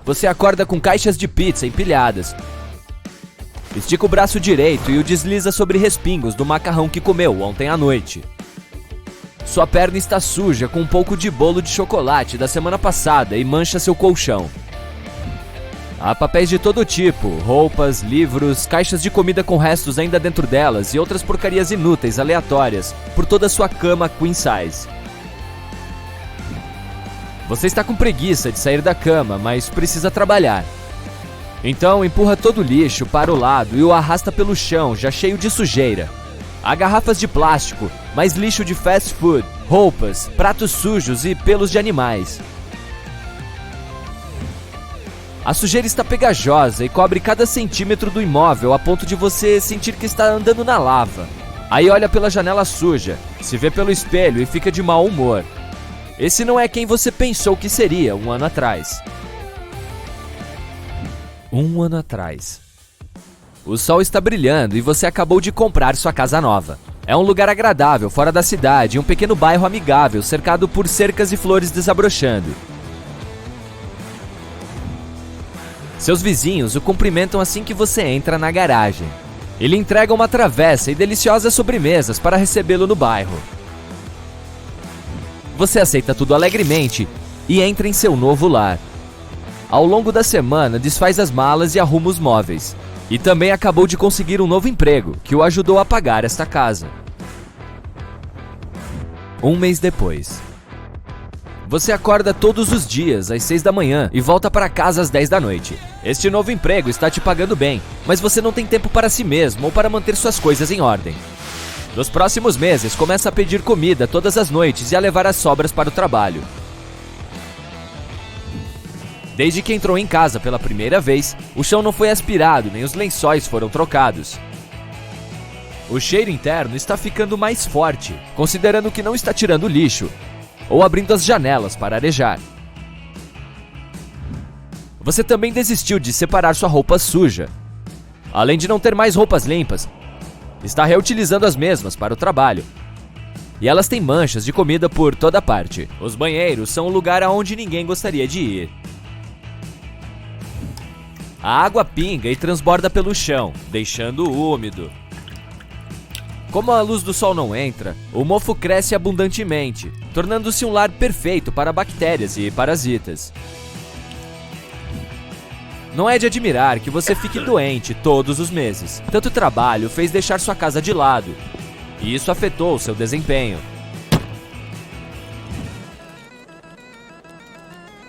Você acorda com caixas de pizza empilhadas. Estica o braço direito e o desliza sobre respingos do macarrão que comeu ontem à noite. Sua perna está suja com um pouco de bolo de chocolate da semana passada e mancha seu colchão. Há papéis de todo tipo, roupas, livros, caixas de comida com restos ainda dentro delas e outras porcarias inúteis, aleatórias, por toda a sua cama queen size. Você está com preguiça de sair da cama, mas precisa trabalhar. Então empurra todo o lixo para o lado e o arrasta pelo chão, já cheio de sujeira. Há garrafas de plástico, mais lixo de fast food, roupas, pratos sujos e pelos de animais. A sujeira está pegajosa e cobre cada centímetro do imóvel a ponto de você sentir que está andando na lava. Aí olha pela janela suja, se vê pelo espelho e fica de mau humor. Esse não é quem você pensou que seria um ano atrás. Um ano atrás. O sol está brilhando e você acabou de comprar sua casa nova. É um lugar agradável, fora da cidade, um pequeno bairro amigável, cercado por cercas e flores desabrochando. Seus vizinhos o cumprimentam assim que você entra na garagem. Ele entrega uma travessa e deliciosas sobremesas para recebê-lo no bairro. Você aceita tudo alegremente e entra em seu novo lar. Ao longo da semana, desfaz as malas e arruma os móveis. E também acabou de conseguir um novo emprego, que o ajudou a pagar esta casa. Um mês depois. Você acorda todos os dias às 6 da manhã e volta para casa às 10 da noite. Este novo emprego está te pagando bem, mas você não tem tempo para si mesmo ou para manter suas coisas em ordem. Nos próximos meses, começa a pedir comida todas as noites e a levar as sobras para o trabalho. Desde que entrou em casa pela primeira vez, o chão não foi aspirado, nem os lençóis foram trocados. O cheiro interno está ficando mais forte, considerando que não está tirando lixo ou abrindo as janelas para arejar. Você também desistiu de separar sua roupa suja. Além de não ter mais roupas limpas, está reutilizando as mesmas para o trabalho. E elas têm manchas de comida por toda parte. Os banheiros são um lugar aonde ninguém gostaria de ir. A água pinga e transborda pelo chão, deixando-o úmido. Como a luz do sol não entra, o mofo cresce abundantemente, tornando-se um lar perfeito para bactérias e parasitas. Não é de admirar que você fique doente todos os meses. Tanto trabalho fez deixar sua casa de lado, e isso afetou seu desempenho.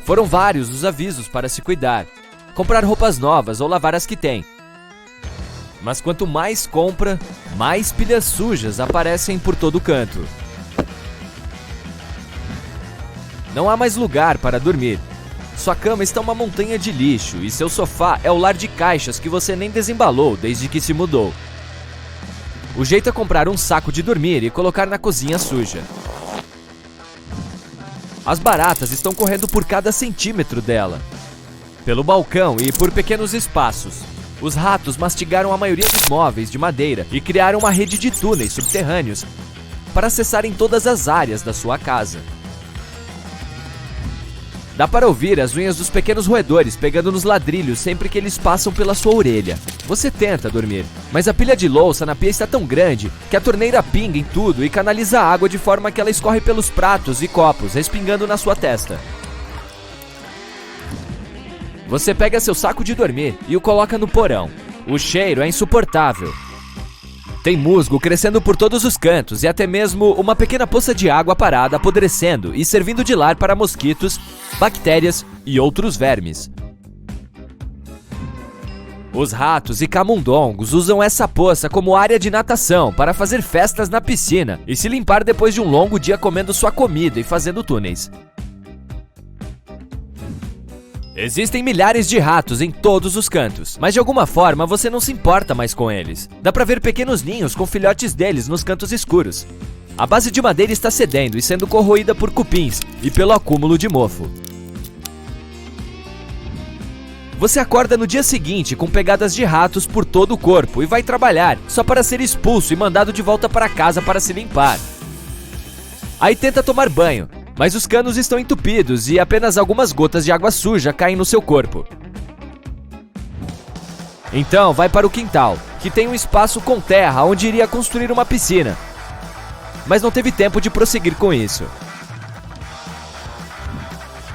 Foram vários os avisos para se cuidar, comprar roupas novas ou lavar as que tem. Mas quanto mais compra, mais pilhas sujas aparecem por todo canto. Não há mais lugar para dormir. Sua cama está uma montanha de lixo e seu sofá é o lar de caixas que você nem desembalou desde que se mudou. O jeito é comprar um saco de dormir e colocar na cozinha suja. As baratas estão correndo por cada centímetro dela, pelo balcão e por pequenos espaços. Os ratos mastigaram a maioria dos móveis de madeira e criaram uma rede de túneis subterrâneos para acessarem todas as áreas da sua casa. Dá para ouvir as unhas dos pequenos roedores pegando nos ladrilhos sempre que eles passam pela sua orelha. Você tenta dormir, mas a pilha de louça na pia está tão grande que a torneira pinga em tudo e canaliza a água de forma que ela escorre pelos pratos e copos, respingando na sua testa. Você pega seu saco de dormir e o coloca no porão. O cheiro é insuportável. Tem musgo crescendo por todos os cantos e até mesmo uma pequena poça de água parada apodrecendo e servindo de lar para mosquitos, bactérias e outros vermes. Os ratos e camundongos usam essa poça como área de natação para fazer festas na piscina e se limpar depois de um longo dia comendo sua comida e fazendo túneis. Existem milhares de ratos em todos os cantos, mas de alguma forma você não se importa mais com eles. Dá pra ver pequenos ninhos com filhotes deles nos cantos escuros. A base de madeira está cedendo e sendo corroída por cupins e pelo acúmulo de mofo. Você acorda no dia seguinte com pegadas de ratos por todo o corpo e vai trabalhar, só para ser expulso e mandado de volta para casa para se limpar. Aí tenta tomar banho, mas os canos estão entupidos e apenas algumas gotas de água suja caem no seu corpo. Então vai para o quintal, que tem um espaço com terra onde iria construir uma piscina, mas não teve tempo de prosseguir com isso.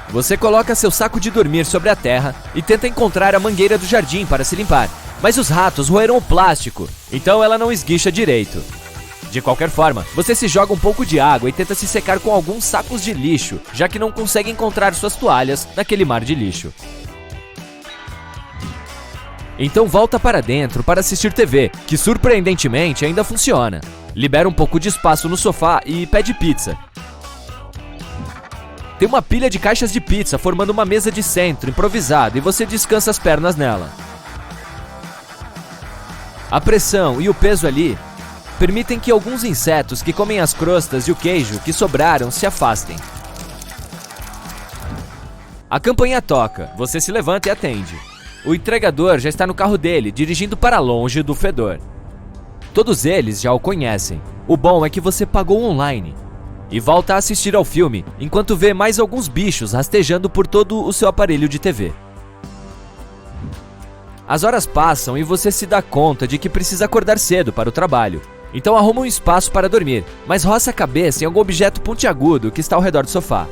Você coloca seu saco de dormir sobre a terra e tenta encontrar a mangueira do jardim para se limpar, mas os ratos roeram o plástico, então ela não esguicha direito. De qualquer forma, você se joga um pouco de água e tenta se secar com alguns sacos de lixo, já que não consegue encontrar suas toalhas naquele mar de lixo. Então volta para dentro para assistir TV, que surpreendentemente ainda funciona. Libera um pouco de espaço no sofá e pede pizza. Tem uma pilha de caixas de pizza formando uma mesa de centro improvisada e você descansa as pernas nela. A pressão e o peso ali permitem que alguns insetos que comem as crostas e o queijo que sobraram se afastem. A campainha toca, você se levanta e atende. O entregador já está no carro dele, dirigindo para longe do fedor. Todos eles já o conhecem. O bom é que você pagou online. E volta a assistir ao filme, enquanto vê mais alguns bichos rastejando por todo o seu aparelho de TV. As horas passam e você se dá conta de que precisa acordar cedo para o trabalho. Então arruma um espaço para dormir, mas roça a cabeça em algum objeto pontiagudo que está ao redor do sofá.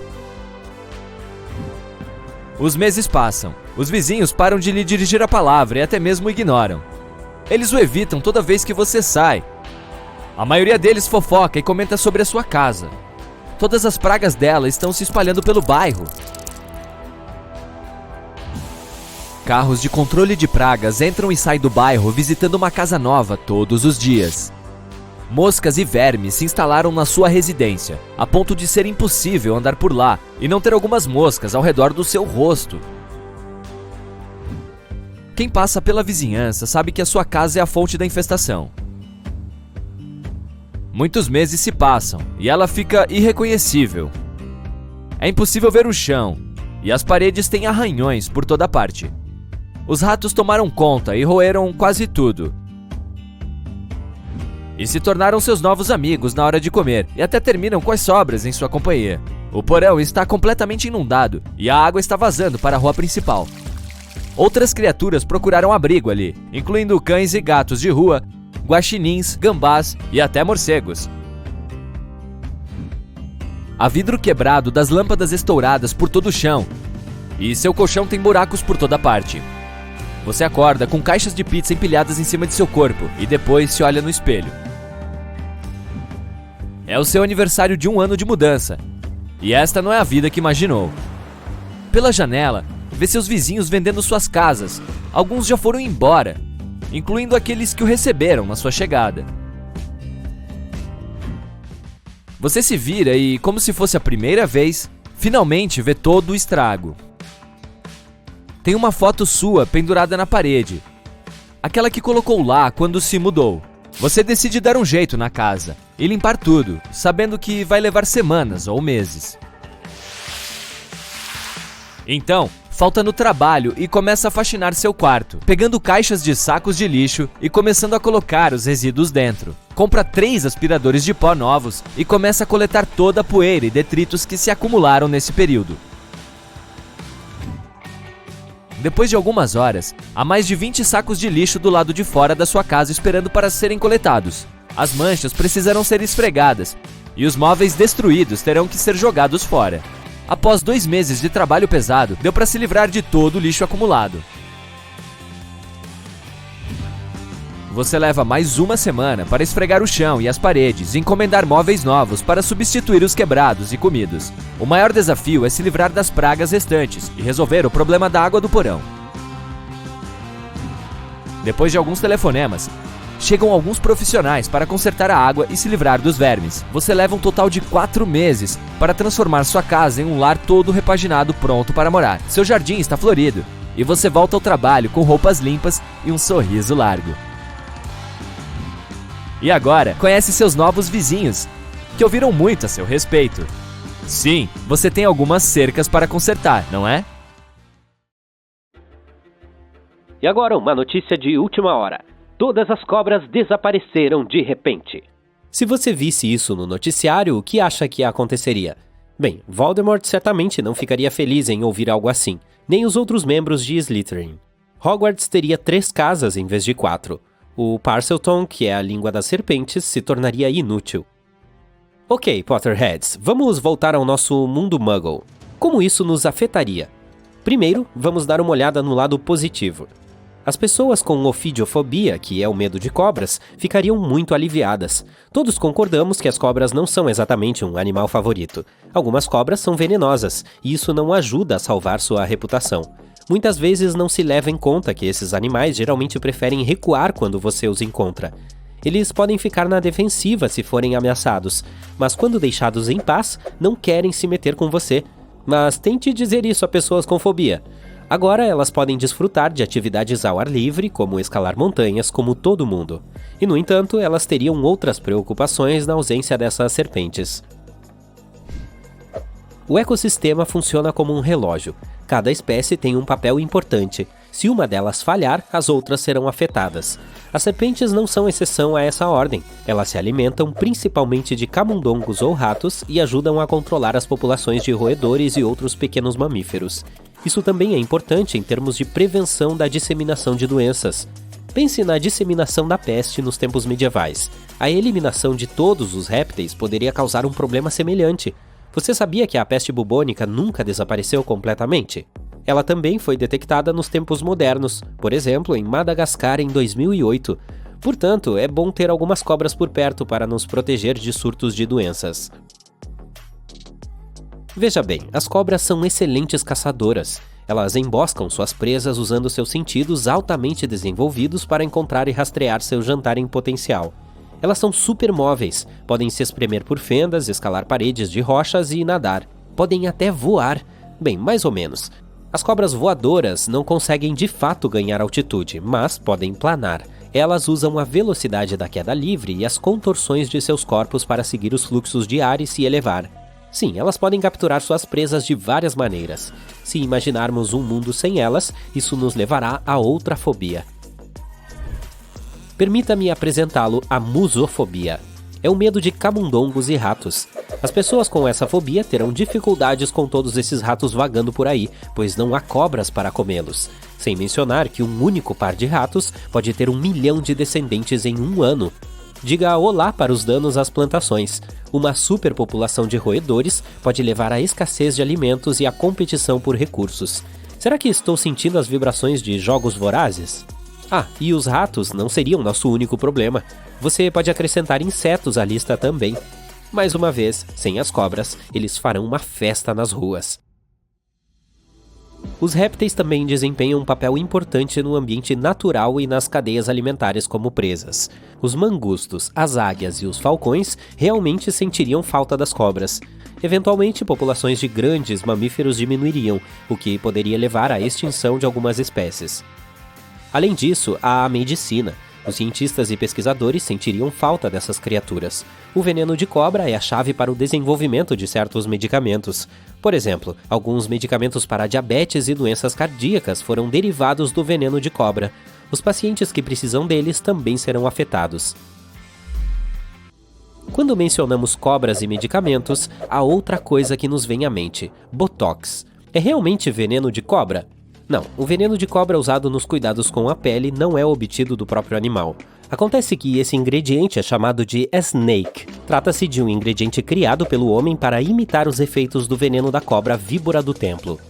Os meses passam. Os vizinhos param de lhe dirigir a palavra e até mesmo o ignoram. Eles o evitam toda vez que você sai. A maioria deles fofoca e comenta sobre a sua casa. Todas as pragas dela estão se espalhando pelo bairro. Carros de controle de pragas entram e saem do bairro visitando uma casa nova todos os dias. Moscas e vermes se instalaram na sua residência, a ponto de ser impossível andar por lá e não ter algumas moscas ao redor do seu rosto. Quem passa pela vizinhança sabe que a sua casa é a fonte da infestação. Muitos meses se passam e ela fica irreconhecível. É impossível ver o chão e as paredes têm arranhões por toda parte. Os ratos tomaram conta e roeram quase tudo. E se tornaram seus novos amigos na hora de comer e até terminam com as sobras em sua companhia. O porão está completamente inundado e a água está vazando para a rua principal. Outras criaturas procuraram abrigo ali, incluindo cães e gatos de rua, guaxinins, gambás e até morcegos. Há vidro quebrado das lâmpadas estouradas por todo o chão e seu colchão tem buracos por toda parte. Você acorda com caixas de pizza empilhadas em cima de seu corpo e depois se olha no espelho. É o seu aniversário de 1 ano de mudança e esta não é a vida que imaginou. Pela janela, vê seus vizinhos vendendo suas casas. Alguns já foram embora, incluindo aqueles que o receberam na sua chegada. Você se vira e, como se fosse a primeira vez, finalmente vê todo o estrago. Tem uma foto sua pendurada na parede, aquela que colocou lá quando se mudou. Você decide dar um jeito na casa e limpar tudo, sabendo que vai levar semanas ou meses. Então, falta no trabalho e começa a faxinar seu quarto, pegando caixas de sacos de lixo e começando a colocar os resíduos dentro. Compra 3 aspiradores de pó novos e começa a coletar toda a poeira e detritos que se acumularam nesse período. Depois de algumas horas, há mais de 20 sacos de lixo do lado de fora da sua casa esperando para serem coletados. As manchas precisarão ser esfregadas e os móveis destruídos terão que ser jogados fora. Após 2 meses de trabalho pesado, deu para se livrar de todo o lixo acumulado. Você leva mais 1 semana para esfregar o chão e as paredes e encomendar móveis novos para substituir os quebrados e comidos. O maior desafio é se livrar das pragas restantes e resolver o problema da água do porão. Depois de alguns telefonemas, chegam alguns profissionais para consertar a água e se livrar dos vermes. Você leva um total de 4 meses para transformar sua casa em um lar todo repaginado pronto para morar. Seu jardim está florido e você volta ao trabalho com roupas limpas e um sorriso largo. E agora, conhece seus novos vizinhos, que ouviram muito a seu respeito. Sim, você tem algumas cercas para consertar, não é? E agora uma notícia de última hora. Todas as cobras desapareceram de repente. Se você visse isso no noticiário, o que acha que aconteceria? Bem, Voldemort certamente não ficaria feliz em ouvir algo assim, nem os outros membros de Slytherin. Hogwarts teria 3 casas em vez de 4. O Parseltongue, que é a língua das serpentes, se tornaria inútil. Ok, Potterheads, vamos voltar ao nosso mundo Muggle. Como isso nos afetaria? Primeiro, vamos dar uma olhada no lado positivo. As pessoas com ofidiofobia, que é o medo de cobras, ficariam muito aliviadas. Todos concordamos que as cobras não são exatamente um animal favorito. Algumas cobras são venenosas, e isso não ajuda a salvar sua reputação. Muitas vezes não se leva em conta que esses animais geralmente preferem recuar quando você os encontra. Eles podem ficar na defensiva se forem ameaçados, mas quando deixados em paz, não querem se meter com você. Mas tente dizer isso a pessoas com fobia. Agora elas podem desfrutar de atividades ao ar livre, como escalar montanhas, como todo mundo. E no entanto, elas teriam outras preocupações na ausência dessas serpentes. O ecossistema funciona como um relógio. Cada espécie tem um papel importante. Se uma delas falhar, as outras serão afetadas. As serpentes não são exceção a essa ordem. Elas se alimentam principalmente de camundongos ou ratos e ajudam a controlar as populações de roedores e outros pequenos mamíferos. Isso também é importante em termos de prevenção da disseminação de doenças. Pense na disseminação da peste nos tempos medievais. A eliminação de todos os répteis poderia causar um problema semelhante. Você sabia que a peste bubônica nunca desapareceu completamente? Ela também foi detectada nos tempos modernos, por exemplo, em Madagascar em 2008. Portanto, é bom ter algumas cobras por perto para nos proteger de surtos de doenças. Veja bem, as cobras são excelentes caçadoras. Elas emboscam suas presas usando seus sentidos altamente desenvolvidos para encontrar e rastrear seu jantar em potencial. Elas são super móveis, podem se espremer por fendas, escalar paredes de rochas e nadar. Podem até voar. Bem, mais ou menos. As cobras voadoras não conseguem de fato ganhar altitude, mas podem planar. Elas usam a velocidade da queda livre e as contorções de seus corpos para seguir os fluxos de ar e se elevar. Sim, elas podem capturar suas presas de várias maneiras. Se imaginarmos um mundo sem elas, isso nos levará a outra fobia. Permita-me apresentá-lo a musofobia. É o medo de camundongos e ratos. As pessoas com essa fobia terão dificuldades com todos esses ratos vagando por aí, pois não há cobras para comê-los. Sem mencionar que um único par de ratos pode ter 1 milhão de descendentes em um ano. Diga olá para os danos às plantações. Uma superpopulação de roedores pode levar à escassez de alimentos e à competição por recursos. Será que estou sentindo as vibrações de jogos vorazes? Ah, e os ratos não seriam nosso único problema. Você pode acrescentar insetos à lista também. Mais uma vez, sem as cobras, eles farão uma festa nas ruas. Os répteis também desempenham um papel importante no ambiente natural e nas cadeias alimentares como presas. Os mangustos, as águias e os falcões realmente sentiriam falta das cobras. Eventualmente, populações de grandes mamíferos diminuiriam, o que poderia levar à extinção de algumas espécies. Além disso, há a medicina. Os cientistas e pesquisadores sentiriam falta dessas criaturas. O veneno de cobra é a chave para o desenvolvimento de certos medicamentos. Por exemplo, alguns medicamentos para diabetes e doenças cardíacas foram derivados do veneno de cobra. Os pacientes que precisam deles também serão afetados. Quando mencionamos cobras e medicamentos, há outra coisa que nos vem à mente: Botox. É realmente veneno de cobra? Não, o veneno de cobra usado nos cuidados com a pele não é obtido do próprio animal. Acontece que esse ingrediente é chamado de snake. Trata-se de um ingrediente criado pelo homem para imitar os efeitos do veneno da cobra víbora do templo.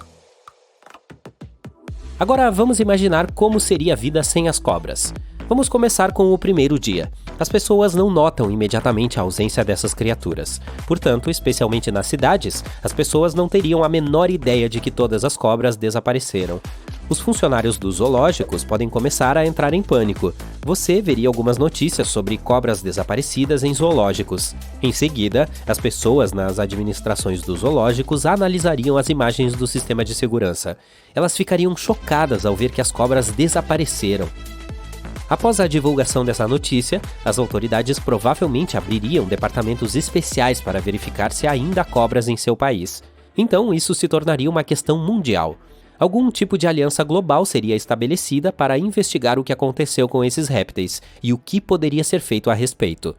Agora vamos imaginar como seria a vida sem as cobras. Vamos começar com o primeiro dia. As pessoas não notam imediatamente a ausência dessas criaturas. Portanto, especialmente nas cidades, as pessoas não teriam a menor ideia de que todas as cobras desapareceram. Os funcionários dos zoológicos podem começar a entrar em pânico. Você veria algumas notícias sobre cobras desaparecidas em zoológicos. Em seguida, as pessoas nas administrações dos zoológicos analisariam as imagens do sistema de segurança. Elas ficariam chocadas ao ver que as cobras desapareceram. Após a divulgação dessa notícia, as autoridades provavelmente abririam departamentos especiais para verificar se ainda há cobras em seu país. Então, isso se tornaria uma questão mundial. Algum tipo de aliança global seria estabelecida para investigar o que aconteceu com esses répteis e o que poderia ser feito a respeito.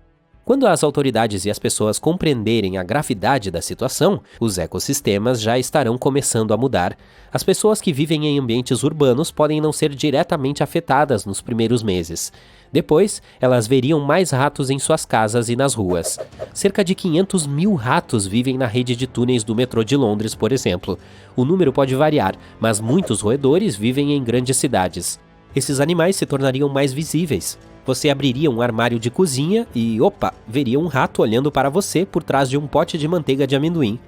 Quando as autoridades e as pessoas compreenderem a gravidade da situação, os ecossistemas já estarão começando a mudar. As pessoas que vivem em ambientes urbanos podem não ser diretamente afetadas nos primeiros meses. Depois, elas veriam mais ratos em suas casas e nas ruas. Cerca de 500 mil ratos vivem na rede de túneis do metrô de Londres, por exemplo. O número pode variar, mas muitos roedores vivem em grandes cidades. Esses animais se tornariam mais visíveis. Você abriria um armário de cozinha e, veria um rato olhando para você por trás de um pote de manteiga de amendoim.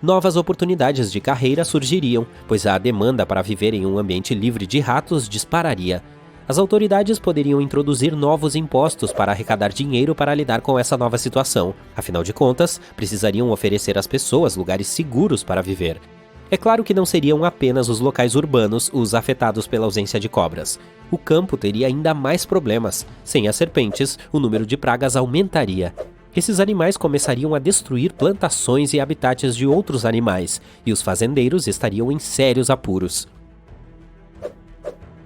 Novas oportunidades de carreira surgiriam, pois a demanda para viver em um ambiente livre de ratos dispararia. As autoridades poderiam introduzir novos impostos para arrecadar dinheiro para lidar com essa nova situação. Afinal de contas, precisariam oferecer às pessoas lugares seguros para viver. É claro que não seriam apenas os locais urbanos os afetados pela ausência de cobras. O campo teria ainda mais problemas. Sem as serpentes, o número de pragas aumentaria. Esses animais começariam a destruir plantações e habitats de outros animais, e os fazendeiros estariam em sérios apuros.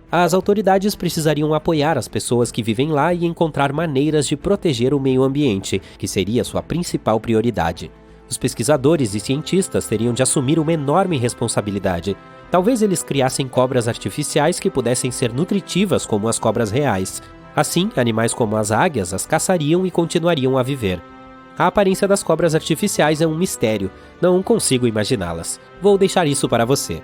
As autoridades precisariam apoiar as pessoas que vivem lá e encontrar maneiras de proteger o meio ambiente, que seria sua principal prioridade. Os pesquisadores e cientistas teriam de assumir uma enorme responsabilidade. Talvez eles criassem cobras artificiais que pudessem ser nutritivas como as cobras reais. Assim, animais como as águias as caçariam e continuariam a viver. A aparência das cobras artificiais é um mistério, não consigo imaginá-las. Vou deixar isso para você.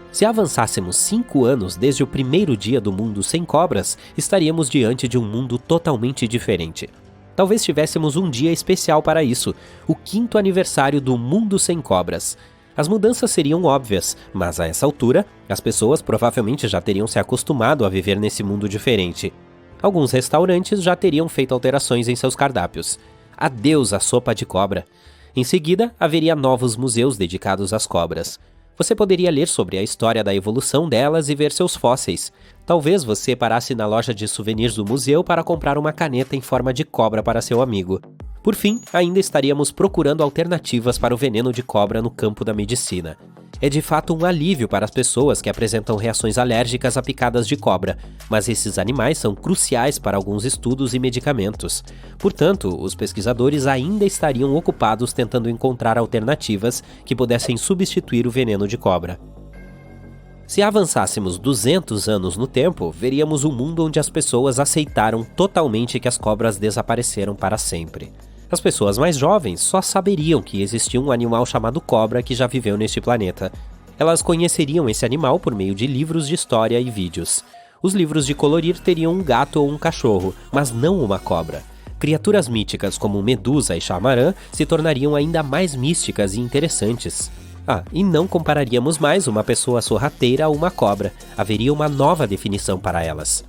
Se avançássemos 5 anos desde o primeiro dia do mundo sem cobras, estaríamos diante de um mundo totalmente diferente. Talvez tivéssemos um dia especial para isso, o 5º aniversário do Mundo Sem Cobras. As mudanças seriam óbvias, mas a essa altura, as pessoas provavelmente já teriam se acostumado a viver nesse mundo diferente. Alguns restaurantes já teriam feito alterações em seus cardápios. Adeus à sopa de cobra. Em seguida, haveria novos museus dedicados às cobras. Você poderia ler sobre a história da evolução delas e ver seus fósseis. Talvez você parasse na loja de souvenirs do museu para comprar uma caneta em forma de cobra para seu amigo. Por fim, ainda estaríamos procurando alternativas para o veneno de cobra no campo da medicina. É de fato um alívio para as pessoas que apresentam reações alérgicas a picadas de cobra, mas esses animais são cruciais para alguns estudos e medicamentos. Portanto, os pesquisadores ainda estariam ocupados tentando encontrar alternativas que pudessem substituir o veneno de cobra. Se avançássemos 200 anos no tempo, veríamos um mundo onde as pessoas aceitaram totalmente que as cobras desapareceram para sempre. As pessoas mais jovens só saberiam que existia um animal chamado cobra que já viveu neste planeta. Elas conheceriam esse animal por meio de livros de história e vídeos. Os livros de colorir teriam um gato ou um cachorro, mas não uma cobra. Criaturas míticas como Medusa e Chamarã se tornariam ainda mais místicas e interessantes. E não compararíamos mais uma pessoa sorrateira a uma cobra. Haveria uma nova definição para elas.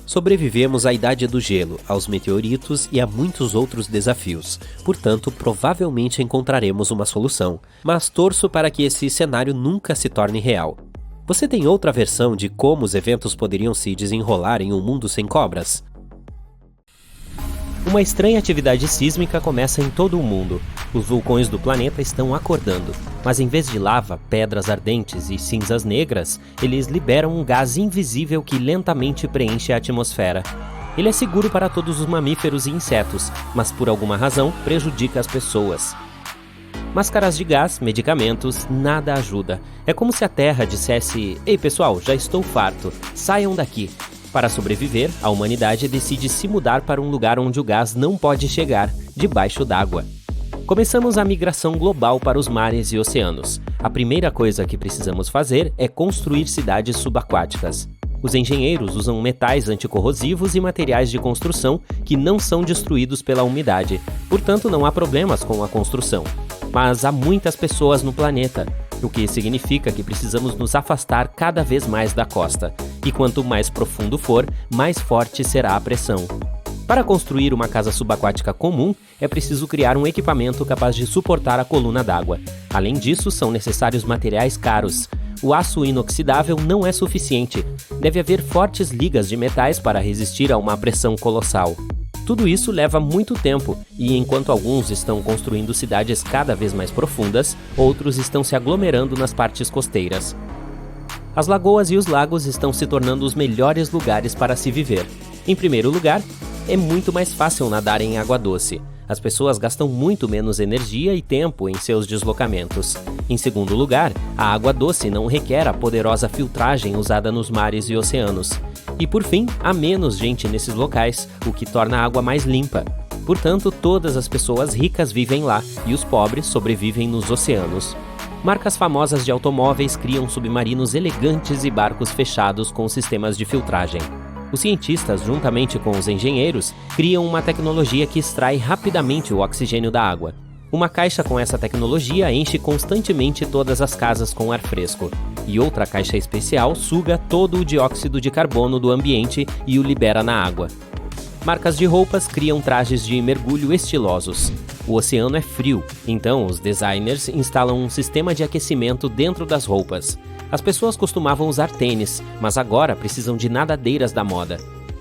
Sobrevivemos à Idade do Gelo, aos meteoritos e a muitos outros desafios. Portanto, provavelmente encontraremos uma solução. Mas torço para que esse cenário nunca se torne real. Você tem outra versão de como os eventos poderiam se desenrolar em um mundo sem cobras? Uma estranha atividade sísmica começa em todo o mundo. Os vulcões do planeta estão acordando, mas em vez de lava, pedras ardentes e cinzas negras, eles liberam um gás invisível que lentamente preenche a atmosfera. Ele é seguro para todos os mamíferos e insetos, mas por alguma razão prejudica as pessoas. Máscaras de gás, medicamentos, nada ajuda. É como se a Terra dissesse: "Ei pessoal, já estou farto, saiam daqui." Para sobreviver, a humanidade decide se mudar para um lugar onde o gás não pode chegar, debaixo d'água. Começamos a migração global para os mares e oceanos. A primeira coisa que precisamos fazer é construir cidades subaquáticas. Os engenheiros usam metais anticorrosivos e materiais de construção que não são destruídos pela umidade, portanto não há problemas com a construção. Mas há muitas pessoas no planeta, o que significa que precisamos nos afastar cada vez mais da costa, e quanto mais profundo for, mais forte será a pressão. Para construir uma casa subaquática comum, é preciso criar um equipamento capaz de suportar a coluna d'água. Além disso, são necessários materiais caros. O aço inoxidável não é suficiente. Deve haver fortes ligas de metais para resistir a uma pressão colossal. Tudo isso leva muito tempo, e enquanto alguns estão construindo cidades cada vez mais profundas, outros estão se aglomerando nas partes costeiras. As lagoas e os lagos estão se tornando os melhores lugares para se viver. Em primeiro lugar, É muito mais fácil nadar em água doce. As pessoas gastam muito menos energia e tempo em seus deslocamentos. Em segundo lugar, a água doce não requer a poderosa filtragem usada nos mares e oceanos. E por fim, há menos gente nesses locais, o que torna a água mais limpa. Portanto, todas as pessoas ricas vivem lá e os pobres sobrevivem nos oceanos. Marcas famosas de automóveis criam submarinos elegantes e barcos fechados com sistemas de filtragem. Os cientistas, juntamente com os engenheiros, criam uma tecnologia que extrai rapidamente o oxigênio da água. Uma caixa com essa tecnologia enche constantemente todas as casas com ar fresco. E outra caixa especial suga todo o dióxido de carbono do ambiente e o libera na água. Marcas de roupas criam trajes de mergulho estilosos. O oceano é frio, então os designers instalam um sistema de aquecimento dentro das roupas. As pessoas costumavam usar tênis, mas agora precisam de nadadeiras da moda.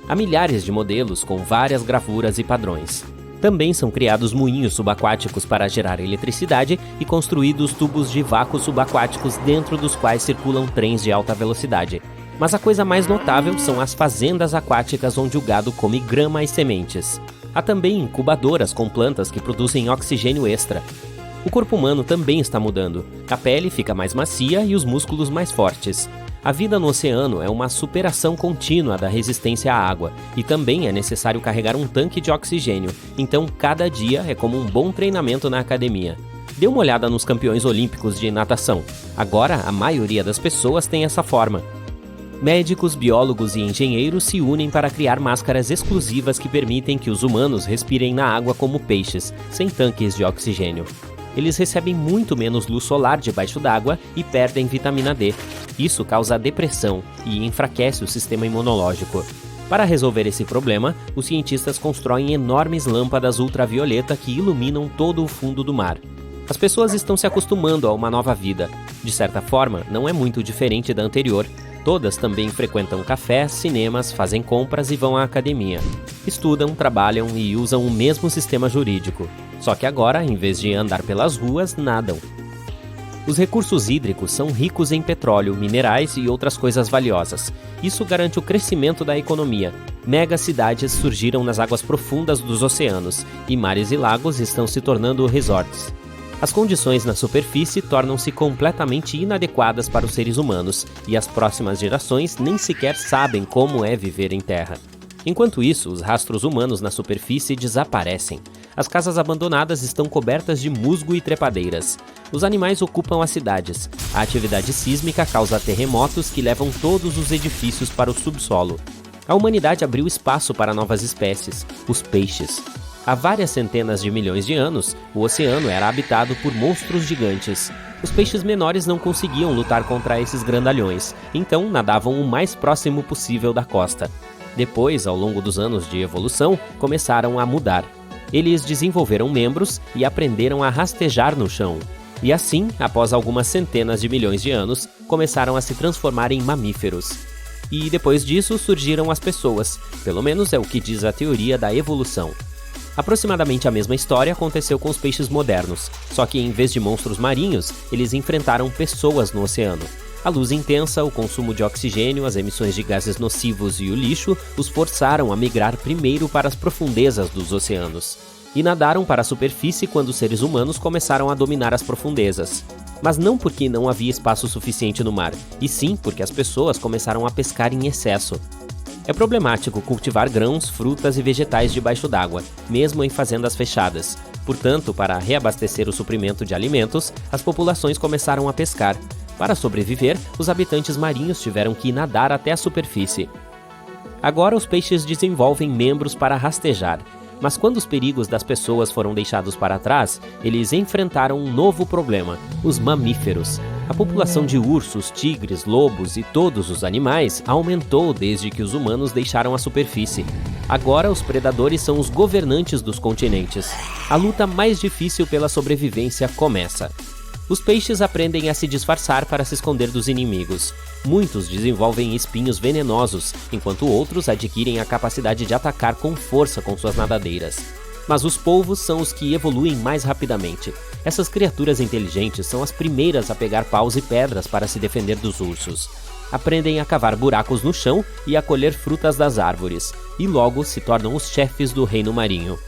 Há milhares de modelos com várias gravuras e padrões. Também são criados moinhos subaquáticos para gerar eletricidade e construídos tubos de vácuo subaquáticos dentro dos quais circulam trens de alta velocidade. Mas a coisa mais notável são as fazendas aquáticas onde o gado come grama e sementes. Há também incubadoras com plantas que produzem oxigênio extra. O corpo humano também está mudando. A pele fica mais macia e os músculos mais fortes. A vida no oceano é uma superação contínua da resistência à água e também é necessário carregar um tanque de oxigênio, então cada dia é como um bom treinamento na academia. Dê uma olhada nos campeões olímpicos de natação. Agora, a maioria das pessoas tem essa forma. Médicos, biólogos e engenheiros se unem para criar máscaras exclusivas que permitem que os humanos respirem na água como peixes, sem tanques de oxigênio. Eles recebem muito menos luz solar debaixo d'água e perdem vitamina D. Isso causa depressão e enfraquece o sistema imunológico. Para resolver esse problema, os cientistas constroem enormes lâmpadas ultravioleta que iluminam todo o fundo do mar. As pessoas estão se acostumando a uma nova vida. De certa forma, não é muito diferente da anterior. Todas também frequentam cafés, cinemas, fazem compras e vão à academia. Estudam, trabalham e usam o mesmo sistema jurídico. Só que agora, em vez de andar pelas ruas, nadam. Os recursos hídricos são ricos em petróleo, minerais e outras coisas valiosas. Isso garante o crescimento da economia. Megacidades surgiram nas águas profundas dos oceanos e mares e lagos estão se tornando resorts. As condições na superfície tornam-se completamente inadequadas para os seres humanos e as próximas gerações nem sequer sabem como é viver em terra. Enquanto isso, os rastros humanos na superfície desaparecem. As casas abandonadas estão cobertas de musgo e trepadeiras. Os animais ocupam as cidades. A atividade sísmica causa terremotos que levam todos os edifícios para o subsolo. A humanidade abriu espaço para novas espécies, os peixes. Há várias centenas de milhões de anos, o oceano era habitado por monstros gigantes. Os peixes menores não conseguiam lutar contra esses grandalhões, então nadavam o mais próximo possível da costa. Depois, ao longo dos anos de evolução, começaram a mudar. Eles desenvolveram membros e aprenderam a rastejar no chão. E assim, após algumas centenas de milhões de anos, começaram a se transformar em mamíferos. E depois disso surgiram as pessoas, pelo menos é o que diz a teoria da evolução. Aproximadamente a mesma história aconteceu com os peixes modernos, só que em vez de monstros marinhos, eles enfrentaram pessoas no oceano. A luz intensa, o consumo de oxigênio, as emissões de gases nocivos e o lixo os forçaram a migrar primeiro para as profundezas dos oceanos. E nadaram para a superfície quando os seres humanos começaram a dominar as profundezas. Mas não porque não havia espaço suficiente no mar, e sim porque as pessoas começaram a pescar em excesso. É problemático cultivar grãos, frutas e vegetais debaixo d'água, mesmo em fazendas fechadas. Portanto, para reabastecer o suprimento de alimentos, as populações começaram a pescar. Para sobreviver, os habitantes marinhos tiveram que nadar até a superfície. Agora os peixes desenvolvem membros para rastejar, mas quando os perigos das pessoas foram deixados para trás, eles enfrentaram um novo problema: os mamíferos. A população de ursos, tigres, lobos e todos os animais aumentou desde que os humanos deixaram a superfície. Agora os predadores são os governantes dos continentes. A luta mais difícil pela sobrevivência começa. Os peixes aprendem a se disfarçar para se esconder dos inimigos. Muitos desenvolvem espinhos venenosos, enquanto outros adquirem a capacidade de atacar com força com suas nadadeiras. Mas os polvos são os que evoluem mais rapidamente. Essas criaturas inteligentes são as primeiras a pegar paus e pedras para se defender dos ursos. aprendem a cavar buracos no chão e a colher frutas das árvores, e logo se tornam os chefes do reino marinho.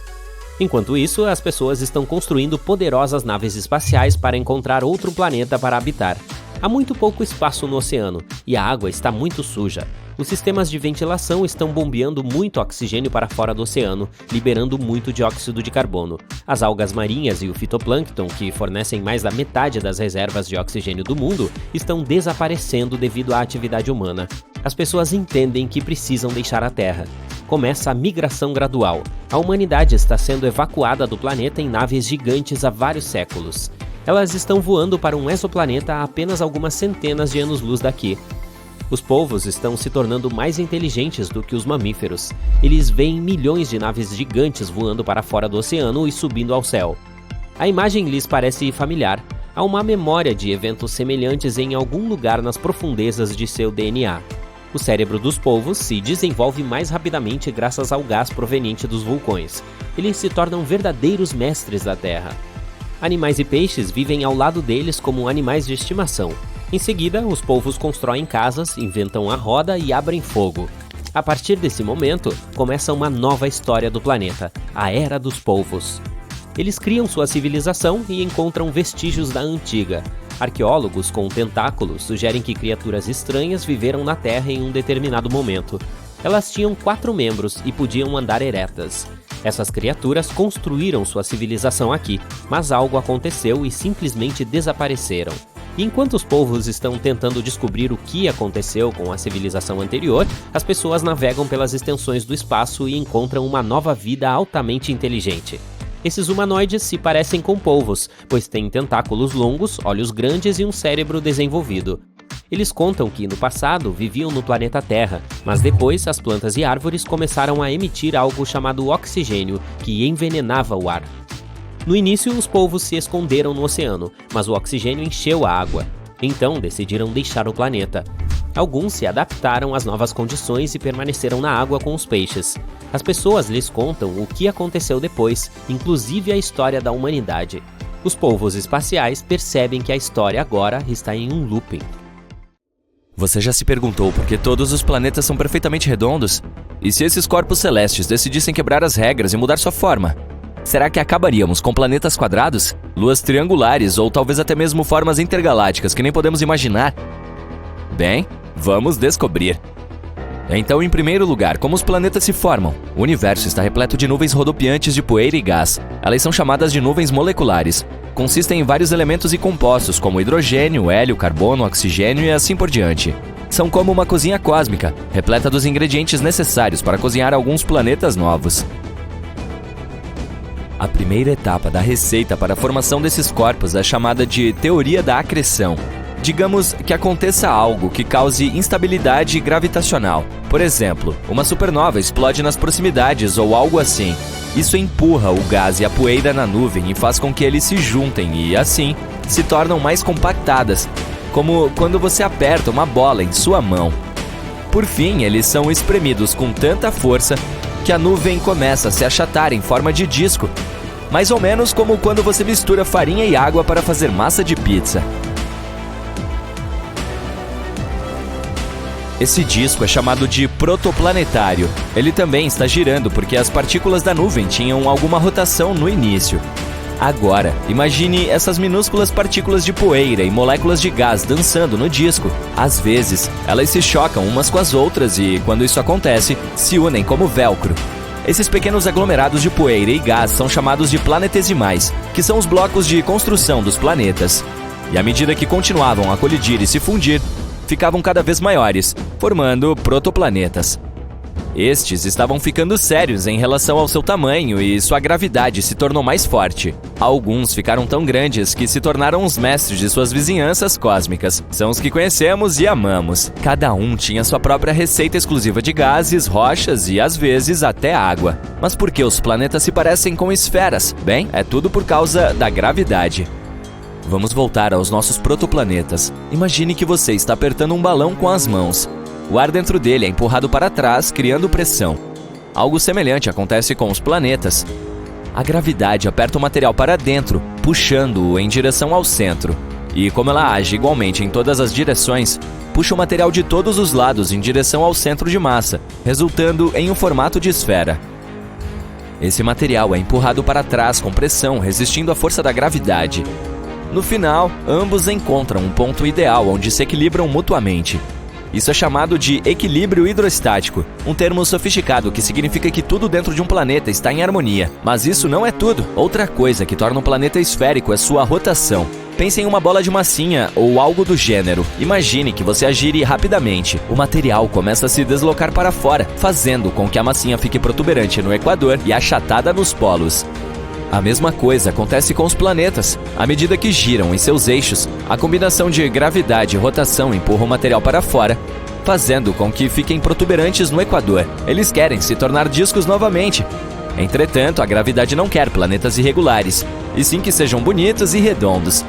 Enquanto isso, as pessoas estão construindo poderosas naves espaciais para encontrar outro planeta para habitar. Há muito pouco espaço no oceano, e a água está muito suja. Os sistemas de ventilação estão bombeando muito oxigênio para fora do oceano, liberando muito dióxido de carbono. As algas marinhas e o fitoplâncton, que fornecem mais da metade das reservas de oxigênio do mundo, estão desaparecendo devido à atividade humana. As pessoas entendem que precisam deixar a Terra. Começa a migração gradual. A humanidade está sendo evacuada do planeta em naves gigantes há vários séculos. Elas estão voando para um exoplaneta a apenas algumas centenas de anos-luz daqui. Os polvos estão se tornando mais inteligentes do que os mamíferos. Eles veem milhões de naves gigantes voando para fora do oceano e subindo ao céu. A imagem lhes parece familiar. Há uma memória de eventos semelhantes em algum lugar nas profundezas de seu DNA. O cérebro dos polvos se desenvolve mais rapidamente graças ao gás proveniente dos vulcões. Eles se tornam verdadeiros mestres da Terra. Animais e peixes vivem ao lado deles como animais de estimação. Em seguida, os polvos constroem casas, inventam a roda e abrem fogo. A partir desse momento, começa uma nova história do planeta, a Era dos Polvos. Eles criam sua civilização e encontram vestígios da antiga. Arqueólogos com tentáculos sugerem que criaturas estranhas viveram na Terra em um determinado momento. Elas tinham 4 membros e podiam andar eretas. Essas criaturas construíram sua civilização aqui, mas algo aconteceu e simplesmente desapareceram. E enquanto os polvos estão tentando descobrir o que aconteceu com a civilização anterior, as pessoas navegam pelas extensões do espaço e encontram uma nova vida altamente inteligente. Esses humanoides se parecem com polvos, pois têm tentáculos longos, olhos grandes e um cérebro desenvolvido. Eles contam que, no passado, viviam no planeta Terra, mas depois as plantas e árvores começaram a emitir algo chamado oxigênio, que envenenava o ar. No início, os polvos se esconderam no oceano, mas o oxigênio encheu a água. Então, decidiram deixar o planeta. Alguns se adaptaram às novas condições e permaneceram na água com os peixes. As pessoas lhes contam o que aconteceu depois, inclusive a história da humanidade. Os polvos espaciais percebem que a história agora está em um looping. Você já se perguntou por que todos os planetas são perfeitamente redondos? E se esses corpos celestes decidissem quebrar as regras e mudar sua forma? Será que acabaríamos com planetas quadrados, luas triangulares ou talvez até mesmo formas intergalácticas que nem podemos imaginar? Bem, vamos descobrir. Então, em primeiro lugar, como os planetas se formam? O universo está repleto de nuvens rodopiantes de poeira e gás. Elas são chamadas de nuvens moleculares. Consistem em vários elementos e compostos, como hidrogênio, hélio, carbono, oxigênio e assim por diante. São como uma cozinha cósmica, repleta dos ingredientes necessários para cozinhar alguns planetas novos. A primeira etapa da receita para a formação desses corpos é chamada de teoria da acreção. Digamos que aconteça algo que cause instabilidade gravitacional. Por exemplo, uma supernova explode nas proximidades ou algo assim. Isso empurra o gás e a poeira na nuvem e faz com que eles se juntem e, assim, se tornam mais compactadas, como quando você aperta uma bola em sua mão. Por fim, eles são espremidos com tanta força que a nuvem começa a se achatar em forma de disco, mais ou menos como quando você mistura farinha e água para fazer massa de pizza. Esse disco é chamado de protoplanetário. Ele também está girando porque as partículas da nuvem tinham alguma rotação no início. Agora, imagine essas minúsculas partículas de poeira e moléculas de gás dançando no disco. Às vezes, elas se chocam umas com as outras e, quando isso acontece, se unem como velcro. Esses pequenos aglomerados de poeira e gás são chamados de planetesimais, que são os blocos de construção dos planetas. E à medida que continuavam a colidir e se fundir, ficavam cada vez maiores, formando protoplanetas. Estes estavam ficando sérios em relação ao seu tamanho e sua gravidade se tornou mais forte. Alguns ficaram tão grandes que se tornaram os mestres de suas vizinhanças cósmicas. São os que conhecemos e amamos. Cada um tinha sua própria receita exclusiva de gases, rochas e, às vezes, até água. Mas por que os planetas se parecem com esferas? Bem, é tudo por causa da gravidade. Vamos voltar aos nossos protoplanetas. Imagine que você está apertando um balão com as mãos. O ar dentro dele é empurrado para trás, criando pressão. Algo semelhante acontece com os planetas. A gravidade aperta o material para dentro, puxando-o em direção ao centro. E como ela age igualmente em todas as direções, puxa o material de todos os lados em direção ao centro de massa, resultando em um formato de esfera. Esse material é empurrado para trás com pressão, resistindo à força da gravidade. No final, ambos encontram um ponto ideal onde se equilibram mutuamente. Isso é chamado de equilíbrio hidrostático, um termo sofisticado que significa que tudo dentro de um planeta está em harmonia. Mas isso não é tudo. Outra coisa que torna um planeta esférico é sua rotação. Pense em uma bola de massinha ou algo do gênero. Imagine que você agire rapidamente. O material começa a se deslocar para fora, fazendo com que a massinha fique protuberante no equador e achatada nos polos. A mesma coisa acontece com os planetas. À medida que giram em seus eixos, a combinação de gravidade e rotação empurra o material para fora, fazendo com que fiquem protuberantes no equador. Eles querem se tornar discos novamente. Entretanto, a gravidade não quer planetas irregulares, e sim que sejam bonitos e redondos.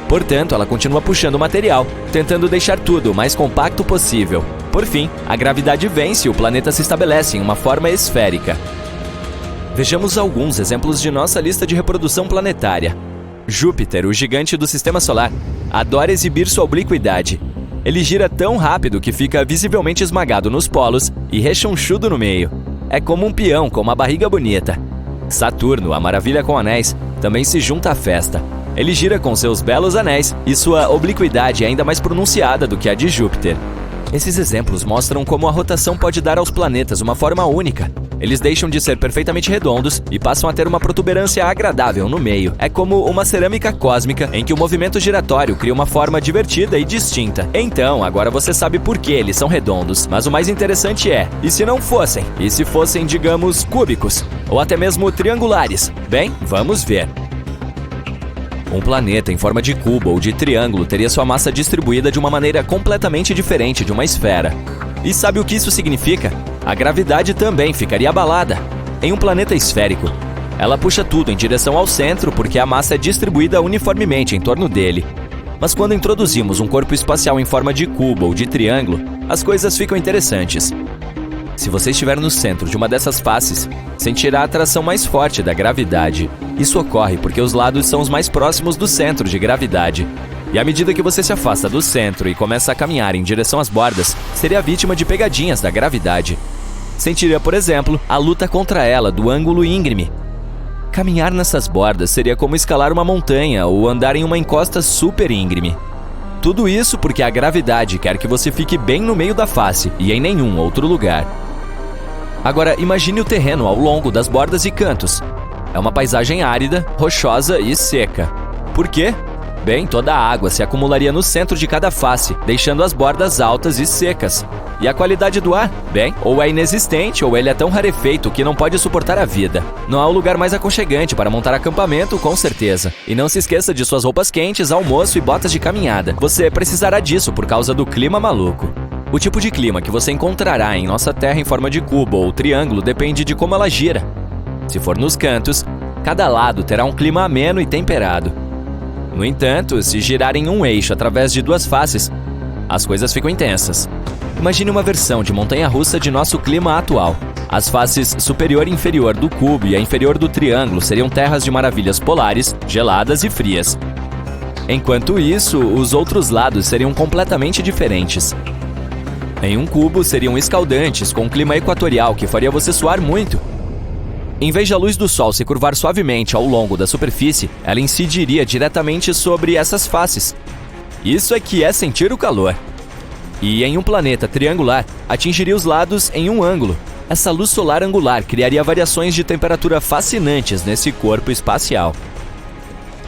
Portanto, ela continua puxando o material, tentando deixar tudo o mais compacto possível. Por fim, a gravidade vence e o planeta se estabelece em uma forma esférica. Vejamos alguns exemplos de nossa lista de reprodução planetária. Júpiter, o gigante do Sistema Solar, adora exibir sua obliquidade. Ele gira tão rápido que fica visivelmente esmagado nos polos e rechonchudo no meio. É como um peão com uma barriga bonita. Saturno, a maravilha com anéis, também se junta à festa. Ele gira com seus belos anéis e sua obliquidade é ainda mais pronunciada do que a de Júpiter. Esses exemplos mostram como a rotação pode dar aos planetas uma forma única. Eles deixam de ser perfeitamente redondos e passam a ter uma protuberância agradável no meio. É como uma cerâmica cósmica em que o movimento giratório cria uma forma divertida e distinta. Então, agora você sabe por que eles são redondos. Mas o mais interessante é, e se não fossem? E se fossem, digamos, cúbicos? Ou até mesmo triangulares? Bem, vamos ver. Um planeta em forma de cubo ou de triângulo teria sua massa distribuída de uma maneira completamente diferente de uma esfera. E sabe o que isso significa? A gravidade também ficaria abalada. Em um planeta esférico, ela puxa tudo em direção ao centro porque a massa é distribuída uniformemente em torno dele. Mas quando introduzimos um corpo espacial em forma de cubo ou de triângulo, as coisas ficam interessantes. Se você estiver no centro de uma dessas faces, sentirá a atração mais forte da gravidade. Isso ocorre porque os lados são os mais próximos do centro de gravidade. E à medida que você se afasta do centro e começa a caminhar em direção às bordas, seria vítima de pegadinhas da gravidade. Sentiria, por exemplo, a luta contra ela do ângulo íngreme. Caminhar nessas bordas seria como escalar uma montanha ou andar em uma encosta super íngreme. Tudo isso porque a gravidade quer que você fique bem no meio da face e em nenhum outro lugar. Agora, imagine o terreno ao longo das bordas e cantos. É uma paisagem árida, rochosa e seca. Por quê? Bem, toda a água se acumularia no centro de cada face, deixando as bordas altas e secas. E a qualidade do ar? Bem, ou é inexistente ou ele é tão rarefeito que não pode suportar a vida. Não há um lugar mais aconchegante para montar acampamento, com certeza. E não se esqueça de suas roupas quentes, almoço e botas de caminhada. Você precisará disso por causa do clima maluco. O tipo de clima que você encontrará em nossa Terra em forma de cubo ou triângulo depende de como ela gira. Se for nos cantos, cada lado terá um clima ameno e temperado. No entanto, se girar em um eixo através de duas faces, as coisas ficam intensas. Imagine uma versão de montanha-russa de nosso clima atual. As faces superior e inferior do cubo e a inferior do triângulo seriam terras de maravilhas polares, geladas e frias. Enquanto isso, os outros lados seriam completamente diferentes. Em um cubo seriam escaldantes, com um clima equatorial que faria você suar muito. Em vez de a luz do sol se curvar suavemente ao longo da superfície, ela incidiria diretamente sobre essas faces. Isso é que é sentir o calor. E em um planeta triangular, atingiria os lados em um ângulo. Essa luz solar angular criaria variações de temperatura fascinantes nesse corpo espacial.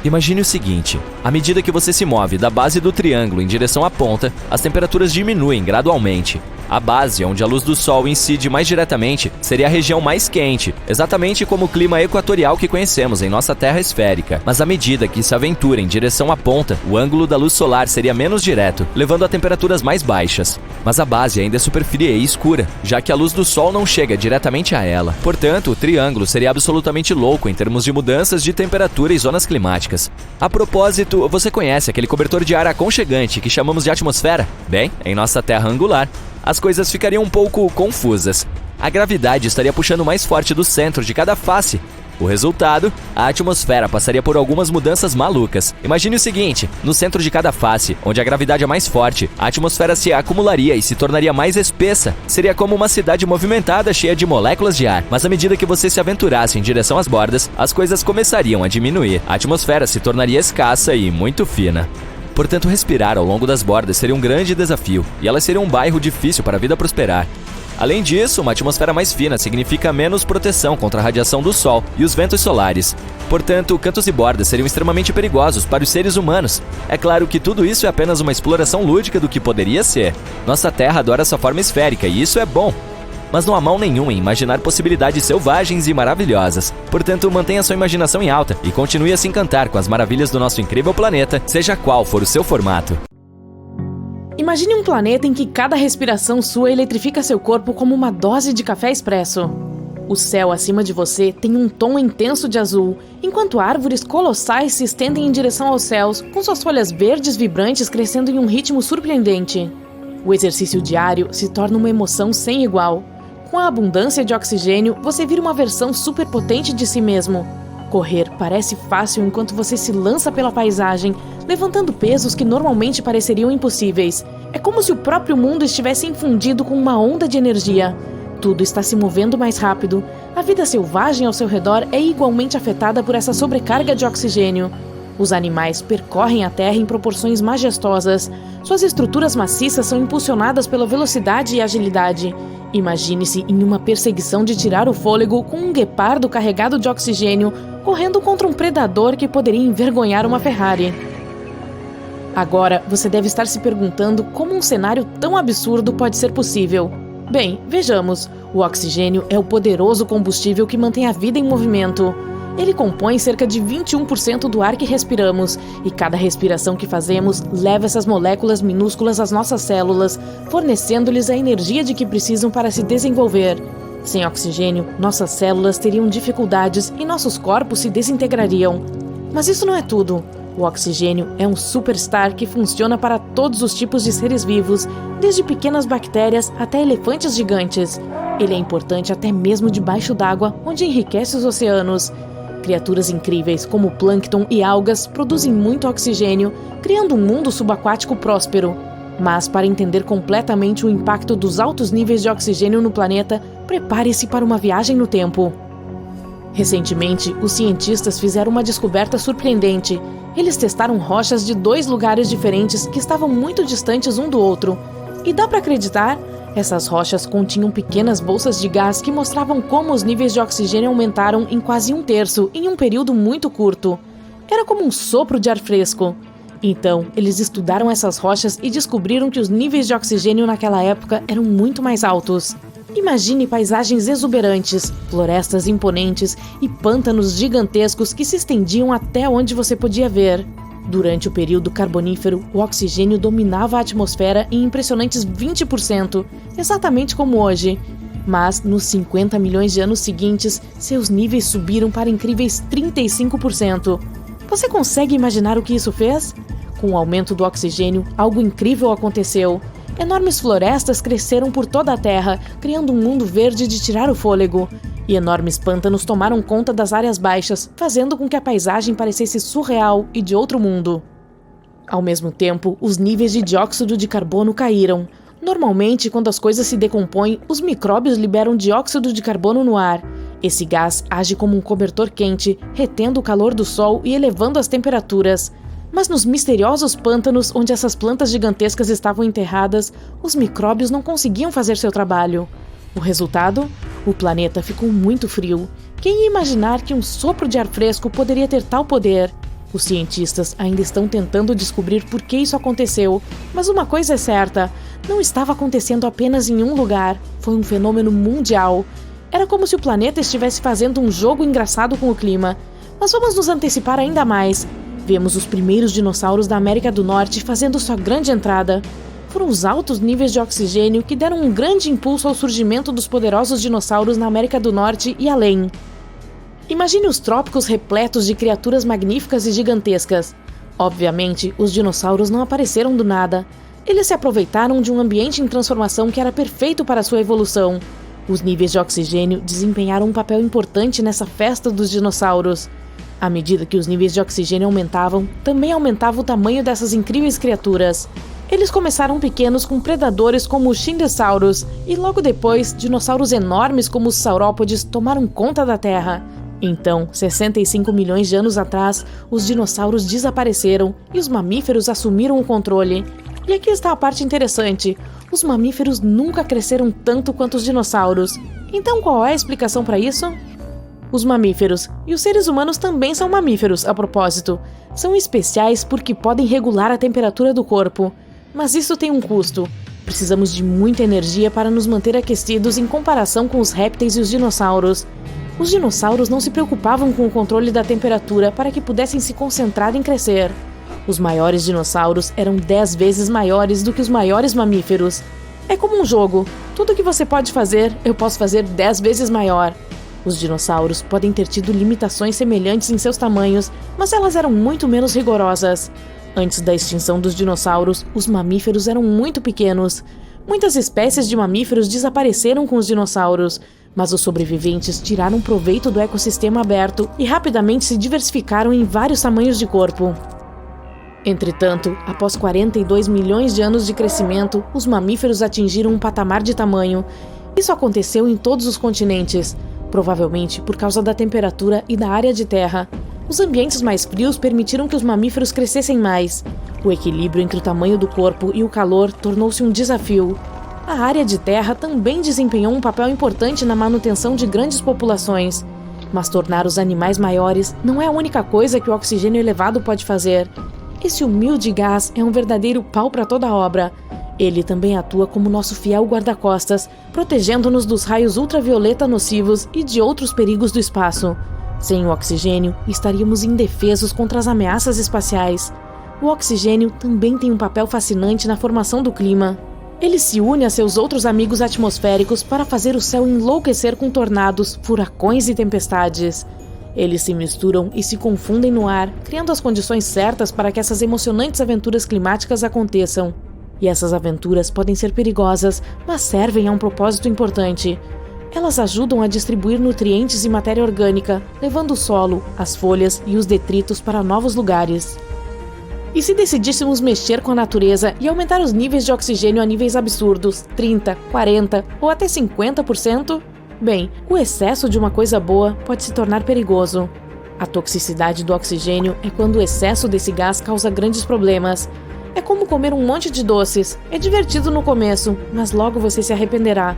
Imagine o seguinte: à medida que você se move da base do triângulo em direção à ponta, as temperaturas diminuem gradualmente. A base, onde a luz do sol incide mais diretamente, seria a região mais quente, exatamente como o clima equatorial que conhecemos em nossa Terra esférica. Mas à medida que se aventura em direção à ponta, o ângulo da luz solar seria menos direto, levando a temperaturas mais baixas. Mas a base ainda é super fria e escura, já que a luz do sol não chega diretamente a ela. Portanto, o triângulo seria absolutamente louco em termos de mudanças de temperatura e zonas climáticas. A propósito, você conhece aquele cobertor de ar aconchegante que chamamos de atmosfera? Bem, em nossa Terra angular, as coisas ficariam um pouco confusas. A gravidade estaria puxando mais forte do centro de cada face. O resultado? A atmosfera passaria por algumas mudanças malucas. Imagine o seguinte, no centro de cada face, onde a gravidade é mais forte, a atmosfera se acumularia e se tornaria mais espessa. Seria como uma cidade movimentada cheia de moléculas de ar, mas à medida que você se aventurasse em direção às bordas, as coisas começariam a diminuir. A atmosfera se tornaria escassa e muito fina. Portanto, respirar ao longo das bordas seria um grande desafio, e elas seriam um bairro difícil para a vida prosperar. Além disso, uma atmosfera mais fina significa menos proteção contra a radiação do Sol e os ventos solares. Portanto, cantos e bordas seriam extremamente perigosos para os seres humanos. É claro que tudo isso é apenas uma exploração lúdica do que poderia ser. Nossa Terra adora sua forma esférica e isso é bom. Mas não há mal nenhum em imaginar possibilidades selvagens e maravilhosas. Portanto, mantenha sua imaginação em alta e continue a se encantar com as maravilhas do nosso incrível planeta, seja qual for o seu formato. Imagine um planeta em que cada respiração sua eletrifica seu corpo como uma dose de café expresso. O céu acima de você tem um tom intenso de azul, enquanto árvores colossais se estendem em direção aos céus, com suas folhas verdes vibrantes crescendo em um ritmo surpreendente. O exercício diário se torna uma emoção sem igual. Com a abundância de oxigênio, você vira uma versão superpotente de si mesmo. Correr parece fácil enquanto você se lança pela paisagem, levantando pesos que normalmente pareceriam impossíveis. É como se o próprio mundo estivesse infundido com uma onda de energia. Tudo está se movendo mais rápido. A vida selvagem ao seu redor é igualmente afetada por essa sobrecarga de oxigênio. Os animais percorrem a Terra em proporções majestosas. Suas estruturas maciças são impulsionadas pela velocidade e agilidade. Imagine-se em uma perseguição de tirar o fôlego com um guepardo carregado de oxigênio correndo contra um predador que poderia envergonhar uma Ferrari. Agora, você deve estar se perguntando como um cenário tão absurdo pode ser possível. Bem, vejamos. O oxigênio é o poderoso combustível que mantém a vida em movimento. Ele compõe cerca de 21% do ar que respiramos, e cada respiração que fazemos leva essas moléculas minúsculas às nossas células, fornecendo-lhes a energia de que precisam para se desenvolver. Sem oxigênio, nossas células teriam dificuldades e nossos corpos se desintegrariam. Mas isso não é tudo. O oxigênio é um superstar que funciona para todos os tipos de seres vivos, desde pequenas bactérias até elefantes gigantes. Ele é importante até mesmo debaixo d'água, onde enriquece os oceanos. Criaturas incríveis como o plâncton e algas produzem muito oxigênio, criando um mundo subaquático próspero. Mas para entender completamente o impacto dos altos níveis de oxigênio no planeta, prepare-se para uma viagem no tempo. Recentemente, os cientistas fizeram uma descoberta surpreendente. Eles testaram rochas de 2 lugares diferentes que estavam muito distantes um do outro. E dá para acreditar? Essas rochas continham pequenas bolsas de gás que mostravam como os níveis de oxigênio aumentaram em quase 1/3 em um período muito curto. Era como um sopro de ar fresco. Então, eles estudaram essas rochas e descobriram que os níveis de oxigênio naquela época eram muito mais altos. Imagine paisagens exuberantes, florestas imponentes e pântanos gigantescos que se estendiam até onde você podia ver. Durante o período carbonífero, o oxigênio dominava a atmosfera em impressionantes 20%, exatamente como hoje. Mas, nos 50 milhões de anos seguintes, seus níveis subiram para incríveis 35%. Você consegue imaginar o que isso fez? Com o aumento do oxigênio, algo incrível aconteceu. Enormes florestas cresceram por toda a Terra, criando um mundo verde de tirar o fôlego. E enormes pântanos tomaram conta das áreas baixas, fazendo com que a paisagem parecesse surreal e de outro mundo. Ao mesmo tempo, os níveis de dióxido de carbono caíram. Normalmente, quando as coisas se decompõem, os micróbios liberam dióxido de carbono no ar. Esse gás age como um cobertor quente, retendo o calor do sol e elevando as temperaturas. Mas nos misteriosos pântanos onde essas plantas gigantescas estavam enterradas, os micróbios não conseguiam fazer seu trabalho. O resultado? O planeta ficou muito frio. Quem ia imaginar que um sopro de ar fresco poderia ter tal poder? Os cientistas ainda estão tentando descobrir por que isso aconteceu, mas uma coisa é certa, não estava acontecendo apenas em um lugar, foi um fenômeno mundial. Era como se o planeta estivesse fazendo um jogo engraçado com o clima. Mas vamos nos antecipar ainda mais. Vemos os primeiros dinossauros da América do Norte fazendo sua grande entrada. Foram os altos níveis de oxigênio que deram um grande impulso ao surgimento dos poderosos dinossauros na América do Norte e além. Imagine os trópicos repletos de criaturas magníficas e gigantescas. Obviamente, os dinossauros não apareceram do nada. Eles se aproveitaram de um ambiente em transformação que era perfeito para sua evolução. Os níveis de oxigênio desempenharam um papel importante nessa festa dos dinossauros. À medida que os níveis de oxigênio aumentavam, também aumentava o tamanho dessas incríveis criaturas. Eles começaram pequenos com predadores como os Shindesaurus, e logo depois, dinossauros enormes como os saurópodes tomaram conta da Terra. Então, 65 milhões de anos atrás, os dinossauros desapareceram e os mamíferos assumiram o controle. E aqui está a parte interessante: os mamíferos nunca cresceram tanto quanto os dinossauros. Então qual é a explicação para isso? Os mamíferos, e os seres humanos também são mamíferos, a propósito, são especiais porque podem regular a temperatura do corpo. Mas isso tem um custo. Precisamos de muita energia para nos manter aquecidos em comparação com os répteis e os dinossauros. Os dinossauros não se preocupavam com o controle da temperatura para que pudessem se concentrar em crescer. Os maiores dinossauros eram 10 vezes maiores do que os maiores mamíferos. É como um jogo. Tudo que você pode fazer, eu posso fazer 10 vezes maior. Os dinossauros podem ter tido limitações semelhantes em seus tamanhos, mas elas eram muito menos rigorosas. Antes da extinção dos dinossauros, os mamíferos eram muito pequenos. Muitas espécies de mamíferos desapareceram com os dinossauros, mas os sobreviventes tiraram proveito do ecossistema aberto e rapidamente se diversificaram em vários tamanhos de corpo. Entretanto, após 42 milhões de anos de crescimento, os mamíferos atingiram um patamar de tamanho. Isso aconteceu em todos os continentes, provavelmente por causa da temperatura e da área de terra. Os ambientes mais frios permitiram que os mamíferos crescessem mais. O equilíbrio entre o tamanho do corpo e o calor tornou-se um desafio. A área de terra também desempenhou um papel importante na manutenção de grandes populações. Mas tornar os animais maiores não é a única coisa que o oxigênio elevado pode fazer. Esse humilde gás é um verdadeiro pau para toda a obra. Ele também atua como nosso fiel guarda-costas, protegendo-nos dos raios ultravioleta nocivos e de outros perigos do espaço. Sem o oxigênio, estaríamos indefesos contra as ameaças espaciais. O oxigênio também tem um papel fascinante na formação do clima. Ele se une a seus outros amigos atmosféricos para fazer o céu enlouquecer com tornados, furacões e tempestades. Eles se misturam e se confundem no ar, criando as condições certas para que essas emocionantes aventuras climáticas aconteçam. E essas aventuras podem ser perigosas, mas servem a um propósito importante. Elas ajudam a distribuir nutrientes e matéria orgânica, levando o solo, as folhas e os detritos para novos lugares. E se decidíssemos mexer com a natureza e aumentar os níveis de oxigênio a níveis absurdos, 30%, 40% ou até 50%? Bem, o excesso de uma coisa boa pode se tornar perigoso. A toxicidade do oxigênio é quando o excesso desse gás causa grandes problemas. É como comer um monte de doces. É divertido no começo, mas logo você se arrependerá.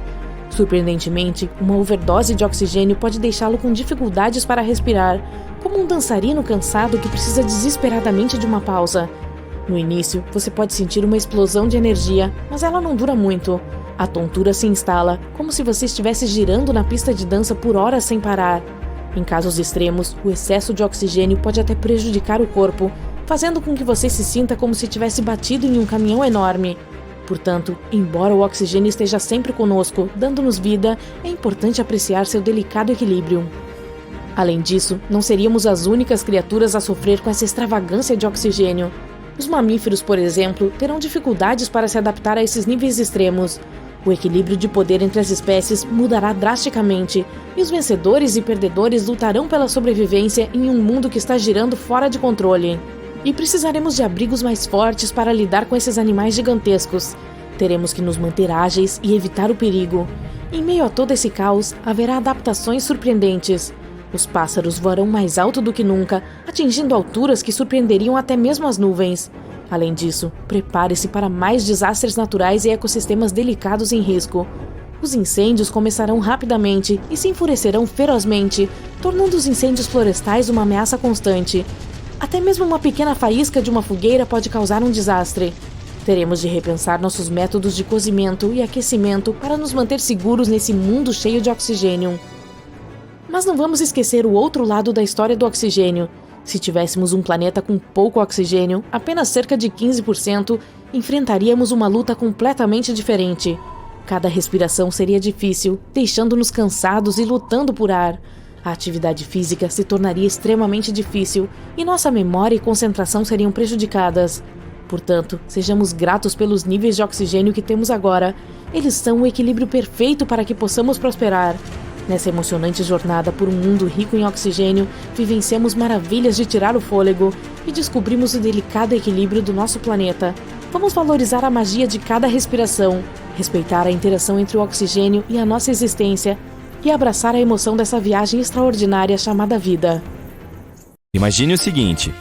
Surpreendentemente, uma overdose de oxigênio pode deixá-lo com dificuldades para respirar, como um dançarino cansado que precisa desesperadamente de uma pausa. No início, você pode sentir uma explosão de energia, mas ela não dura muito. A tontura se instala, como se você estivesse girando na pista de dança por horas sem parar. Em casos extremos, o excesso de oxigênio pode até prejudicar o corpo, fazendo com que você se sinta como se tivesse batido em um caminhão enorme. Portanto, embora o oxigênio esteja sempre conosco, dando-nos vida, é importante apreciar seu delicado equilíbrio. Além disso, não seríamos as únicas criaturas a sofrer com essa extravagância de oxigênio. Os mamíferos, por exemplo, terão dificuldades para se adaptar a esses níveis extremos. O equilíbrio de poder entre as espécies mudará drasticamente, e os vencedores e perdedores lutarão pela sobrevivência em um mundo que está girando fora de controle. E precisaremos de abrigos mais fortes para lidar com esses animais gigantescos. Teremos que nos manter ágeis e evitar o perigo. Em meio a todo esse caos, haverá adaptações surpreendentes. Os pássaros voarão mais alto do que nunca, atingindo alturas que surpreenderiam até mesmo as nuvens. Além disso, prepare-se para mais desastres naturais e ecossistemas delicados em risco. Os incêndios começarão rapidamente e se enfurecerão ferozmente, tornando os incêndios florestais uma ameaça constante. Até mesmo uma pequena faísca de uma fogueira pode causar um desastre. Teremos de repensar nossos métodos de cozimento e aquecimento para nos manter seguros nesse mundo cheio de oxigênio. Mas não vamos esquecer o outro lado da história do oxigênio. Se tivéssemos um planeta com pouco oxigênio, apenas cerca de 15%, enfrentaríamos uma luta completamente diferente. Cada respiração seria difícil, deixando-nos cansados e lutando por ar. A atividade física se tornaria extremamente difícil e nossa memória e concentração seriam prejudicadas. Portanto, sejamos gratos pelos níveis de oxigênio que temos agora. Eles são o equilíbrio perfeito para que possamos prosperar. Nessa emocionante jornada por um mundo rico em oxigênio, vivenciamos maravilhas de tirar o fôlego e descobrimos o delicado equilíbrio do nosso planeta. Vamos valorizar a magia de cada respiração, respeitar a interação entre o oxigênio e a nossa existência e abraçar a emoção dessa viagem extraordinária chamada vida. Imagine o seguinte: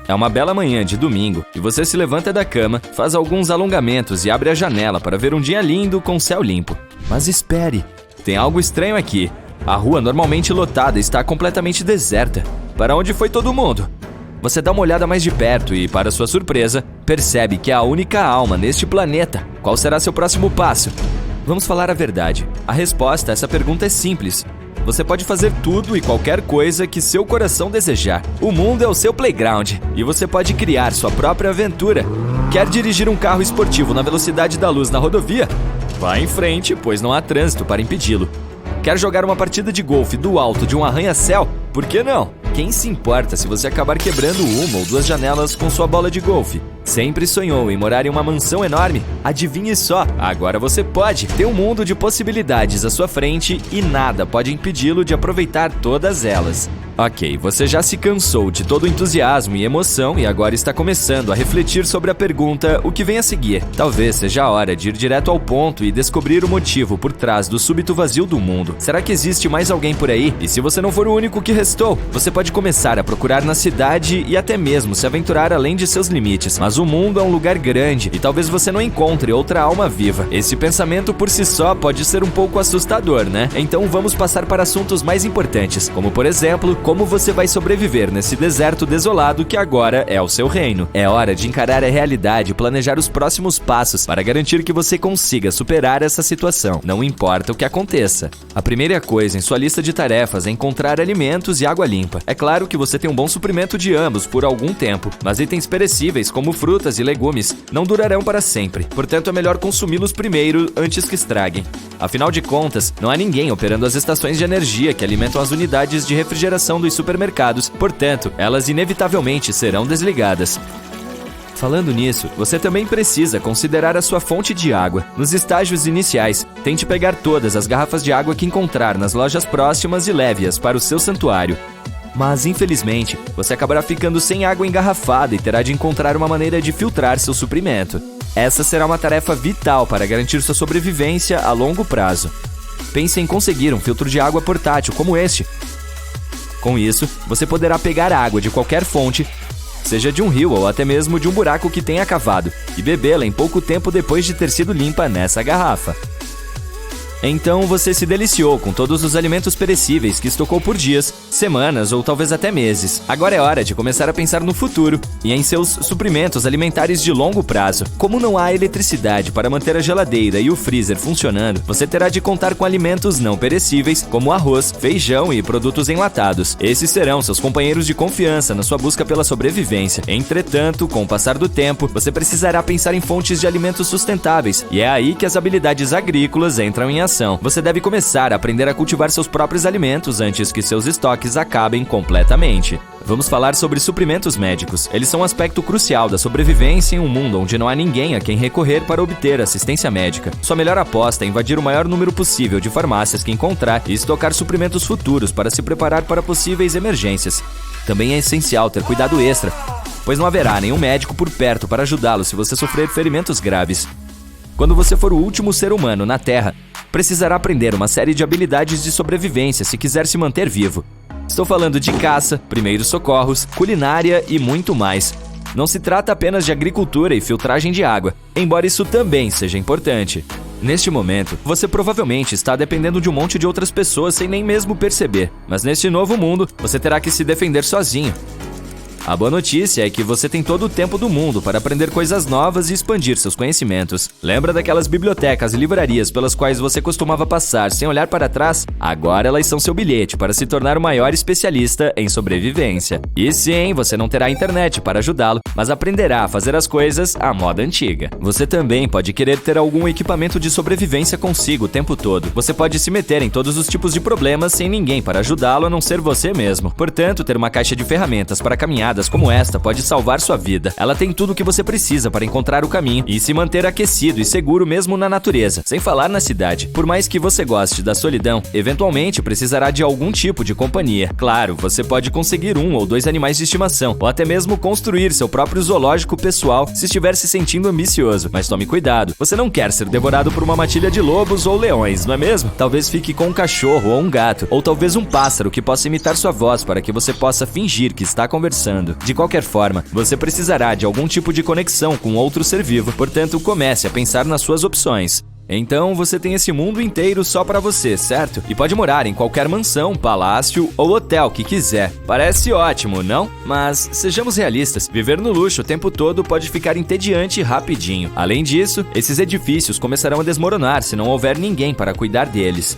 é uma bela manhã de domingo e você se levanta da cama, faz alguns alongamentos e abre a janela para ver um dia lindo com céu limpo. Mas espere, tem algo estranho aqui. A rua normalmente lotada está completamente deserta. Para onde foi todo mundo? Você dá uma olhada mais de perto e, para sua surpresa, percebe que é a única alma neste planeta. Qual será seu próximo passo? Vamos falar a verdade. A resposta a essa pergunta é simples. Você pode fazer tudo e qualquer coisa que seu coração desejar. O mundo é o seu playground e você pode criar sua própria aventura. Quer dirigir um carro esportivo na velocidade da luz na rodovia? Vá em frente, pois não há trânsito para impedi-lo. Quer jogar uma partida de golfe do alto de um arranha-céu? Por que não? Quem se importa se você acabar quebrando uma ou duas janelas com sua bola de golfe? Sempre sonhou em morar em uma mansão enorme? Adivinhe só, agora você pode! Ter um mundo de possibilidades à sua frente e nada pode impedi-lo de aproveitar todas elas. Ok, você já se cansou de todo o entusiasmo e emoção e agora está começando a refletir sobre a pergunta: o que vem a seguir? Talvez seja a hora de ir direto ao ponto e descobrir o motivo por trás do súbito vazio do mundo. Será que existe mais alguém por aí? E se você não for o único que restou, você pode começar a procurar na cidade e até mesmo se aventurar além de seus limites. Mas o mundo é um lugar grande e talvez você não encontre outra alma viva. Esse pensamento por si só pode ser um pouco assustador, né? Então vamos passar para assuntos mais importantes, como por exemplo, como você vai sobreviver nesse deserto desolado que agora é o seu reino. É hora de encarar a realidade e planejar os próximos passos para garantir que você consiga superar essa situação, não importa o que aconteça. A primeira coisa em sua lista de tarefas é encontrar alimentos e água limpa. É claro que você tem um bom suprimento de ambos por algum tempo, mas itens perecíveis como frutas e legumes não durarão para sempre. Portanto, é melhor consumi-los primeiro antes que estraguem. Afinal de contas, não há ninguém operando as estações de energia que alimentam as unidades de refrigeração dos supermercados, portanto, elas inevitavelmente serão desligadas. Falando nisso, você também precisa considerar a sua fonte de água. Nos estágios iniciais, tente pegar todas as garrafas de água que encontrar nas lojas próximas e leve-as para o seu santuário. Mas, infelizmente, você acabará ficando sem água engarrafada e terá de encontrar uma maneira de filtrar seu suprimento. Essa será uma tarefa vital para garantir sua sobrevivência a longo prazo. Pense em conseguir um filtro de água portátil como este. Com isso, você poderá pegar água de qualquer fonte, seja de um rio ou até mesmo de um buraco que tenha cavado, e bebê-la em pouco tempo depois de ter sido limpa nessa garrafa. Então você se deliciou com todos os alimentos perecíveis que estocou por dias, semanas ou talvez até meses. Agora é hora de começar a pensar no futuro e em seus suprimentos alimentares de longo prazo. Como não há eletricidade para manter a geladeira e o freezer funcionando, você terá de contar com alimentos não perecíveis como arroz, feijão e produtos enlatados. Esses serão seus companheiros de confiança na sua busca pela sobrevivência. Entretanto, com o passar do tempo, você precisará pensar em fontes de alimentos sustentáveis e é aí que as habilidades agrícolas entram em ação. Você deve começar a aprender a cultivar seus próprios alimentos antes que seus estoques acabem completamente. Vamos falar sobre suprimentos médicos. Eles são um aspecto crucial da sobrevivência em um mundo onde não há ninguém a quem recorrer para obter assistência médica. Sua melhor aposta é invadir o maior número possível de farmácias que encontrar e estocar suprimentos futuros para se preparar para possíveis emergências. Também é essencial ter cuidado extra, pois não haverá nenhum médico por perto para ajudá-lo se você sofrer ferimentos graves. Quando você for o último ser humano na Terra, precisará aprender uma série de habilidades de sobrevivência se quiser se manter vivo. Estou falando de caça, primeiros socorros, culinária e muito mais. Não se trata apenas de agricultura e filtragem de água, embora isso também seja importante. Neste momento, você provavelmente está dependendo de um monte de outras pessoas sem nem mesmo perceber, mas neste novo mundo, você terá que se defender sozinho. A boa notícia é que você tem todo o tempo do mundo para aprender coisas novas e expandir seus conhecimentos. Lembra daquelas bibliotecas e livrarias pelas quais você costumava passar sem olhar para trás? Agora elas são seu bilhete para se tornar o maior especialista em sobrevivência. E sim, você não terá internet para ajudá-lo, mas aprenderá a fazer as coisas à moda antiga. Você também pode querer ter algum equipamento de sobrevivência consigo o tempo todo. Você pode se meter em todos os tipos de problemas sem ninguém para ajudá-lo a não ser você mesmo. Portanto, ter uma caixa de ferramentas para caminhada escaladas como esta pode salvar sua vida. Ela tem tudo o que você precisa para encontrar o caminho e se manter aquecido e seguro mesmo na natureza, sem falar na cidade. Por mais que você goste da solidão, eventualmente precisará de algum tipo de companhia. Claro, você pode conseguir 1 ou 2 animais de estimação, ou até mesmo construir seu próprio zoológico pessoal se estiver se sentindo ambicioso. Mas tome cuidado, você não quer ser devorado por uma matilha de lobos ou leões, não é mesmo? Talvez fique com um cachorro ou um gato, ou talvez um pássaro que possa imitar sua voz para que você possa fingir que está conversando. De qualquer forma, você precisará de algum tipo de conexão com outro ser vivo, portanto, comece a pensar nas suas opções. Então, você tem esse mundo inteiro só pra você, certo? E pode morar em qualquer mansão, palácio ou hotel que quiser. Parece ótimo, não? Mas, sejamos realistas, viver no luxo o tempo todo pode ficar entediante rapidinho. Além disso, esses edifícios começarão a desmoronar se não houver ninguém para cuidar deles.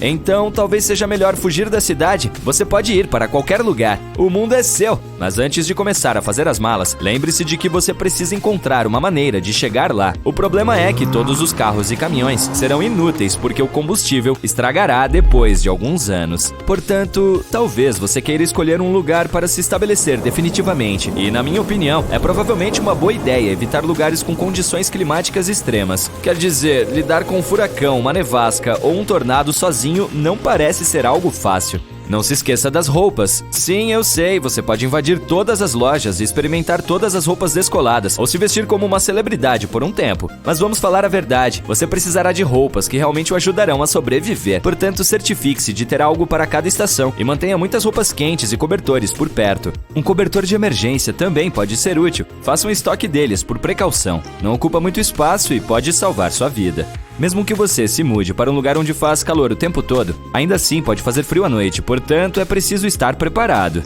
Então, talvez seja melhor fugir da cidade. Você pode ir para qualquer lugar. O mundo é seu. Mas antes de começar a fazer as malas, lembre-se de que você precisa encontrar uma maneira de chegar lá. O problema é que todos os carros e caminhões serão inúteis porque o combustível estragará depois de alguns anos. Portanto, talvez você queira escolher um lugar para se estabelecer definitivamente. E, na minha opinião, é provavelmente uma boa ideia evitar lugares com condições climáticas extremas. Quer dizer, lidar com um furacão, uma nevasca ou um tornado sozinho não parece ser algo fácil. Não se esqueça das roupas. Sim, eu sei, você pode invadir todas as lojas e experimentar todas as roupas descoladas, ou se vestir como uma celebridade por um tempo. Mas vamos falar a verdade, você precisará de roupas que realmente o ajudarão a sobreviver. Portanto, certifique-se de ter algo para cada estação e mantenha muitas roupas quentes e cobertores por perto. Um cobertor de emergência também pode ser útil. Faça um estoque deles por precaução. Não ocupa muito espaço e pode salvar sua vida. Mesmo que você se mude para um lugar onde faz calor o tempo todo, ainda assim pode fazer frio à noite, portanto é preciso estar preparado.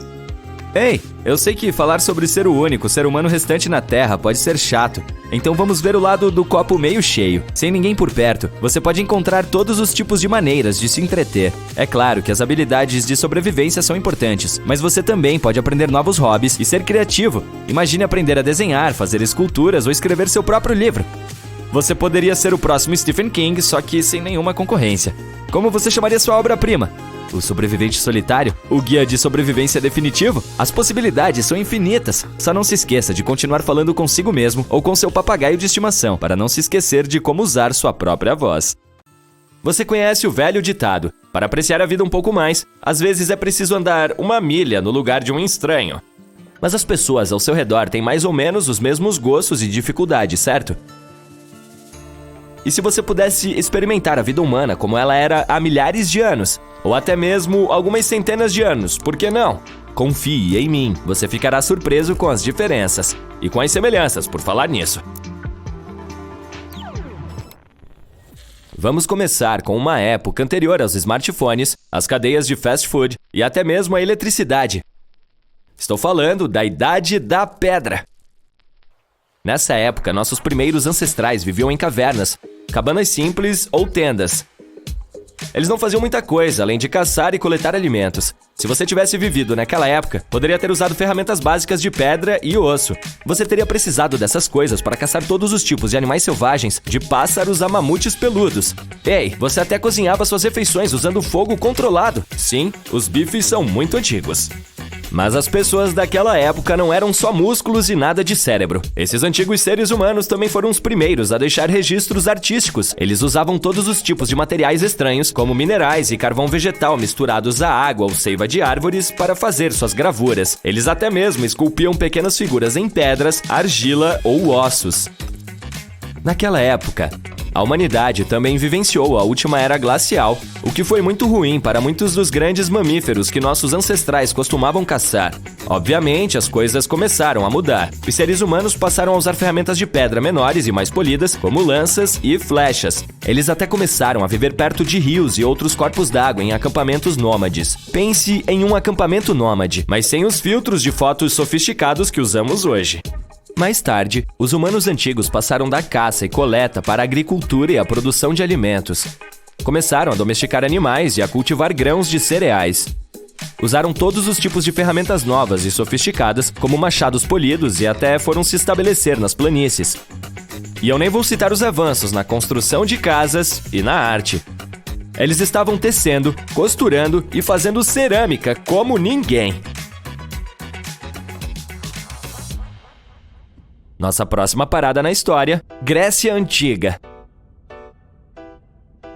Ei, eu sei que falar sobre ser o único ser humano restante na Terra pode ser chato, então vamos ver o lado do copo meio cheio. Sem ninguém por perto, você pode encontrar todos os tipos de maneiras de se entreter. É claro que as habilidades de sobrevivência são importantes, mas você também pode aprender novos hobbies e ser criativo. Imagine aprender a desenhar, fazer esculturas ou escrever seu próprio livro. Você poderia ser o próximo Stephen King, só que sem nenhuma concorrência. Como você chamaria sua obra-prima? O sobrevivente solitário? O guia de sobrevivência definitivo? As possibilidades são infinitas. Só não se esqueça de continuar falando consigo mesmo ou com seu papagaio de estimação, para não se esquecer de como usar sua própria voz. Você conhece o velho ditado: para apreciar a vida um pouco mais, às vezes é preciso andar 1 milha no lugar de um estranho. Mas as pessoas ao seu redor têm mais ou menos os mesmos gostos e dificuldades, certo? E se você pudesse experimentar a vida humana como ela era há milhares de anos, ou até mesmo algumas centenas de anos, por que não? Confie em mim, você ficará surpreso com as diferenças e com as semelhanças, por falar nisso. Vamos começar com uma época anterior aos smartphones, as cadeias de fast food e até mesmo a eletricidade. Estou falando da Idade da Pedra. Nessa época, nossos primeiros ancestrais viviam em cavernas, cabanas simples ou tendas. Eles não faziam muita coisa, além de caçar e coletar alimentos. Se você tivesse vivido naquela época, poderia ter usado ferramentas básicas de pedra e osso. Você teria precisado dessas coisas para caçar todos os tipos de animais selvagens, de pássaros a mamutes peludos. Ei, você até cozinhava suas refeições usando fogo controlado. Sim, os bifes são muito antigos. Mas as pessoas daquela época não eram só músculos e nada de cérebro. Esses antigos seres humanos também foram os primeiros a deixar registros artísticos. Eles usavam todos os tipos de materiais estranhos, como minerais e carvão vegetal misturados à água ou seiva de árvores para fazer suas gravuras. Eles até mesmo esculpiam pequenas figuras em pedras, argila ou ossos. Naquela época, a humanidade também vivenciou a última era glacial, o que foi muito ruim para muitos dos grandes mamíferos que nossos ancestrais costumavam caçar. Obviamente, as coisas começaram a mudar. Os seres humanos passaram a usar ferramentas de pedra menores e mais polidas, como lanças e flechas. Eles até começaram a viver perto de rios e outros corpos d'água em acampamentos nômades. Pense em um acampamento nômade, mas sem os filtros de fotos sofisticados que usamos hoje. Mais tarde, os humanos antigos passaram da caça e coleta para a agricultura e a produção de alimentos. Começaram a domesticar animais e a cultivar grãos de cereais. Usaram todos os tipos de ferramentas novas e sofisticadas, como machados polidos, e até foram se estabelecer nas planícies. E eu nem vou citar os avanços na construção de casas e na arte. Eles estavam tecendo, costurando e fazendo cerâmica como ninguém. Nossa próxima parada na história, Grécia Antiga.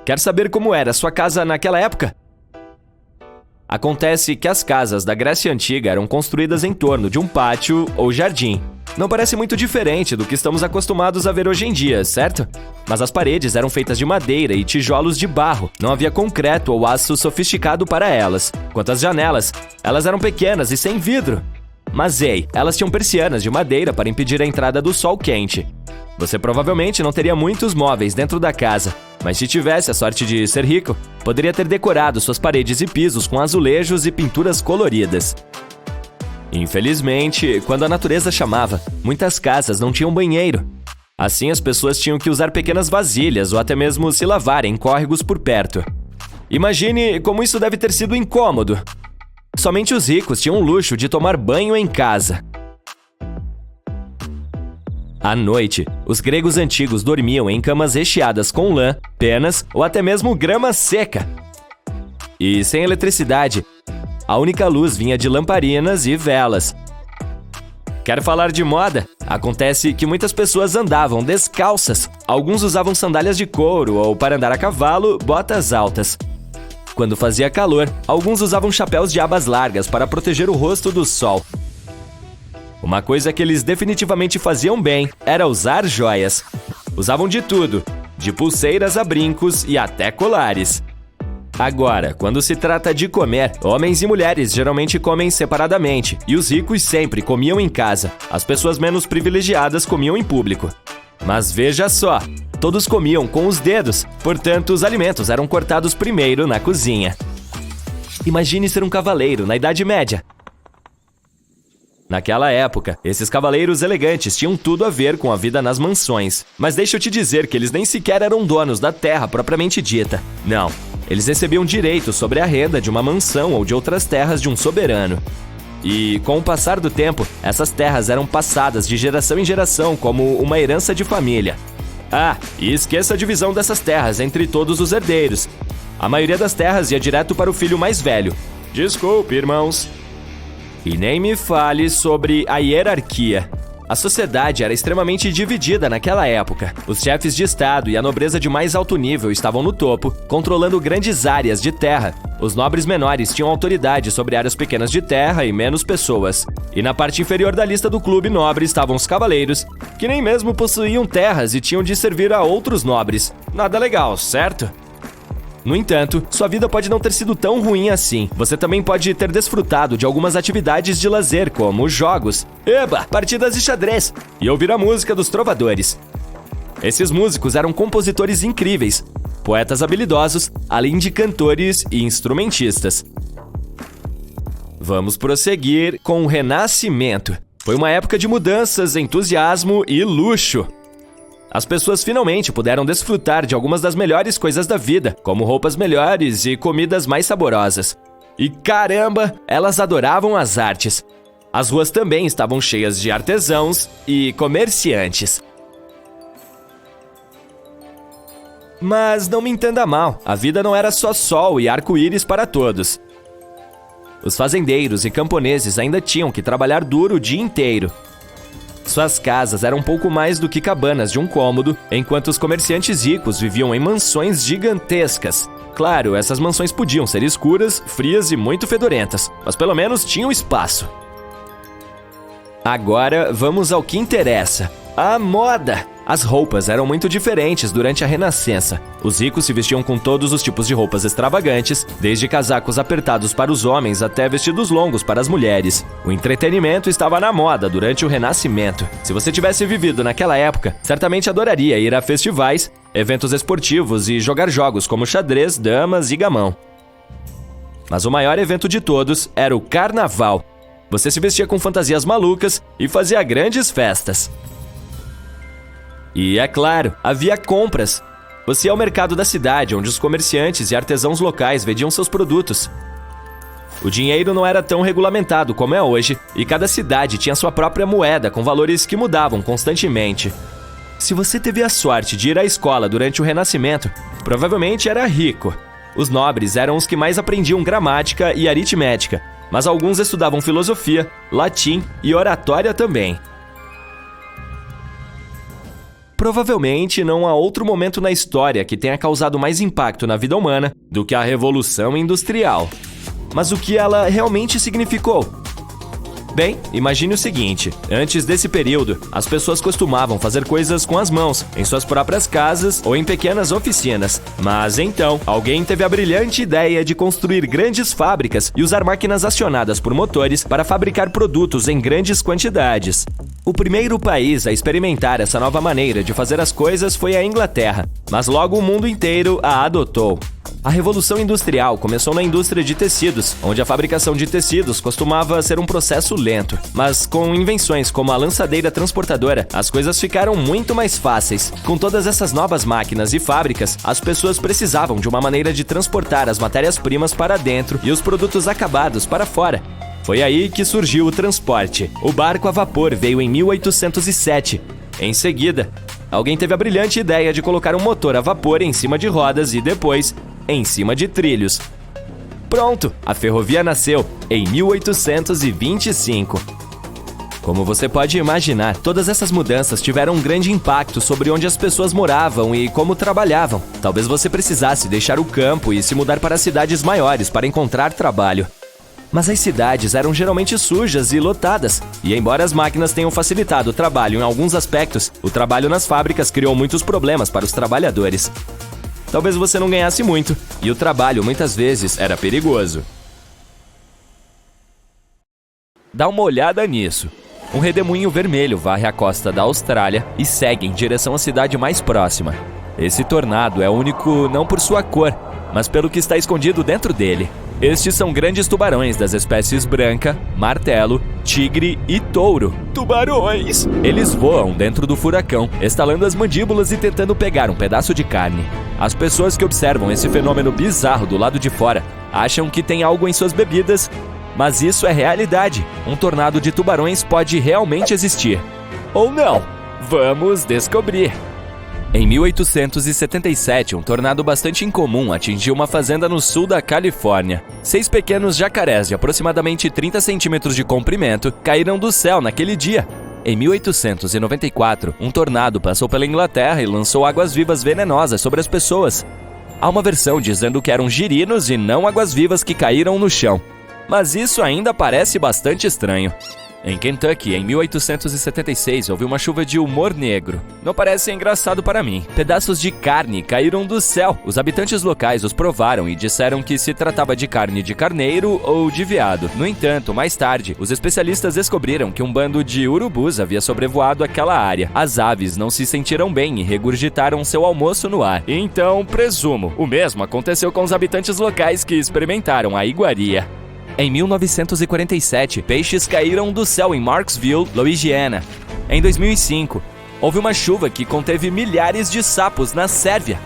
Quer saber como era sua casa naquela época? Acontece que as casas da Grécia Antiga eram construídas em torno de um pátio ou jardim. Não parece muito diferente do que estamos acostumados a ver hoje em dia, certo? Mas as paredes eram feitas de madeira e tijolos de barro. Não havia concreto ou aço sofisticado para elas. Quanto às janelas, elas eram pequenas e sem vidro. Mas ei, elas tinham persianas de madeira para impedir a entrada do sol quente. Você provavelmente não teria muitos móveis dentro da casa, mas se tivesse a sorte de ser rico, poderia ter decorado suas paredes e pisos com azulejos e pinturas coloridas. Infelizmente, quando a natureza chamava, muitas casas não tinham banheiro. Assim, as pessoas tinham que usar pequenas vasilhas ou até mesmo se lavar em córregos por perto. Imagine como isso deve ter sido incômodo. Somente os ricos tinham o luxo de tomar banho em casa. À noite, os gregos antigos dormiam em camas recheadas com lã, penas ou até mesmo grama seca. E sem eletricidade, a única luz vinha de lamparinas e velas. Quer falar de moda? Acontece que muitas pessoas andavam descalças. Alguns usavam sandálias de couro ou, para andar a cavalo, botas altas. Quando fazia calor, alguns usavam chapéus de abas largas para proteger o rosto do sol. Uma coisa que eles definitivamente faziam bem era usar joias. Usavam de tudo, de pulseiras a brincos e até colares. Agora, quando se trata de comer, homens e mulheres geralmente comem separadamente, e os ricos sempre comiam em casa. As pessoas menos privilegiadas comiam em público. Mas veja só, todos comiam com os dedos, portanto os alimentos eram cortados primeiro na cozinha. Imagine ser um cavaleiro na Idade Média. Naquela época, esses cavaleiros elegantes tinham tudo a ver com a vida nas mansões. Mas deixa eu te dizer que eles nem sequer eram donos da terra propriamente dita. Não, eles recebiam direitos sobre a renda de uma mansão ou de outras terras de um soberano. E, com o passar do tempo, essas terras eram passadas de geração em geração como uma herança de família. Ah, e esqueça a divisão dessas terras entre todos os herdeiros. A maioria das terras ia direto para o filho mais velho. Desculpe, irmãos. E nem me fale sobre a hierarquia. A sociedade era extremamente dividida naquela época. Os chefes de estado e a nobreza de mais alto nível estavam no topo, controlando grandes áreas de terra. Os nobres menores tinham autoridade sobre áreas pequenas de terra e menos pessoas. E na parte inferior da lista do clube nobre estavam os cavaleiros, que nem mesmo possuíam terras e tinham de servir a outros nobres. Nada legal, certo? No entanto, sua vida pode não ter sido tão ruim assim. Você também pode ter desfrutado de algumas atividades de lazer, como jogos, partidas de xadrez e ouvir a música dos trovadores. Esses músicos eram compositores incríveis, poetas habilidosos, além de cantores e instrumentistas. Vamos prosseguir com o Renascimento. Foi uma época de mudanças, entusiasmo e luxo. As pessoas finalmente puderam desfrutar de algumas das melhores coisas da vida, como roupas melhores e comidas mais saborosas. E caramba, elas adoravam as artes. As ruas também estavam cheias de artesãos e comerciantes. Mas não me entenda mal, a vida não era só sol e arco-íris para todos. Os fazendeiros e camponeses ainda tinham que trabalhar duro o dia inteiro. Suas casas eram pouco mais do que cabanas de um cômodo, enquanto os comerciantes ricos viviam em mansões gigantescas. Claro, essas mansões podiam ser escuras, frias e muito fedorentas, mas pelo menos tinham espaço. Agora vamos ao que interessa: a moda! As roupas eram muito diferentes durante a Renascença. Os ricos se vestiam com todos os tipos de roupas extravagantes, desde casacos apertados para os homens até vestidos longos para as mulheres. O entretenimento estava na moda durante o Renascimento. Se você tivesse vivido naquela época, certamente adoraria ir a festivais, eventos esportivos e jogar jogos como xadrez, damas e gamão. Mas o maior evento de todos era o Carnaval. Você se vestia com fantasias malucas e fazia grandes festas. E, é claro, havia compras. Você ia ao mercado da cidade, onde os comerciantes e artesãos locais vendiam seus produtos. O dinheiro não era tão regulamentado como é hoje, e cada cidade tinha sua própria moeda com valores que mudavam constantemente. Se você teve a sorte de ir à escola durante o Renascimento, provavelmente era rico. Os nobres eram os que mais aprendiam gramática e aritmética, mas alguns estudavam filosofia, latim e oratória também. Provavelmente não há outro momento na história que tenha causado mais impacto na vida humana do que a Revolução Industrial. Mas o que ela realmente significou? Bem, imagine o seguinte: antes desse período, as pessoas costumavam fazer coisas com as mãos, em suas próprias casas ou em pequenas oficinas. Mas então, alguém teve a brilhante ideia de construir grandes fábricas e usar máquinas acionadas por motores para fabricar produtos em grandes quantidades. O primeiro país a experimentar essa nova maneira de fazer as coisas foi a Inglaterra, mas logo o mundo inteiro a adotou. A Revolução Industrial começou na indústria de tecidos, onde a fabricação de tecidos costumava ser um processo lento. Mas com invenções como a lançadeira transportadora, as coisas ficaram muito mais fáceis. Com todas essas novas máquinas e fábricas, as pessoas precisavam de uma maneira de transportar as matérias-primas para dentro e os produtos acabados para fora. Foi aí que surgiu o transporte. O barco a vapor veio em 1807. Em seguida, alguém teve a brilhante ideia de colocar um motor a vapor em cima de rodas e depois em cima de trilhos. Pronto, a ferrovia nasceu em 1825. Como você pode imaginar, todas essas mudanças tiveram um grande impacto sobre onde as pessoas moravam e como trabalhavam. Talvez você precisasse deixar o campo e se mudar para cidades maiores para encontrar trabalho. Mas as cidades eram geralmente sujas e lotadas, e embora as máquinas tenham facilitado o trabalho em alguns aspectos, o trabalho nas fábricas criou muitos problemas para os trabalhadores. Talvez você não ganhasse muito, e o trabalho muitas vezes era perigoso. Dá uma olhada nisso. Um redemoinho vermelho varre a costa da Austrália e segue em direção à cidade mais próxima. Esse tornado é único não por sua cor, mas pelo que está escondido dentro dele. Estes são grandes tubarões das espécies branca, martelo, tigre e touro. Tubarões! Eles voam dentro do furacão, estalando as mandíbulas e tentando pegar um pedaço de carne. As pessoas que observam esse fenômeno bizarro do lado de fora acham que tem algo em suas bebidas, mas isso é realidade. Um tornado de tubarões pode realmente existir. Ou não? Vamos descobrir! Em 1877, um tornado bastante incomum atingiu uma fazenda no sul da Califórnia. 6 pequenos jacarés de aproximadamente 30 centímetros de comprimento caíram do céu naquele dia. Em 1894, um tornado passou pela Inglaterra e lançou águas-vivas venenosas sobre as pessoas. Há uma versão dizendo que eram girinos e não águas-vivas que caíram no chão. Mas isso ainda parece bastante estranho. Em Kentucky, em 1876, houve uma chuva de humor negro. Não parece engraçado para mim. Pedaços de carne caíram do céu. Os habitantes locais os provaram e disseram que se tratava de carne de carneiro ou de veado. No entanto, mais tarde, os especialistas descobriram que um bando de urubus havia sobrevoado aquela área. As aves não se sentiram bem e regurgitaram seu almoço no ar. Então, presumo, o mesmo aconteceu com os habitantes locais que experimentaram a iguaria. Em 1947, peixes caíram do céu em Marksville, Louisiana. Em 2005, houve uma chuva que conteve milhares de sapos na Sérvia.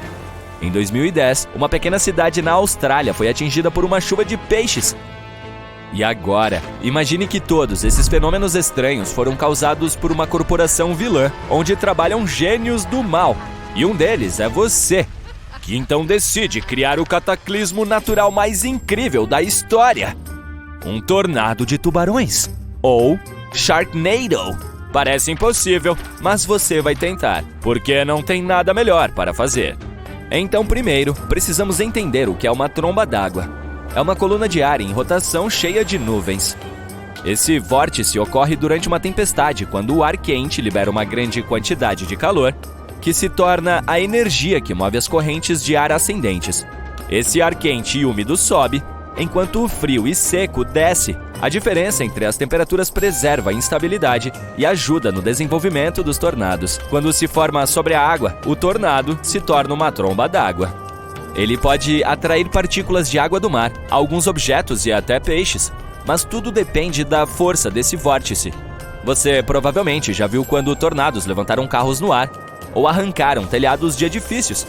Em 2010, uma pequena cidade na Austrália foi atingida por uma chuva de peixes. E agora, imagine que todos esses fenômenos estranhos foram causados por uma corporação vilã, onde trabalham gênios do mal. E um deles é você, que então decide criar o cataclismo natural mais incrível da história. Um tornado de tubarões, ou Sharknado. Parece impossível, mas você vai tentar, porque não tem nada melhor para fazer. Então, primeiro, precisamos entender o que é uma tromba d'água. É uma coluna de ar em rotação cheia de nuvens. Esse vórtice ocorre durante uma tempestade, quando o ar quente libera uma grande quantidade de calor, que se torna a energia que move as correntes de ar ascendentes. Esse ar quente e úmido sobe, enquanto o frio e seco desce. A diferença entre as temperaturas preserva a instabilidade e ajuda no desenvolvimento dos tornados. Quando se forma sobre a água, o tornado se torna uma tromba d'água. Ele pode atrair partículas de água do mar, alguns objetos e até peixes, mas tudo depende da força desse vórtice. Você provavelmente já viu quando tornados levantaram carros no ar ou arrancaram telhados de edifícios.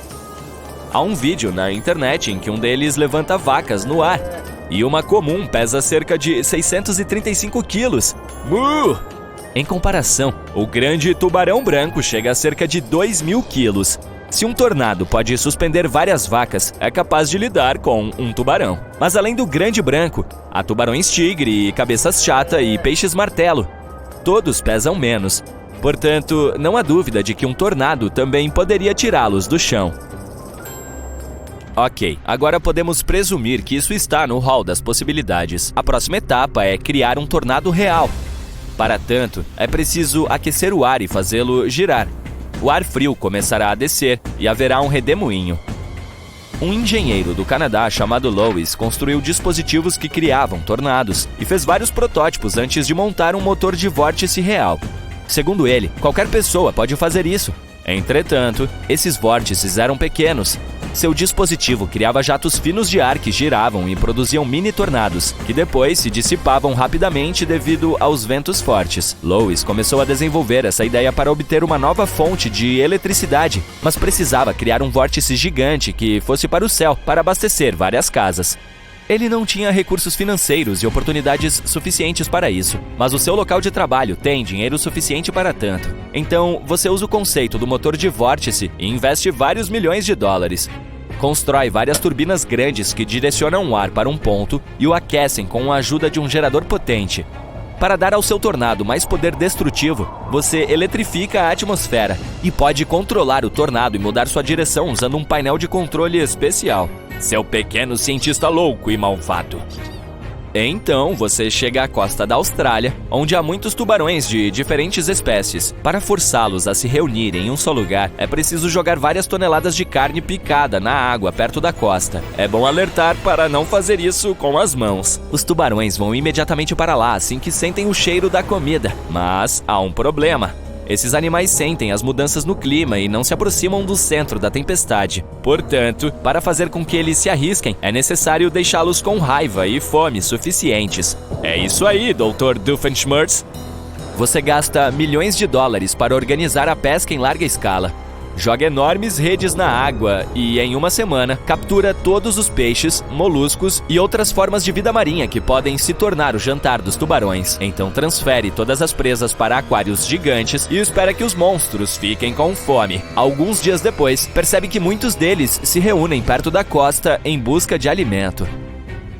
Há um vídeo na internet em que um deles levanta vacas no ar, e uma comum pesa cerca de 635 quilos. Em comparação, o grande tubarão branco chega a cerca de 2.000 quilos. Se um tornado pode suspender várias vacas, é capaz de lidar com um tubarão. Mas além do grande branco, há tubarões tigre, cabeças chata e peixes martelo. Todos pesam menos. Portanto, não há dúvida de que um tornado também poderia tirá-los do chão. Ok, agora podemos presumir que isso está no hall das possibilidades. A próxima etapa é criar um tornado real. Para tanto, é preciso aquecer o ar e fazê-lo girar. O ar frio começará a descer e haverá um redemoinho. Um engenheiro do Canadá chamado Lois construiu dispositivos que criavam tornados e fez vários protótipos antes de montar um motor de vórtice real. Segundo ele, qualquer pessoa pode fazer isso. Entretanto, esses vórtices eram pequenos. Seu dispositivo criava jatos finos de ar que giravam e produziam mini-tornados, que depois se dissipavam rapidamente devido aos ventos fortes. Lois começou a desenvolver essa ideia para obter uma nova fonte de eletricidade, mas precisava criar um vórtice gigante que fosse para o céu para abastecer várias casas. Ele não tinha recursos financeiros e oportunidades suficientes para isso, mas o seu local de trabalho tem dinheiro suficiente para tanto. Então, você usa o conceito do motor de vórtice e investe vários milhões de dólares. Constrói várias turbinas grandes que direcionam o ar para um ponto e o aquecem com a ajuda de um gerador potente. Para dar ao seu tornado mais poder destrutivo, você eletrifica a atmosfera e pode controlar o tornado e mudar sua direção usando um painel de controle especial. Seu pequeno cientista louco e malvado. Então, você chega à costa da Austrália, onde há muitos tubarões de diferentes espécies. Para forçá-los a se reunirem em um só lugar, é preciso jogar várias toneladas de carne picada na água perto da costa. É bom alertar para não fazer isso com as mãos. Os tubarões vão imediatamente para lá assim que sentem o cheiro da comida. Mas há um problema. Esses animais sentem as mudanças no clima e não se aproximam do centro da tempestade. Portanto, para fazer com que eles se arrisquem, é necessário deixá-los com raiva e fome suficientes. É isso aí, Dr. Doofenshmirtz. Você gasta milhões de dólares para organizar a pesca em larga escala. Joga enormes redes na água e, em uma semana, captura todos os peixes, moluscos e outras formas de vida marinha que podem se tornar o jantar dos tubarões. Então transfere todas as presas para aquários gigantes e espera que os monstros fiquem com fome. Alguns dias depois, percebe que muitos deles se reúnem perto da costa em busca de alimento.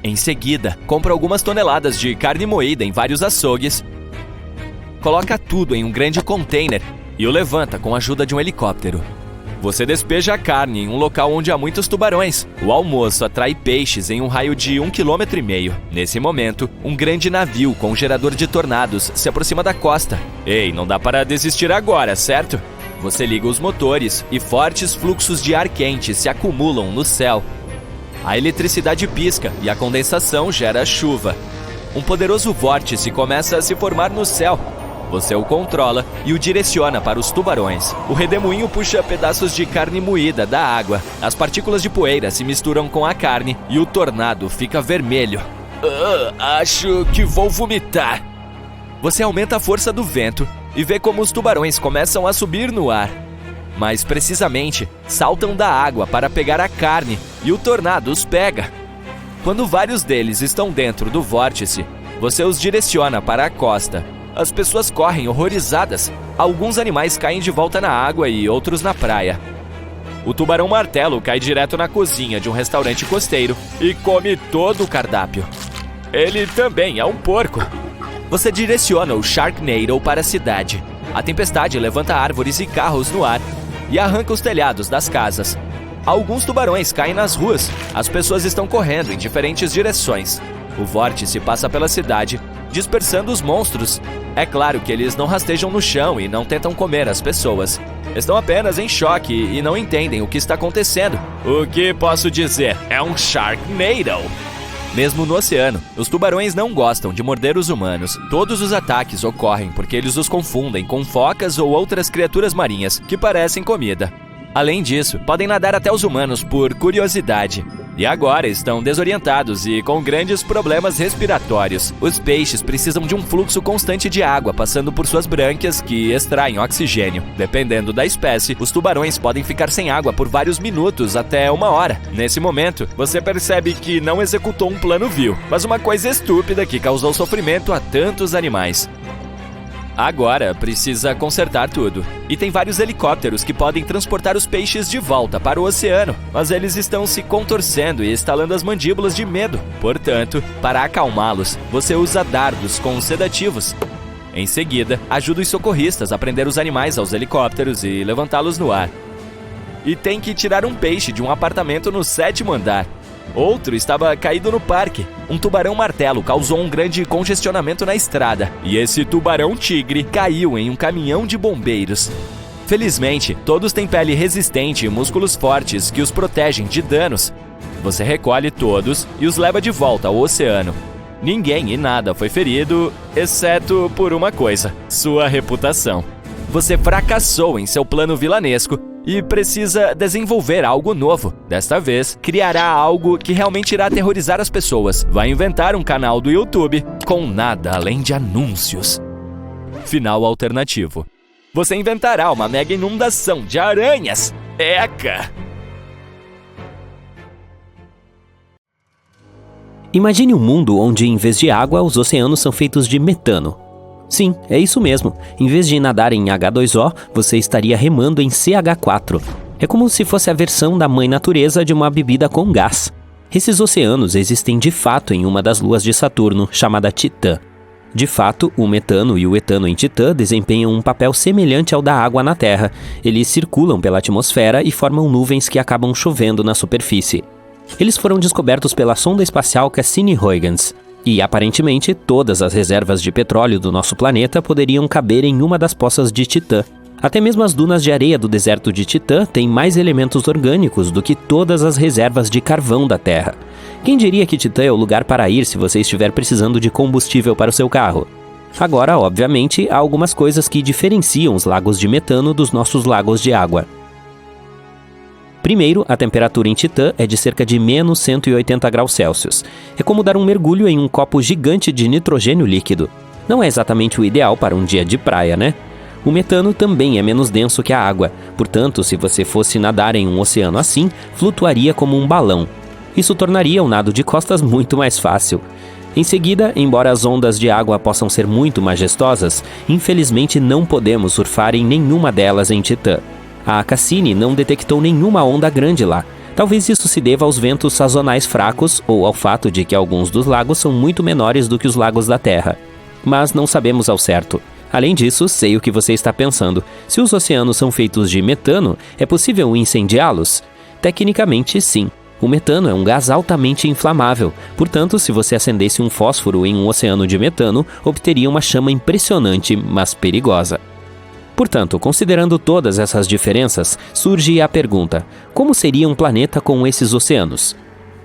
Em seguida, compra algumas toneladas de carne moída em vários açougues, coloca tudo em um grande container e o levanta com a ajuda de um helicóptero. Você despeja a carne em um local onde há muitos tubarões. O almoço atrai peixes em um raio de 1,5 km. Nesse momento, um grande navio com um gerador de tornados se aproxima da costa. Ei, não dá para desistir agora, certo? Você liga os motores e fortes fluxos de ar quente se acumulam no céu. A eletricidade pisca e a condensação gera chuva. Um poderoso vórtice começa a se formar no céu. Você o controla e o direciona para os tubarões. O redemoinho puxa pedaços de carne moída da água. As partículas de poeira se misturam com a carne e o tornado fica vermelho. Acho que vou vomitar. Você aumenta a força do vento e vê como os tubarões começam a subir no ar. Mas precisamente, saltam da água para pegar a carne e o tornado os pega. Quando vários deles estão dentro do vórtice, você os direciona para a costa. As pessoas correm horrorizadas. Alguns animais caem de volta na água e outros na praia. O tubarão martelo cai direto na cozinha de um restaurante costeiro e come todo o cardápio. Ele também é um porco. Você direciona o Sharknado para a cidade. A tempestade levanta árvores e carros no ar e arranca os telhados das casas. Alguns tubarões caem nas ruas. As pessoas estão correndo em diferentes direções. O vórtice passa pela cidade, dispersando os monstros. É claro que eles não rastejam no chão e não tentam comer as pessoas. Estão apenas em choque e não entendem o que está acontecendo. O que posso dizer? É um Sharknado! Mesmo no oceano, os tubarões não gostam de morder os humanos. Todos os ataques ocorrem porque eles os confundem com focas ou outras criaturas marinhas que parecem comida. Além disso, podem nadar até os humanos por curiosidade. E agora estão desorientados e com grandes problemas respiratórios. Os peixes precisam de um fluxo constante de água passando por suas brânquias que extraem oxigênio. Dependendo da espécie, os tubarões podem ficar sem água por vários minutos até 1 hora. Nesse momento, você percebe que não executou um plano vil, mas uma coisa estúpida que causou sofrimento a tantos animais. Agora precisa consertar tudo. E tem vários helicópteros que podem transportar os peixes de volta para o oceano, mas eles estão se contorcendo e estalando as mandíbulas de medo. Portanto, para acalmá-los, você usa dardos com sedativos. Em seguida, ajuda os socorristas a prender os animais aos helicópteros e levantá-los no ar. E tem que tirar um peixe de um apartamento no 7º andar. Outro estava caído no parque. Um tubarão-martelo causou um grande congestionamento na estrada. E esse tubarão-tigre caiu em um caminhão de bombeiros. Felizmente, todos têm pele resistente e músculos fortes que os protegem de danos. Você recolhe todos e os leva de volta ao oceano. Ninguém e nada foi ferido, exceto por uma coisa: sua reputação. Você fracassou em seu plano vilanesco e precisa desenvolver algo novo. Desta vez, criará algo que realmente irá aterrorizar as pessoas. Vai inventar um canal do YouTube com nada além de anúncios. Final alternativo: você inventará uma mega inundação de aranhas. Eca! Imagine um mundo onde, em vez de água, os oceanos são feitos de metano. Sim, é isso mesmo. Em vez de nadar em H2O, você estaria remando em CH4. É como se fosse a versão da mãe natureza de uma bebida com gás. Esses oceanos existem de fato em uma das luas de Saturno, chamada Titã. De fato, o metano e o etano em Titã desempenham um papel semelhante ao da água na Terra. Eles circulam pela atmosfera e formam nuvens que acabam chovendo na superfície. Eles foram descobertos pela sonda espacial Cassini-Huygens. E, aparentemente, todas as reservas de petróleo do nosso planeta poderiam caber em uma das poças de Titã. Até mesmo as dunas de areia do deserto de Titã têm mais elementos orgânicos do que todas as reservas de carvão da Terra. Quem diria que Titã é o lugar para ir se você estiver precisando de combustível para o seu carro? Agora, obviamente, há algumas coisas que diferenciam os lagos de metano dos nossos lagos de água. Primeiro, a temperatura em Titã é de cerca de menos 180 graus Celsius. É como dar um mergulho em um copo gigante de nitrogênio líquido. Não é exatamente o ideal para um dia de praia, né? O metano também é menos denso que a água, portanto, se você fosse nadar em um oceano assim, flutuaria como um balão. Isso tornaria o nado de costas muito mais fácil. Em seguida, embora as ondas de água possam ser muito majestosas, infelizmente não podemos surfar em nenhuma delas em Titã. A Cassini não detectou nenhuma onda grande lá. Talvez isso se deva aos ventos sazonais fracos ou ao fato de que alguns dos lagos são muito menores do que os lagos da Terra. Mas não sabemos ao certo. Além disso, sei o que você está pensando. Se os oceanos são feitos de metano, é possível incendiá-los? Tecnicamente, sim. O metano é um gás altamente inflamável. Portanto, se você acendesse um fósforo em um oceano de metano, obteria uma chama impressionante, mas perigosa. Portanto, considerando todas essas diferenças, surge a pergunta: como seria um planeta com esses oceanos?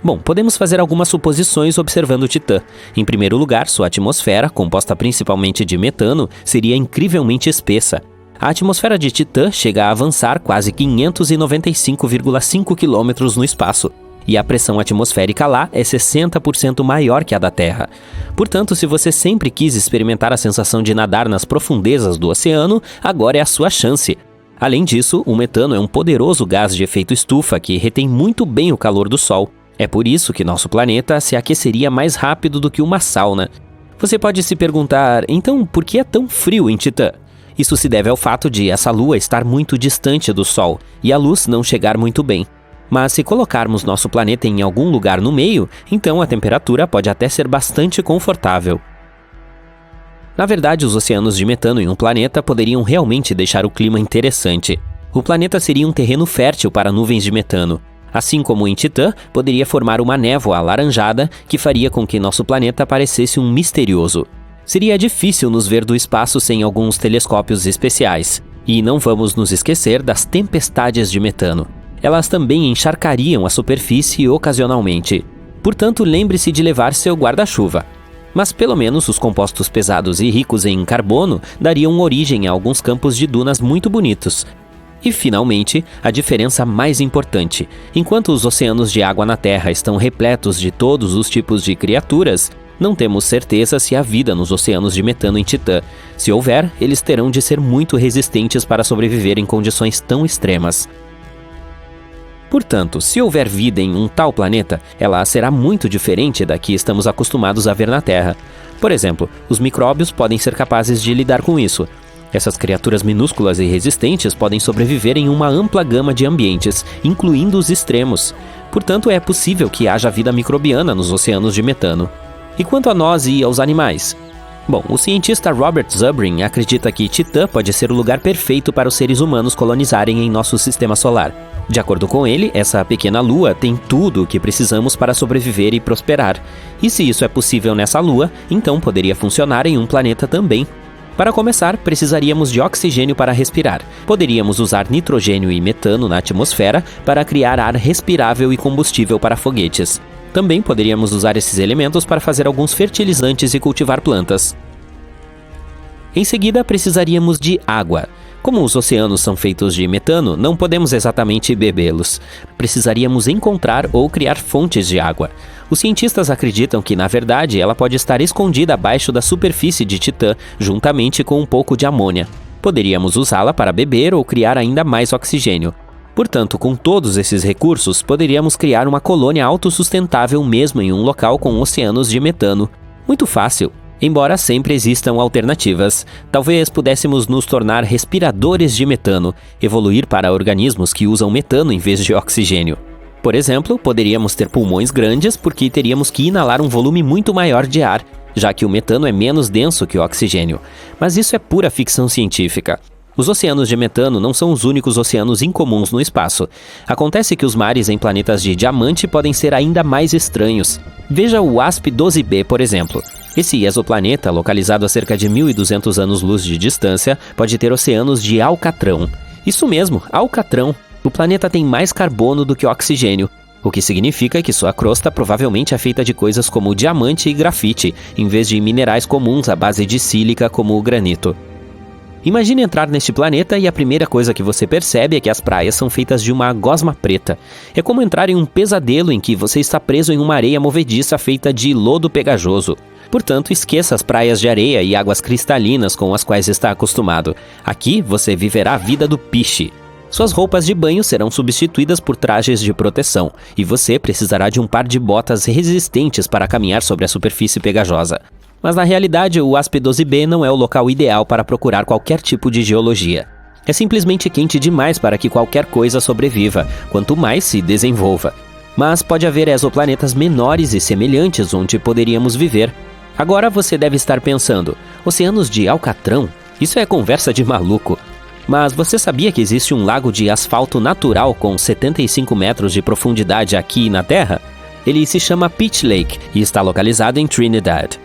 Bom, podemos fazer algumas suposições observando Titã. Em primeiro lugar, sua atmosfera, composta principalmente de metano, seria incrivelmente espessa. A atmosfera de Titã chega a avançar quase 595,5 km no espaço. E a pressão atmosférica lá é 60% maior que a da Terra. Portanto, se você sempre quis experimentar a sensação de nadar nas profundezas do oceano, agora é a sua chance. Além disso, o metano é um poderoso gás de efeito estufa que retém muito bem o calor do Sol. É por isso que nosso planeta se aqueceria mais rápido do que uma sauna. Você pode se perguntar, então, por que é tão frio em Titã? Isso se deve ao fato de essa lua estar muito distante do Sol e a luz não chegar muito bem. Mas se colocarmos nosso planeta em algum lugar no meio, então a temperatura pode até ser bastante confortável. Na verdade, os oceanos de metano em um planeta poderiam realmente deixar o clima interessante. O planeta seria um terreno fértil para nuvens de metano. Assim como em Titã, poderia formar uma névoa alaranjada que faria com que nosso planeta parecesse um misterioso. Seria difícil nos ver do espaço sem alguns telescópios especiais. E não vamos nos esquecer das tempestades de metano. Elas também encharcariam a superfície ocasionalmente. Portanto, lembre-se de levar seu guarda-chuva. Mas pelo menos os compostos pesados e ricos em carbono dariam origem a alguns campos de dunas muito bonitos. E, finalmente, a diferença mais importante. Enquanto os oceanos de água na Terra estão repletos de todos os tipos de criaturas, não temos certeza se há vida nos oceanos de metano em Titã. Se houver, eles terão de ser muito resistentes para sobreviver em condições tão extremas. Portanto, se houver vida em um tal planeta, ela será muito diferente da que estamos acostumados a ver na Terra. Por exemplo, os micróbios podem ser capazes de lidar com isso. Essas criaturas minúsculas e resistentes podem sobreviver em uma ampla gama de ambientes, incluindo os extremos. Portanto, é possível que haja vida microbiana nos oceanos de metano. E quanto a nós e aos animais? Bom, o cientista Robert Zubrin acredita que Titã pode ser o lugar perfeito para os seres humanos colonizarem em nosso sistema solar. De acordo com ele, essa pequena lua tem tudo o que precisamos para sobreviver e prosperar. E se isso é possível nessa lua, então poderia funcionar em um planeta também. Para começar, precisaríamos de oxigênio para respirar. Poderíamos usar nitrogênio e metano na atmosfera para criar ar respirável e combustível para foguetes. Também poderíamos usar esses elementos para fazer alguns fertilizantes e cultivar plantas. Em seguida, precisaríamos de água. Como os oceanos são feitos de metano, não podemos exatamente bebê-los. Precisaríamos encontrar ou criar fontes de água. Os cientistas acreditam que, na verdade, ela pode estar escondida abaixo da superfície de Titã, juntamente com um pouco de amônia. Poderíamos usá-la para beber ou criar ainda mais oxigênio. Portanto, com todos esses recursos, poderíamos criar uma colônia autossustentável mesmo em um local com oceanos de metano. Muito fácil. Embora sempre existam alternativas, talvez pudéssemos nos tornar respiradores de metano, evoluir para organismos que usam metano em vez de oxigênio. Por exemplo, poderíamos ter pulmões grandes porque teríamos que inalar um volume muito maior de ar, já que o metano é menos denso que o oxigênio. Mas isso é pura ficção científica. Os oceanos de metano não são os únicos oceanos incomuns no espaço. Acontece que os mares em planetas de diamante podem ser ainda mais estranhos. Veja o WASP-12b, por exemplo. Esse exoplaneta, localizado a cerca de 1.200 anos-luz de distância, pode ter oceanos de alcatrão. Isso mesmo, alcatrão. O planeta tem mais carbono do que oxigênio, o que significa que sua crosta provavelmente é feita de coisas como diamante e grafite, em vez de minerais comuns à base de sílica como o granito. Imagine entrar neste planeta e a primeira coisa que você percebe é que as praias são feitas de uma gosma preta. É como entrar em um pesadelo em que você está preso em uma areia movediça feita de lodo pegajoso. Portanto, esqueça as praias de areia e águas cristalinas com as quais está acostumado. Aqui, você viverá a vida do piche. Suas roupas de banho serão substituídas por trajes de proteção, e você precisará de um par de botas resistentes para caminhar sobre a superfície pegajosa. Mas na realidade, o WASP-12b não é o local ideal para procurar qualquer tipo de geologia. É simplesmente quente demais para que qualquer coisa sobreviva, quanto mais se desenvolva. Mas pode haver exoplanetas menores e semelhantes onde poderíamos viver. Agora você deve estar pensando, oceanos de alcatrão? Isso é conversa de maluco. Mas você sabia que existe um lago de asfalto natural com 75 metros de profundidade aqui na Terra? Ele se chama Pitch Lake e está localizado em Trinidad.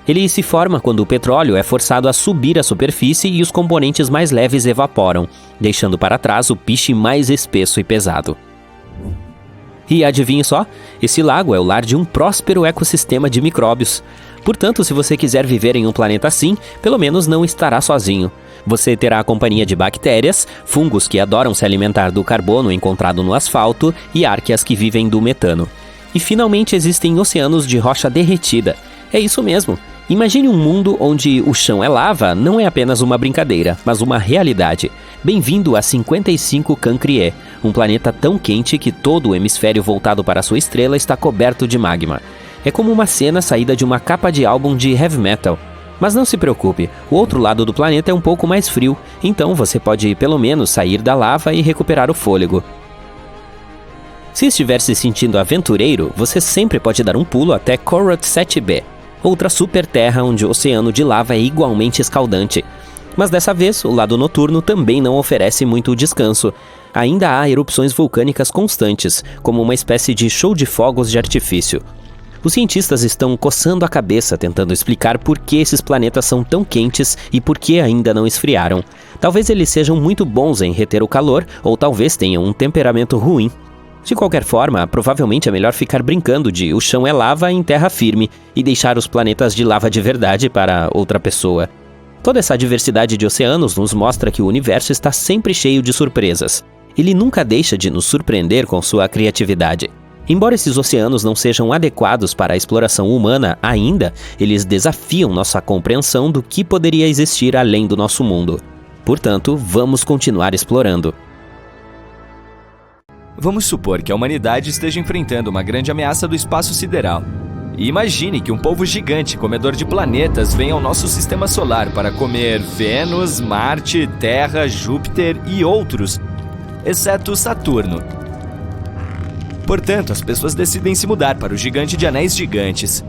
Ele se forma quando o petróleo é forçado a subir à superfície e os componentes mais leves evaporam, deixando para trás o piche mais espesso e pesado. E adivinhe só, esse lago é o lar de um próspero ecossistema de micróbios. Portanto, se você quiser viver em um planeta assim, pelo menos não estará sozinho. Você terá a companhia de bactérias, fungos que adoram se alimentar do carbono encontrado no asfalto e árqueas que vivem do metano. E finalmente existem oceanos de rocha derretida. É isso mesmo. Imagine um mundo onde o chão é lava não é apenas uma brincadeira, mas uma realidade. Bem-vindo a 55 Cancrier, um planeta tão quente que todo o hemisfério voltado para sua estrela está coberto de magma. É como uma cena saída de uma capa de álbum de heavy metal. Mas não se preocupe, o outro lado do planeta é um pouco mais frio, então você pode pelo menos sair da lava e recuperar o fôlego. Se estiver se sentindo aventureiro, você sempre pode dar um pulo até Korat 7b. Outra super terra onde o oceano de lava é igualmente escaldante. Mas dessa vez, o lado noturno também não oferece muito descanso. Ainda há erupções vulcânicas constantes, como uma espécie de show de fogos de artifício. Os cientistas estão coçando a cabeça tentando explicar por que esses planetas são tão quentes e por que ainda não esfriaram. Talvez eles sejam muito bons em reter o calor, ou talvez tenham um temperamento ruim. De qualquer forma, provavelmente é melhor ficar brincando de o chão é lava em terra firme e deixar os planetas de lava de verdade para outra pessoa. Toda essa diversidade de oceanos nos mostra que o universo está sempre cheio de surpresas. Ele nunca deixa de nos surpreender com sua criatividade. Embora esses oceanos não sejam adequados para a exploração humana ainda, eles desafiam nossa compreensão do que poderia existir além do nosso mundo. Portanto, vamos continuar explorando. Vamos supor que a humanidade esteja enfrentando uma grande ameaça do espaço sideral. E imagine que um polvo gigante comedor de planetas venha ao nosso sistema solar para comer Vênus, Marte, Terra, Júpiter e outros, exceto Saturno. Portanto, as pessoas decidem se mudar para o gigante de anéis gigantes.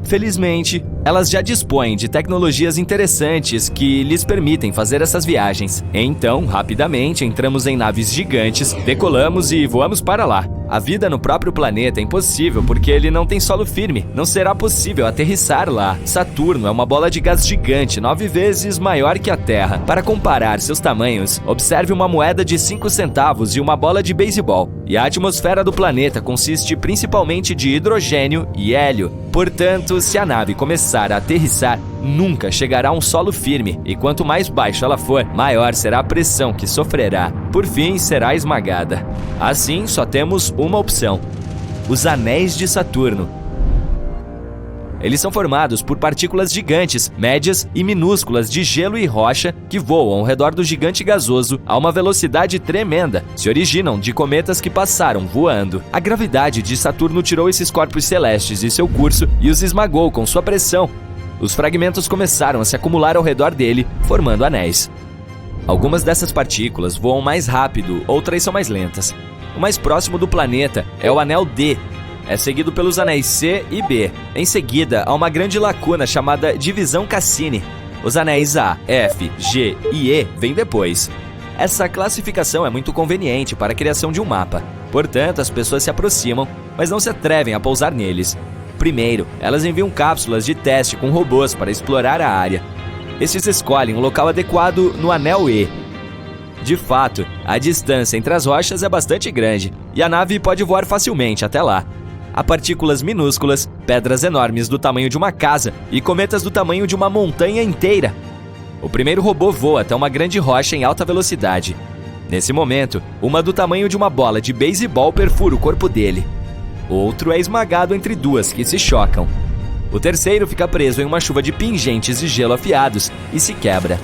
Felizmente, Elas já dispõem de tecnologias interessantes que lhes permitem fazer essas viagens. Então, rapidamente, entramos em naves gigantes, decolamos e voamos para lá. A vida no próprio planeta é impossível porque ele não tem solo firme. Não será possível aterrissar lá. Saturno é uma bola de gás gigante, 9 vezes maior que a Terra. Para comparar seus tamanhos, observe uma moeda de 5 centavos e uma bola de beisebol. E a atmosfera do planeta consiste principalmente de hidrogênio e hélio. Portanto, se a nave começar a aterrissar, nunca chegará a um solo firme, e quanto mais baixo ela for, maior será a pressão que sofrerá. Por fim, será esmagada. Assim, só temos uma opção: os anéis de Saturno. Eles são formados por partículas gigantes, médias e minúsculas de gelo e rocha que voam ao redor do gigante gasoso a uma velocidade tremenda. Se originam de cometas que passaram voando. A gravidade de Saturno tirou esses corpos celestes de seu curso e os esmagou com sua pressão. Os fragmentos começaram a se acumular ao redor dele, formando anéis. Algumas dessas partículas voam mais rápido, outras são mais lentas. O mais próximo do planeta é o anel D. É seguido pelos anéis C e B. Em seguida, há uma grande lacuna chamada divisão Cassini. Os anéis A, F, G e E vêm depois. Essa classificação é muito conveniente para a criação de um mapa. Portanto, as pessoas se aproximam, mas não se atrevem a pousar neles. Primeiro, elas enviam cápsulas de teste com robôs para explorar a área. Estes escolhem um local adequado no anel E. De fato, a distância entre as rochas é bastante grande e a nave pode voar facilmente até lá. Há partículas minúsculas, pedras enormes do tamanho de uma casa e cometas do tamanho de uma montanha inteira. O primeiro robô voa até uma grande rocha em alta velocidade. Nesse momento, uma do tamanho de uma bola de beisebol perfura o corpo dele. Outro é esmagado entre duas que se chocam. O terceiro fica preso em uma chuva de pingentes de gelo afiados e se quebra.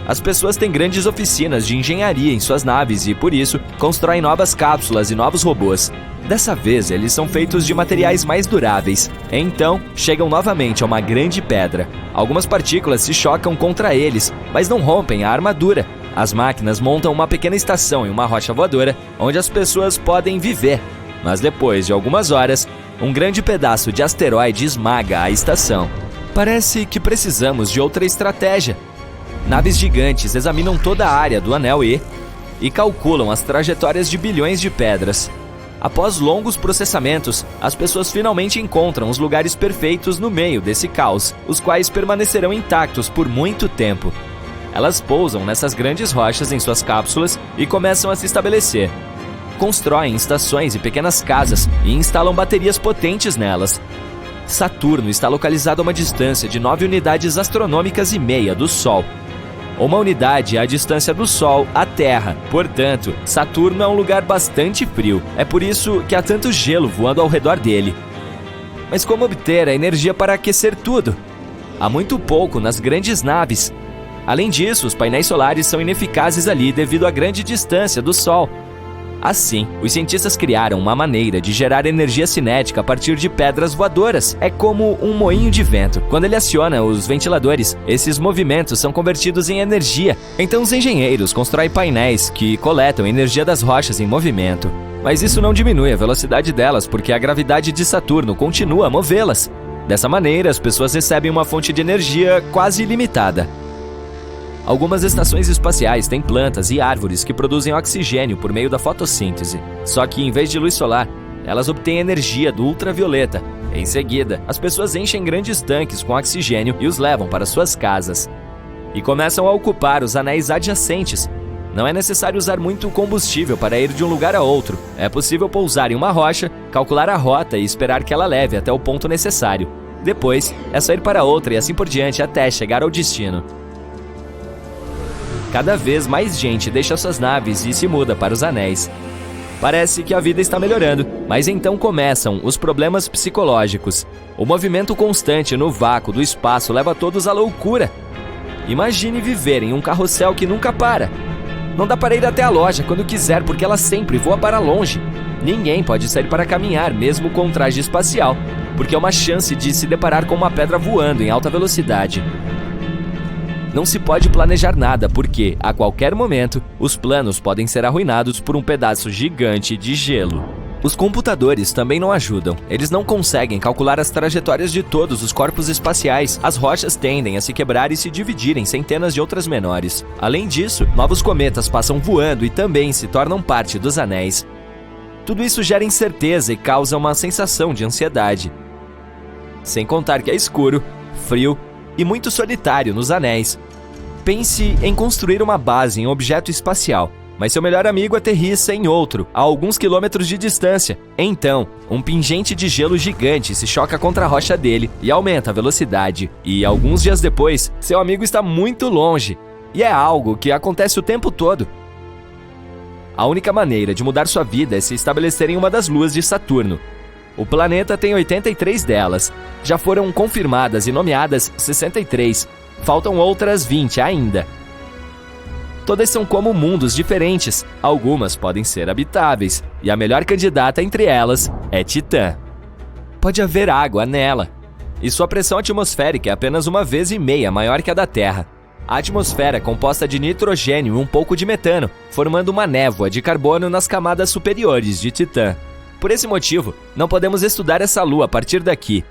As pessoas têm grandes oficinas de engenharia em suas naves e, por isso, constroem novas cápsulas e novos robôs. Dessa vez, eles são feitos de materiais mais duráveis. Então, chegam novamente a uma grande pedra. Algumas partículas se chocam contra eles, mas não rompem a armadura. As máquinas montam uma pequena estação em uma rocha voadora, onde as pessoas podem viver. Mas depois de algumas horas, um grande pedaço de asteroide esmaga a estação. Parece que precisamos de outra estratégia. Naves gigantes examinam toda a área do anel E e calculam as trajetórias de bilhões de pedras. Após longos processamentos, as pessoas finalmente encontram os lugares perfeitos no meio desse caos, os quais permanecerão intactos por muito tempo. Elas pousam nessas grandes rochas em suas cápsulas e começam a se estabelecer. Constroem estações e pequenas casas e instalam baterias potentes nelas. Saturno está localizado a uma distância de 9 unidades astronômicas e meia do Sol. Uma unidade é a distância do Sol à Terra. Portanto, Saturno é um lugar bastante frio. É por isso que há tanto gelo voando ao redor dele. Mas como obter a energia para aquecer tudo? Há muito pouco nas grandes naves. Além disso, os painéis solares são ineficazes ali devido à grande distância do Sol. Assim, os cientistas criaram uma maneira de gerar energia cinética a partir de pedras voadoras. É como um moinho de vento. Quando ele aciona os ventiladores, esses movimentos são convertidos em energia. Então os engenheiros constroem painéis que coletam energia das rochas em movimento. Mas isso não diminui a velocidade delas, porque a gravidade de Saturno continua a movê-las. Dessa maneira, as pessoas recebem uma fonte de energia quase ilimitada. Algumas estações espaciais têm plantas e árvores que produzem oxigênio por meio da fotossíntese. Só que, em vez de luz solar, elas obtêm energia do ultravioleta. Em seguida, as pessoas enchem grandes tanques com oxigênio e os levam para suas casas. E começam a ocupar os anéis adjacentes. Não é necessário usar muito combustível para ir de um lugar a outro. É possível pousar em uma rocha, calcular a rota e esperar que ela leve até o ponto necessário. Depois, é só ir para outra e assim por diante até chegar ao destino. Cada vez mais gente deixa suas naves e se muda para os anéis. Parece que a vida está melhorando, mas então começam os problemas psicológicos. O movimento constante no vácuo do espaço leva todos à loucura. Imagine viver em um carrossel que nunca para. Não dá para ir até a loja quando quiser porque ela sempre voa para longe. Ninguém pode sair para caminhar mesmo com traje espacial, porque é uma chance de se deparar com uma pedra voando em alta velocidade. Não se pode planejar nada porque, a qualquer momento, os planos podem ser arruinados por um pedaço gigante de gelo. Os computadores também não ajudam. Eles não conseguem calcular as trajetórias de todos os corpos espaciais. As rochas tendem a se quebrar e se dividir em centenas de outras menores. Além disso, novos cometas passam voando e também se tornam parte dos anéis. Tudo isso gera incerteza e causa uma sensação de ansiedade. Sem contar que é escuro, frio e muito solitário nos anéis. Pense em construir uma base em um objeto espacial, mas seu melhor amigo aterrissa em outro, a alguns quilômetros de distância. Então, um pingente de gelo gigante se choca contra a rocha dele e aumenta a velocidade. E alguns dias depois, seu amigo está muito longe. E é algo que acontece o tempo todo. A única maneira de mudar sua vida é se estabelecer em uma das luas de Saturno. O planeta tem 83 delas. Já foram confirmadas e nomeadas 63. Faltam outras 20 ainda. Todas são como mundos diferentes. Algumas podem ser habitáveis, e a melhor candidata entre elas é Titã. Pode haver água nela, e sua pressão atmosférica é apenas 1,5 vezes maior que a da Terra. A atmosfera é composta de nitrogênio e um pouco de metano, formando uma névoa de carbono nas camadas superiores de Titã. Por esse motivo, não podemos estudar essa lua a partir daqui.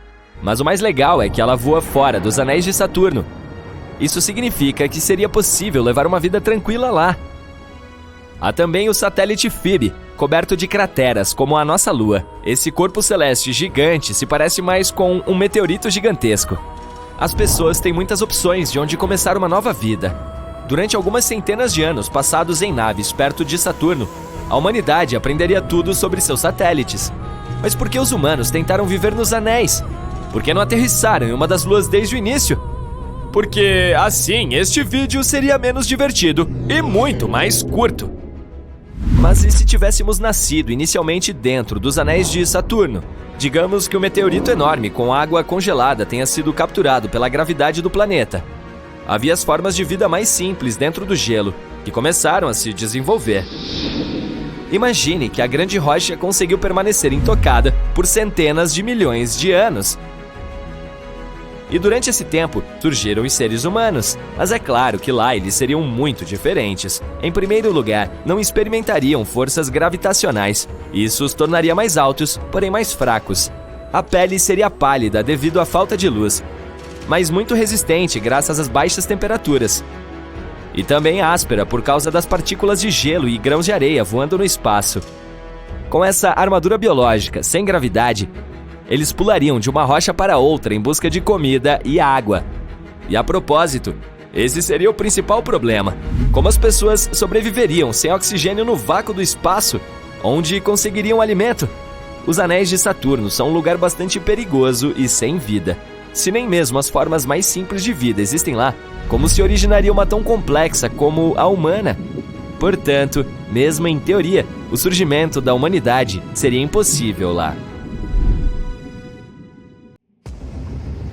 Mas o mais legal é que ela voa fora dos anéis de Saturno. Isso significa que seria possível levar uma vida tranquila lá. Há também o satélite Phoebe, coberto de crateras como a nossa Lua. Esse corpo celeste gigante se parece mais com um meteorito gigantesco. As pessoas têm muitas opções de onde começar uma nova vida. Durante algumas centenas de anos passados em naves perto de Saturno, a humanidade aprenderia tudo sobre seus satélites. Mas por que os humanos tentaram viver nos anéis? Por que não aterrissaram em uma das luas desde o início? Porque, assim, este vídeo seria menos divertido e muito mais curto. Mas e se tivéssemos nascido inicialmente dentro dos anéis de Saturno? Digamos que um meteorito enorme com água congelada tenha sido capturado pela gravidade do planeta. Havia as formas de vida mais simples dentro do gelo, que começaram a se desenvolver. Imagine que a grande rocha conseguiu permanecer intocada por centenas de milhões de anos. E durante esse tempo, surgiram os seres humanos. Mas é claro que lá eles seriam muito diferentes. Em primeiro lugar, não experimentariam forças gravitacionais. Isso os tornaria mais altos, porém mais fracos. A pele seria pálida devido à falta de luz, mas muito resistente graças às baixas temperaturas. E também áspera por causa das partículas de gelo e grãos de areia voando no espaço. Com essa armadura biológica, sem gravidade, eles pulariam de uma rocha para outra em busca de comida e água. E a propósito, esse seria o principal problema. Como as pessoas sobreviveriam sem oxigênio no vácuo do espaço? Onde conseguiriam alimento? Os anéis de Saturno são um lugar bastante perigoso e sem vida. Se nem mesmo as formas mais simples de vida existem lá, como se originaria uma tão complexa como a humana? Portanto, mesmo em teoria, o surgimento da humanidade seria impossível lá.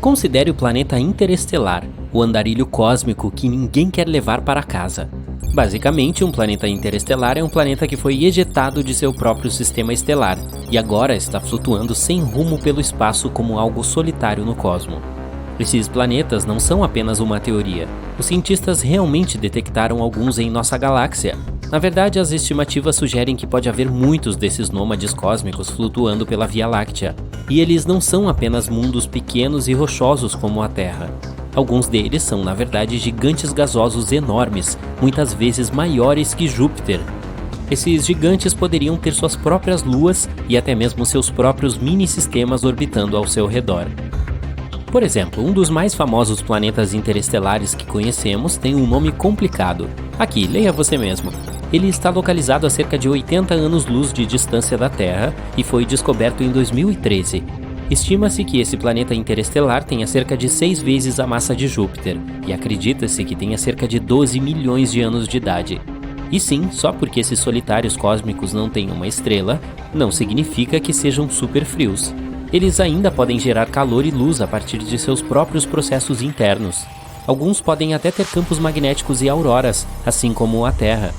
Considere o planeta interestelar, o andarilho cósmico que ninguém quer levar para casa. Basicamente, um planeta interestelar é um planeta que foi ejetado de seu próprio sistema estelar e agora está flutuando sem rumo pelo espaço como algo solitário no cosmo. Esses planetas não são apenas uma teoria. Os cientistas realmente detectaram alguns em nossa galáxia. Na verdade, as estimativas sugerem que pode haver muitos desses nômades cósmicos flutuando pela Via Láctea. E eles não são apenas mundos pequenos e rochosos como a Terra. Alguns deles são, na verdade, gigantes gasosos enormes, muitas vezes maiores que Júpiter. Esses gigantes poderiam ter suas próprias luas e até mesmo seus próprios mini-sistemas orbitando ao seu redor. Por exemplo, um dos mais famosos planetas interestelares que conhecemos tem um nome complicado. Aqui, leia você mesmo. Ele está localizado a cerca de 80 anos-luz de distância da Terra e foi descoberto em 2013. Estima-se que esse planeta interestelar tenha cerca de 6 vezes a massa de Júpiter, e acredita-se que tenha cerca de 12 milhões de anos de idade. E sim, só porque esses solitários cósmicos não têm uma estrela, não significa que sejam super frios. Eles ainda podem gerar calor e luz a partir de seus próprios processos internos. Alguns podem até ter campos magnéticos e auroras, assim como a Terra.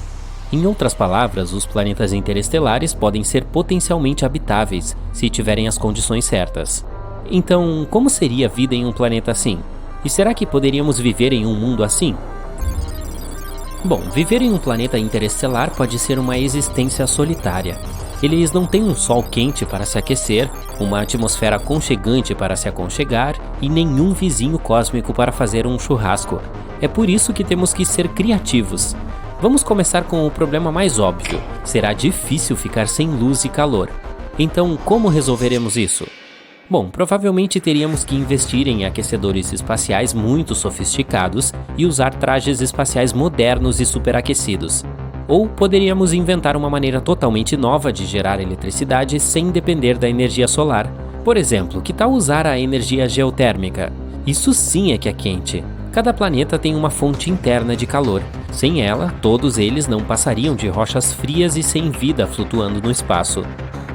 Em outras palavras, os planetas interestelares podem ser potencialmente habitáveis, se tiverem as condições certas. Então, como seria a vida em um planeta assim? E será que poderíamos viver em um mundo assim? Bom, viver em um planeta interestelar pode ser uma existência solitária. Eles não têm um sol quente para se aquecer, uma atmosfera aconchegante para se aconchegar e nenhum vizinho cósmico para fazer um churrasco. É por isso que temos que ser criativos. Vamos começar com o problema mais óbvio. Será difícil ficar sem luz e calor. Então, como resolveremos isso? Bom, provavelmente teríamos que investir em aquecedores espaciais muito sofisticados e usar trajes espaciais modernos e superaquecidos. Ou poderíamos inventar uma maneira totalmente nova de gerar eletricidade sem depender da energia solar. Por exemplo, que tal usar a energia geotérmica? Isso sim é que é quente. Cada planeta tem uma fonte interna de calor. Sem ela, todos eles não passariam de rochas frias e sem vida flutuando no espaço.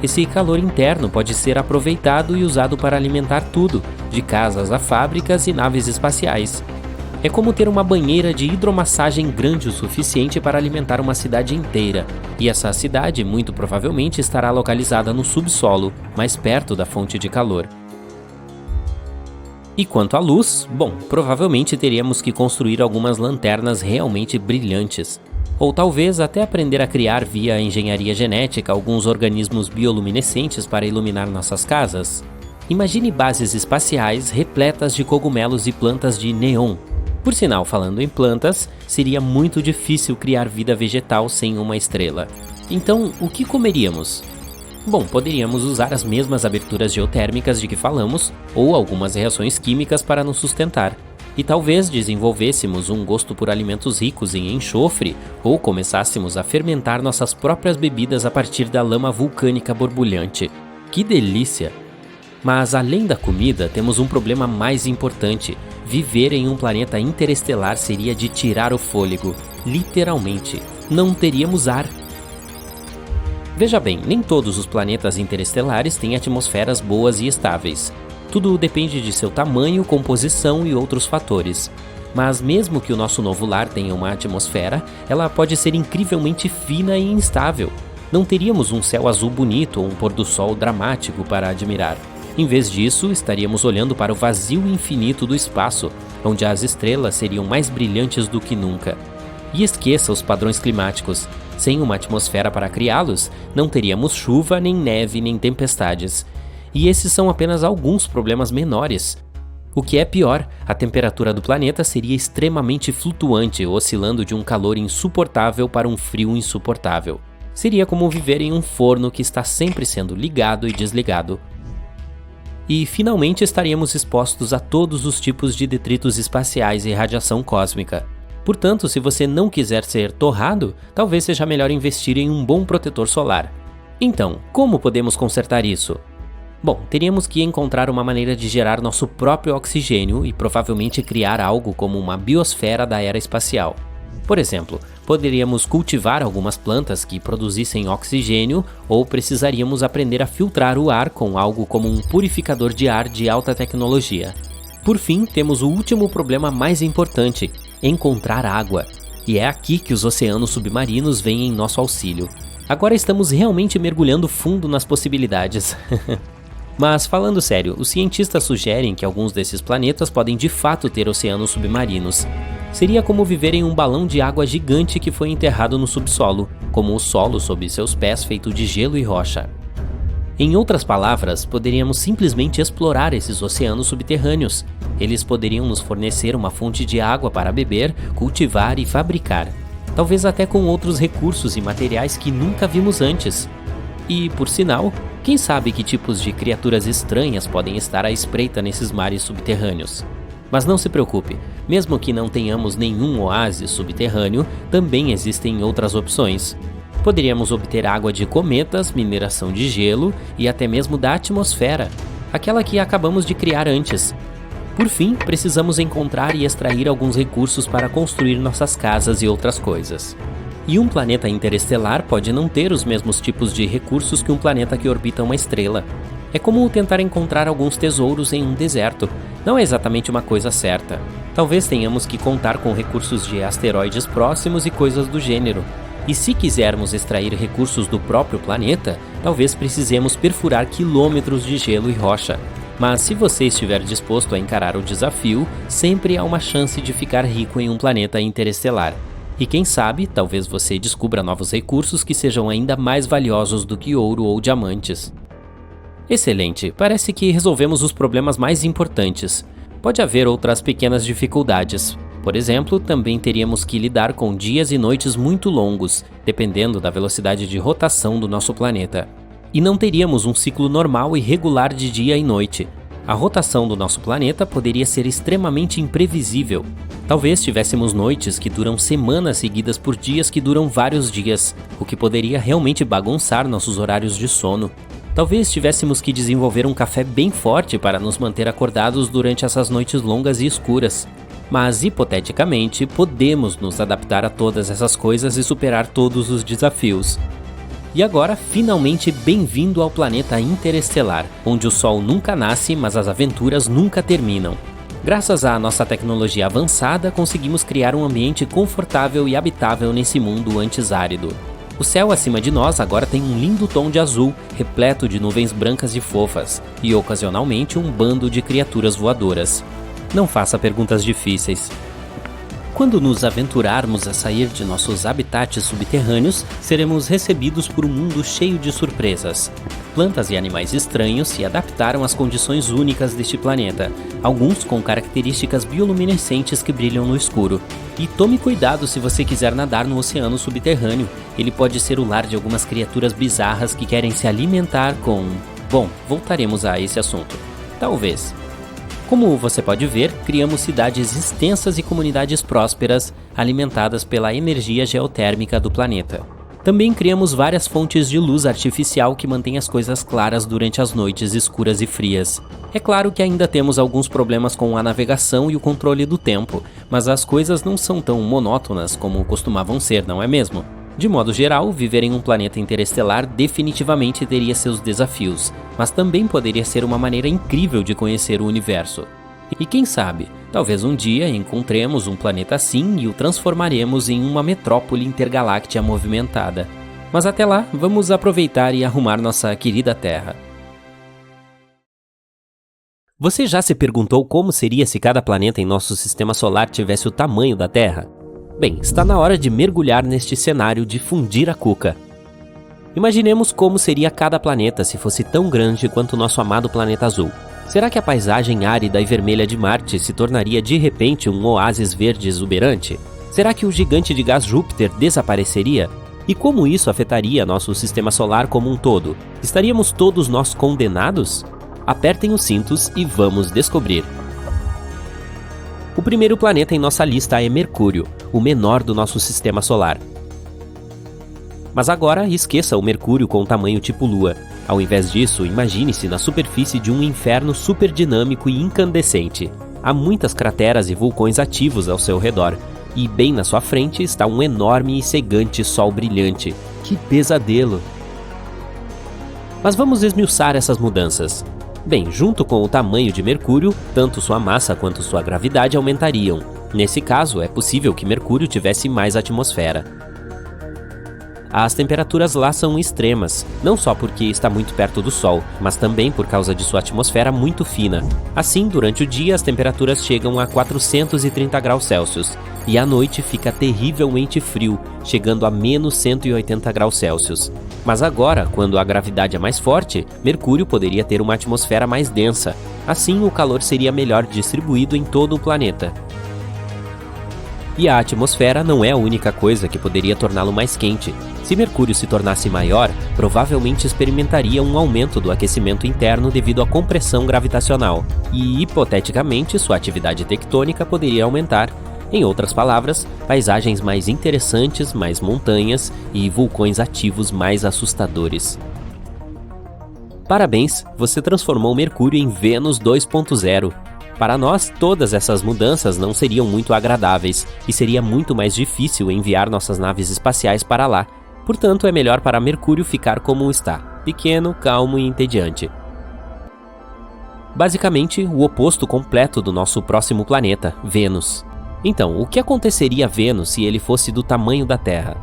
Esse calor interno pode ser aproveitado e usado para alimentar tudo, de casas a fábricas e naves espaciais. É como ter uma banheira de hidromassagem grande o suficiente para alimentar uma cidade inteira. E essa cidade muito provavelmente estará localizada no subsolo, mais perto da fonte de calor. E quanto à luz, bom, provavelmente teríamos que construir algumas lanternas realmente brilhantes. Ou talvez até aprender a criar via engenharia genética alguns organismos bioluminescentes para iluminar nossas casas. Imagine bases espaciais repletas de cogumelos e plantas de neon. Por sinal, falando em plantas, seria muito difícil criar vida vegetal sem uma estrela. Então, o que comeríamos? Bom, poderíamos usar as mesmas aberturas geotérmicas de que falamos, ou algumas reações químicas para nos sustentar. E talvez desenvolvêssemos um gosto por alimentos ricos em enxofre, ou começássemos a fermentar nossas próprias bebidas a partir da lama vulcânica borbulhante. Que delícia! Mas além da comida, temos um problema mais importante. Viver em um planeta interestelar seria de tirar o fôlego. Literalmente. Não teríamos ar. Veja bem, nem todos os planetas interestelares têm atmosferas boas e estáveis. Tudo depende de seu tamanho, composição e outros fatores. Mas mesmo que o nosso novo lar tenha uma atmosfera, ela pode ser incrivelmente fina e instável. Não teríamos um céu azul bonito ou um pôr do sol dramático para admirar. Em vez disso, estaríamos olhando para o vazio infinito do espaço, onde as estrelas seriam mais brilhantes do que nunca. E esqueça os padrões climáticos. Sem uma atmosfera para criá-los, não teríamos chuva, nem neve, nem tempestades. E esses são apenas alguns problemas menores. O que é pior, a temperatura do planeta seria extremamente flutuante, oscilando de um calor insuportável para um frio insuportável. Seria como viver em um forno que está sempre sendo ligado e desligado. E finalmente estaríamos expostos a todos os tipos de detritos espaciais e radiação cósmica. Portanto, se você não quiser ser torrado, talvez seja melhor investir em um bom protetor solar. Então, como podemos consertar isso? Bom, teríamos que encontrar uma maneira de gerar nosso próprio oxigênio e provavelmente criar algo como uma biosfera da era espacial. Por exemplo, poderíamos cultivar algumas plantas que produzissem oxigênio ou precisaríamos aprender a filtrar o ar com algo como um purificador de ar de alta tecnologia. Por fim, temos o último problema mais importante: encontrar água. E é aqui que os oceanos submarinos vêm em nosso auxílio. Agora estamos realmente mergulhando fundo nas possibilidades. Mas falando sério, os cientistas sugerem que alguns desses planetas podem de fato ter oceanos submarinos. Seria como viver em um balão de água gigante que foi enterrado no subsolo, como o solo sob seus pés feito de gelo e rocha. Em outras palavras, poderíamos simplesmente explorar esses oceanos subterrâneos. Eles poderiam nos fornecer uma fonte de água para beber, cultivar e fabricar. Talvez até com outros recursos e materiais que nunca vimos antes. E, por sinal, quem sabe que tipos de criaturas estranhas podem estar à espreita nesses mares subterrâneos. Mas não se preocupe, mesmo que não tenhamos nenhum oásis subterrâneo, também existem outras opções. Poderíamos obter água de cometas, mineração de gelo e até mesmo da atmosfera, aquela que acabamos de criar antes. Por fim, precisamos encontrar e extrair alguns recursos para construir nossas casas e outras coisas. E um planeta interestelar pode não ter os mesmos tipos de recursos que um planeta que orbita uma estrela. É como tentar encontrar alguns tesouros em um deserto. Não é exatamente uma coisa certa. Talvez tenhamos que contar com recursos de asteroides próximos e coisas do gênero. E se quisermos extrair recursos do próprio planeta, talvez precisemos perfurar quilômetros de gelo e rocha. Mas se você estiver disposto a encarar o desafio, sempre há uma chance de ficar rico em um planeta interestelar. E quem sabe, talvez você descubra novos recursos que sejam ainda mais valiosos do que ouro ou diamantes. Excelente, parece que resolvemos os problemas mais importantes. Pode haver outras pequenas dificuldades. Por exemplo, também teríamos que lidar com dias e noites muito longos, dependendo da velocidade de rotação do nosso planeta. E não teríamos um ciclo normal e regular de dia e noite. A rotação do nosso planeta poderia ser extremamente imprevisível. Talvez tivéssemos noites que duram semanas seguidas por dias que duram vários dias, o que poderia realmente bagunçar nossos horários de sono. Talvez tivéssemos que desenvolver um café bem forte para nos manter acordados durante essas noites longas e escuras. Mas, hipoteticamente, podemos nos adaptar a todas essas coisas e superar todos os desafios. E agora, finalmente, bem-vindo ao planeta interestelar, onde o Sol nunca nasce, mas as aventuras nunca terminam. Graças à nossa tecnologia avançada, conseguimos criar um ambiente confortável e habitável nesse mundo antes árido. O céu acima de nós agora tem um lindo tom de azul, repleto de nuvens brancas e fofas, e ocasionalmente um bando de criaturas voadoras. Não faça perguntas difíceis. Quando nos aventurarmos a sair de nossos habitats subterrâneos, seremos recebidos por um mundo cheio de surpresas. Plantas e animais estranhos se adaptaram às condições únicas deste planeta, alguns com características bioluminescentes que brilham no escuro. E tome cuidado se você quiser nadar no oceano subterrâneo, ele pode ser o lar de algumas criaturas bizarras que querem se alimentar com... Bom, voltaremos a esse assunto. Talvez. Como você pode ver, criamos cidades extensas e comunidades prósperas, alimentadas pela energia geotérmica do planeta. Também criamos várias fontes de luz artificial que mantêm as coisas claras durante as noites escuras e frias. É claro que ainda temos alguns problemas com a navegação e o controle do tempo, mas as coisas não são tão monótonas como costumavam ser, não é mesmo? De modo geral, viver em um planeta interestelar definitivamente teria seus desafios, mas também poderia ser uma maneira incrível de conhecer o universo. E quem sabe, talvez um dia encontremos um planeta assim e o transformaremos em uma metrópole intergaláctea movimentada. Mas até lá, vamos aproveitar e arrumar nossa querida Terra. Você já se perguntou como seria se cada planeta em nosso sistema solar tivesse o tamanho da Terra? Bem, está na hora de mergulhar neste cenário de fundir a cuca. Imaginemos como seria cada planeta se fosse tão grande quanto o nosso amado planeta azul. Será que a paisagem árida e vermelha de Marte se tornaria de repente um oásis verde exuberante? Será que o gigante de gás Júpiter desapareceria? E como isso afetaria nosso sistema solar como um todo? Estaríamos todos nós condenados? Apertem os cintos e vamos descobrir. O primeiro planeta em nossa lista é Mercúrio, o menor do nosso sistema solar. Mas agora esqueça o Mercúrio com tamanho tipo Lua. Ao invés disso, imagine-se na superfície de um inferno superdinâmico e incandescente. Há muitas crateras e vulcões ativos ao seu redor, e bem na sua frente está um enorme e cegante sol brilhante. Que pesadelo! Mas vamos esmiuçar essas mudanças. Bem, junto com o tamanho de Mercúrio, tanto sua massa quanto sua gravidade aumentariam. Nesse caso, é possível que Mercúrio tivesse mais atmosfera. As temperaturas lá são extremas, não só porque está muito perto do Sol, mas também por causa de sua atmosfera muito fina. Assim, durante o dia as temperaturas chegam a 430 graus Celsius, e à noite fica terrivelmente frio, chegando a menos 180 graus Celsius. Mas agora, quando a gravidade é mais forte, Mercúrio poderia ter uma atmosfera mais densa. Assim, o calor seria melhor distribuído em todo o planeta. E a atmosfera não é a única coisa que poderia torná-lo mais quente. Se Mercúrio se tornasse maior, provavelmente experimentaria um aumento do aquecimento interno devido à compressão gravitacional. E, hipoteticamente, sua atividade tectônica poderia aumentar. Em outras palavras, paisagens mais interessantes, mais montanhas e vulcões ativos mais assustadores. Parabéns, você transformou Mercúrio em Vênus 2.0. Para nós, todas essas mudanças não seriam muito agradáveis e seria muito mais difícil enviar nossas naves espaciais para lá. Portanto, é melhor para Mercúrio ficar como está, pequeno, calmo e entediante. Basicamente, o oposto completo do nosso próximo planeta, Vênus. Então, o que aconteceria a Vênus se ele fosse do tamanho da Terra?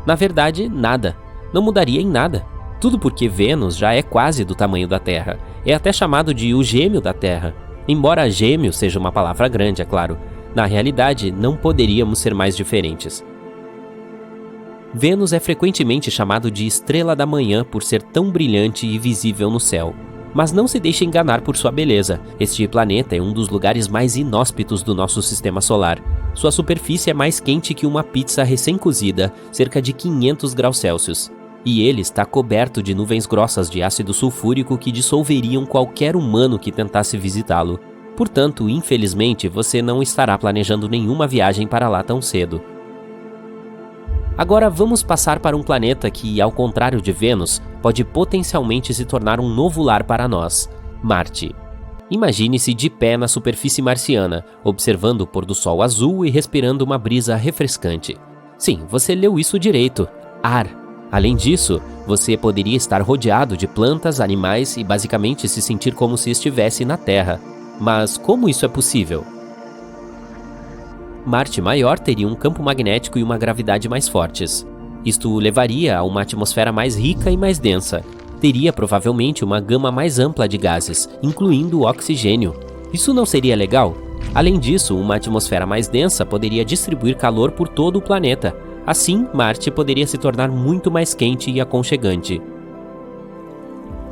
Na verdade, nada. Não mudaria em nada. Tudo porque Vênus já é quase do tamanho da Terra. É até chamado de o gêmeo da Terra. Embora gêmeo seja uma palavra grande, é claro. Na realidade, não poderíamos ser mais diferentes. Vênus é frequentemente chamado de estrela da manhã por ser tão brilhante e visível no céu. Mas não se deixe enganar por sua beleza. Este planeta é um dos lugares mais inóspitos do nosso sistema solar. Sua superfície é mais quente que uma pizza recém-cozida, cerca de 500 graus Celsius. E ele está coberto de nuvens grossas de ácido sulfúrico que dissolveriam qualquer humano que tentasse visitá-lo. Portanto, infelizmente, você não estará planejando nenhuma viagem para lá tão cedo. Agora vamos passar para um planeta que, ao contrário de Vênus, pode potencialmente se tornar um novo lar para nós, Marte. Imagine-se de pé na superfície marciana, observando o pôr do sol azul e respirando uma brisa refrescante. Sim, você leu isso direito, ar. Além disso, você poderia estar rodeado de plantas, animais e basicamente se sentir como se estivesse na Terra. Mas como isso é possível? Marte maior teria um campo magnético e uma gravidade mais fortes. Isto o levaria a uma atmosfera mais rica e mais densa. Teria provavelmente uma gama mais ampla de gases, incluindo o oxigênio. Isso não seria legal? Além disso, uma atmosfera mais densa poderia distribuir calor por todo o planeta. Assim, Marte poderia se tornar muito mais quente e aconchegante.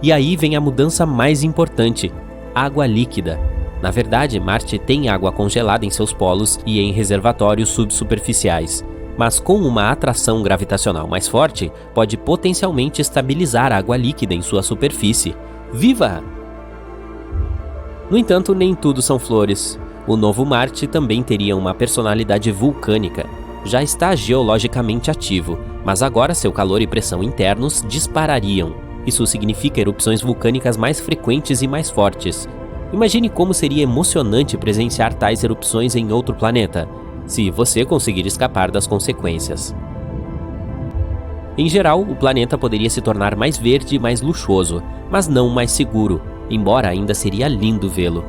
E aí vem a mudança mais importante: água líquida. Na verdade, Marte tem água congelada em seus polos e em reservatórios subsuperficiais, mas com uma atração gravitacional mais forte, pode potencialmente estabilizar a água líquida em sua superfície. Viva! No entanto, nem tudo são flores. O novo Marte também teria uma personalidade vulcânica. Já está geologicamente ativo, mas agora seu calor e pressão internos disparariam. Isso significa erupções vulcânicas mais frequentes e mais fortes. Imagine como seria emocionante presenciar tais erupções em outro planeta, se você conseguir escapar das consequências. Em geral, o planeta poderia se tornar mais verde e mais luxuoso, mas não mais seguro, embora ainda seria lindo vê-lo.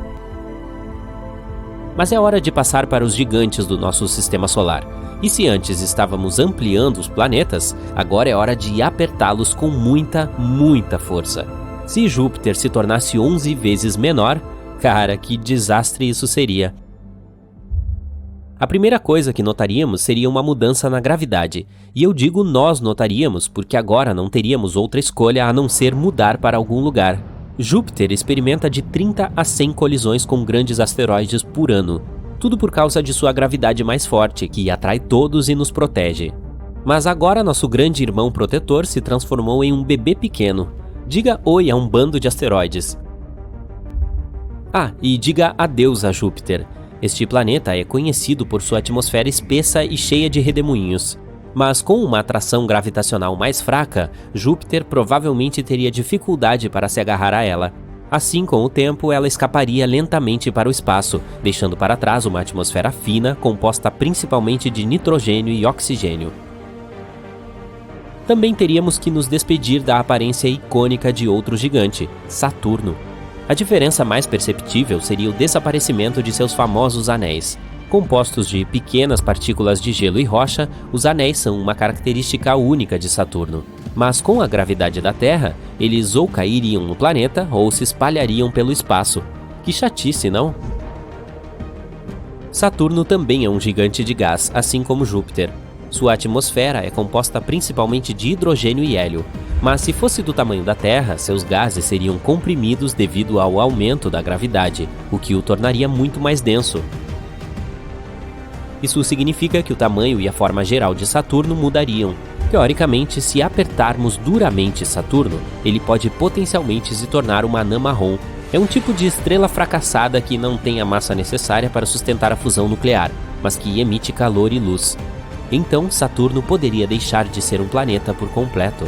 Mas é hora de passar para os gigantes do nosso sistema solar. E se antes estávamos ampliando os planetas, agora é hora de apertá-los com muita força. Se Júpiter se tornasse 11 vezes menor, cara, que desastre isso seria. A primeira coisa que notaríamos seria uma mudança na gravidade, e eu digo nós notaríamos porque agora não teríamos outra escolha a não ser mudar para algum lugar. Júpiter experimenta de 30 a 100 colisões com grandes asteroides por ano, tudo por causa de sua gravidade mais forte, que atrai todos e nos protege. Mas agora nosso grande irmão protetor se transformou em um bebê pequeno. Diga oi a um bando de asteroides. Ah, e diga adeus a Júpiter. Este planeta é conhecido por sua atmosfera espessa e cheia de redemoinhos. Mas com uma atração gravitacional mais fraca, Júpiter provavelmente teria dificuldade para se agarrar a ela. Assim, com o tempo, ela escaparia lentamente para o espaço, deixando para trás uma atmosfera fina, composta principalmente de nitrogênio e oxigênio. Também teríamos que nos despedir da aparência icônica de outro gigante, Saturno. A diferença mais perceptível seria o desaparecimento de seus famosos anéis. Compostos de pequenas partículas de gelo e rocha, os anéis são uma característica única de Saturno. Mas com a gravidade da Terra, eles ou cairiam no planeta ou se espalhariam pelo espaço. Que chatice, não? Saturno também é um gigante de gás, assim como Júpiter. Sua atmosfera é composta principalmente de hidrogênio e hélio, mas se fosse do tamanho da Terra, seus gases seriam comprimidos devido ao aumento da gravidade, o que o tornaria muito mais denso. Isso significa que o tamanho e a forma geral de Saturno mudariam. Teoricamente, se apertarmos duramente Saturno, ele pode potencialmente se tornar uma anã marrom. É um tipo de estrela fracassada que não tem a massa necessária para sustentar a fusão nuclear, mas que emite calor e luz. Então, Saturno poderia deixar de ser um planeta por completo.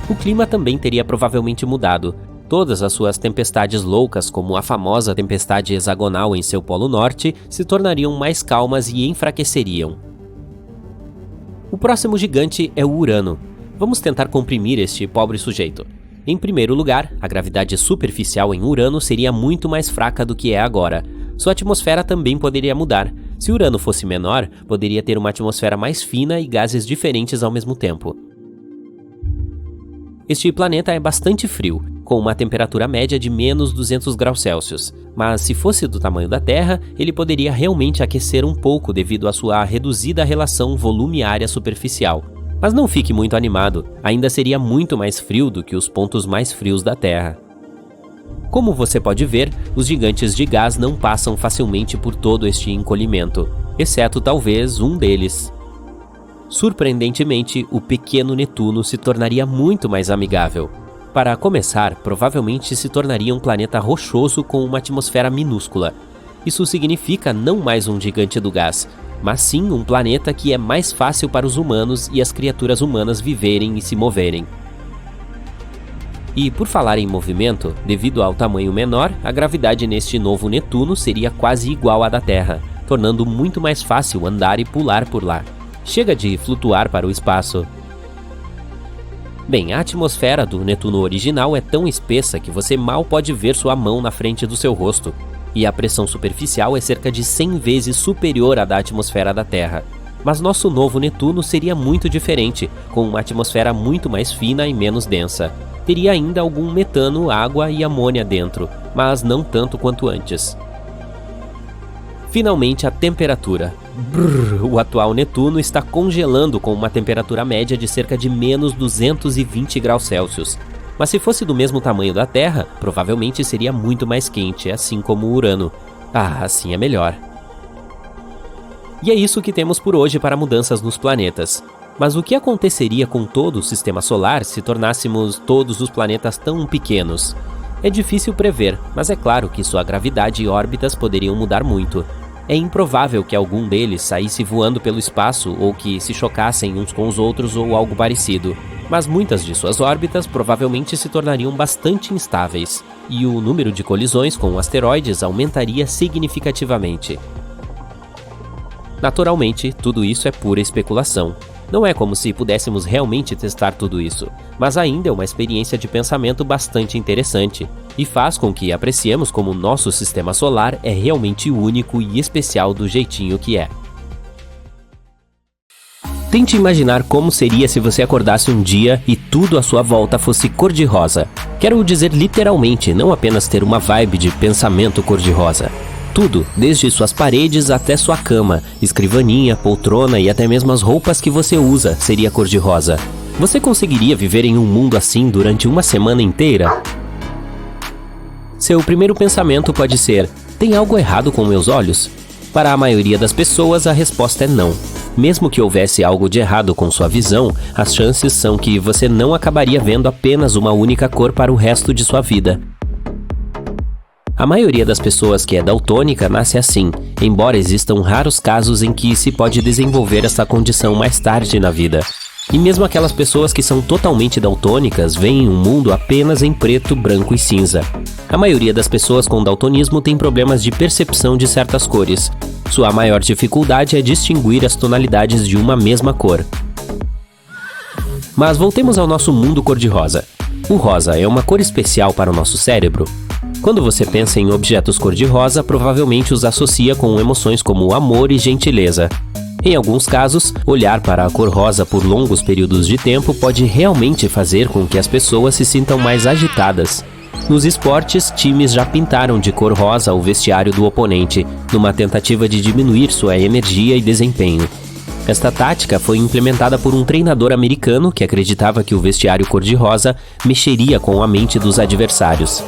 O clima também teria provavelmente mudado. Todas as suas tempestades loucas, como a famosa tempestade hexagonal em seu polo norte, se tornariam mais calmas e enfraqueceriam. O próximo gigante é o Urano. Vamos tentar comprimir este pobre sujeito. Em primeiro lugar, a gravidade superficial em Urano seria muito mais fraca do que é agora. Sua atmosfera também poderia mudar. Se Urano fosse menor, poderia ter uma atmosfera mais fina e gases diferentes ao mesmo tempo. Este planeta é bastante frio, com uma temperatura média de menos 200 graus Celsius. Mas se fosse do tamanho da Terra, ele poderia realmente aquecer um pouco devido à sua reduzida relação volume-área superficial. Mas não fique muito animado, ainda seria muito mais frio do que os pontos mais frios da Terra. Como você pode ver, os gigantes de gás não passam facilmente por todo este encolhimento, exceto talvez um deles. Surpreendentemente, o pequeno Netuno se tornaria muito mais amigável. Para começar, provavelmente se tornaria um planeta rochoso com uma atmosfera minúscula. Isso significa não mais um gigante do gás, mas sim um planeta que é mais fácil para os humanos e as criaturas humanas viverem e se moverem. E por falar em movimento, devido ao tamanho menor, a gravidade neste novo Netuno seria quase igual à da Terra, tornando muito mais fácil andar e pular por lá. Chega de flutuar para o espaço. Bem, a atmosfera do Netuno original é tão espessa que você mal pode ver sua mão na frente do seu rosto, e a pressão superficial é cerca de 100 vezes superior à da atmosfera da Terra. Mas nosso novo Netuno seria muito diferente, com uma atmosfera muito mais fina e menos densa. Teria ainda algum metano, água e amônia dentro, mas não tanto quanto antes. Finalmente, a temperatura. O atual Netuno está congelando com uma temperatura média de cerca de menos 220 graus Celsius. Mas se fosse do mesmo tamanho da Terra, provavelmente seria muito mais quente, assim como Urano. Ah, assim é melhor. E é isso que temos por hoje para mudanças nos planetas. Mas o que aconteceria com todo o Sistema Solar se tornássemos todos os planetas tão pequenos? É difícil prever, mas é claro que sua gravidade e órbitas poderiam mudar muito. É improvável que algum deles saísse voando pelo espaço ou que se chocassem uns com os outros ou algo parecido. Mas muitas de suas órbitas provavelmente se tornariam bastante instáveis, e o número de colisões com asteroides aumentaria significativamente. Naturalmente, tudo isso é pura especulação. Não é como se pudéssemos realmente testar tudo isso, mas ainda é uma experiência de pensamento bastante interessante e faz com que apreciemos como nosso sistema solar é realmente único e especial do jeitinho que é. Tente imaginar como seria se você acordasse um dia e tudo à sua volta fosse cor-de-rosa. Quero dizer literalmente, não apenas ter uma vibe de pensamento cor-de-rosa. Tudo, desde suas paredes até sua cama, escrivaninha, poltrona e até mesmo as roupas que você usa seria cor-de-rosa. Você conseguiria viver em um mundo assim durante uma semana inteira? Seu primeiro pensamento pode ser: tem algo errado com meus olhos? Para a maioria das pessoas, a resposta é não. Mesmo que houvesse algo de errado com sua visão, as chances são que você não acabaria vendo apenas uma única cor para o resto de sua vida. A maioria das pessoas que é daltônica nasce assim, embora existam raros casos em que se pode desenvolver essa condição mais tarde na vida. E mesmo aquelas pessoas que são totalmente daltônicas veem um mundo apenas em preto, branco e cinza. A maioria das pessoas com daltonismo tem problemas de percepção de certas cores. Sua maior dificuldade é distinguir as tonalidades de uma mesma cor. Mas voltemos ao nosso mundo cor-de-rosa. O rosa é uma cor especial para o nosso cérebro? Quando você pensa em objetos cor-de-rosa, provavelmente os associa com emoções como amor e gentileza. Em alguns casos, olhar para a cor rosa por longos períodos de tempo pode realmente fazer com que as pessoas se sintam mais agitadas. Nos esportes, times já pintaram de cor rosa o vestiário do oponente, numa tentativa de diminuir sua energia e desempenho. Esta tática foi implementada por um treinador americano que acreditava que o vestiário cor-de-rosa mexeria com a mente dos adversários.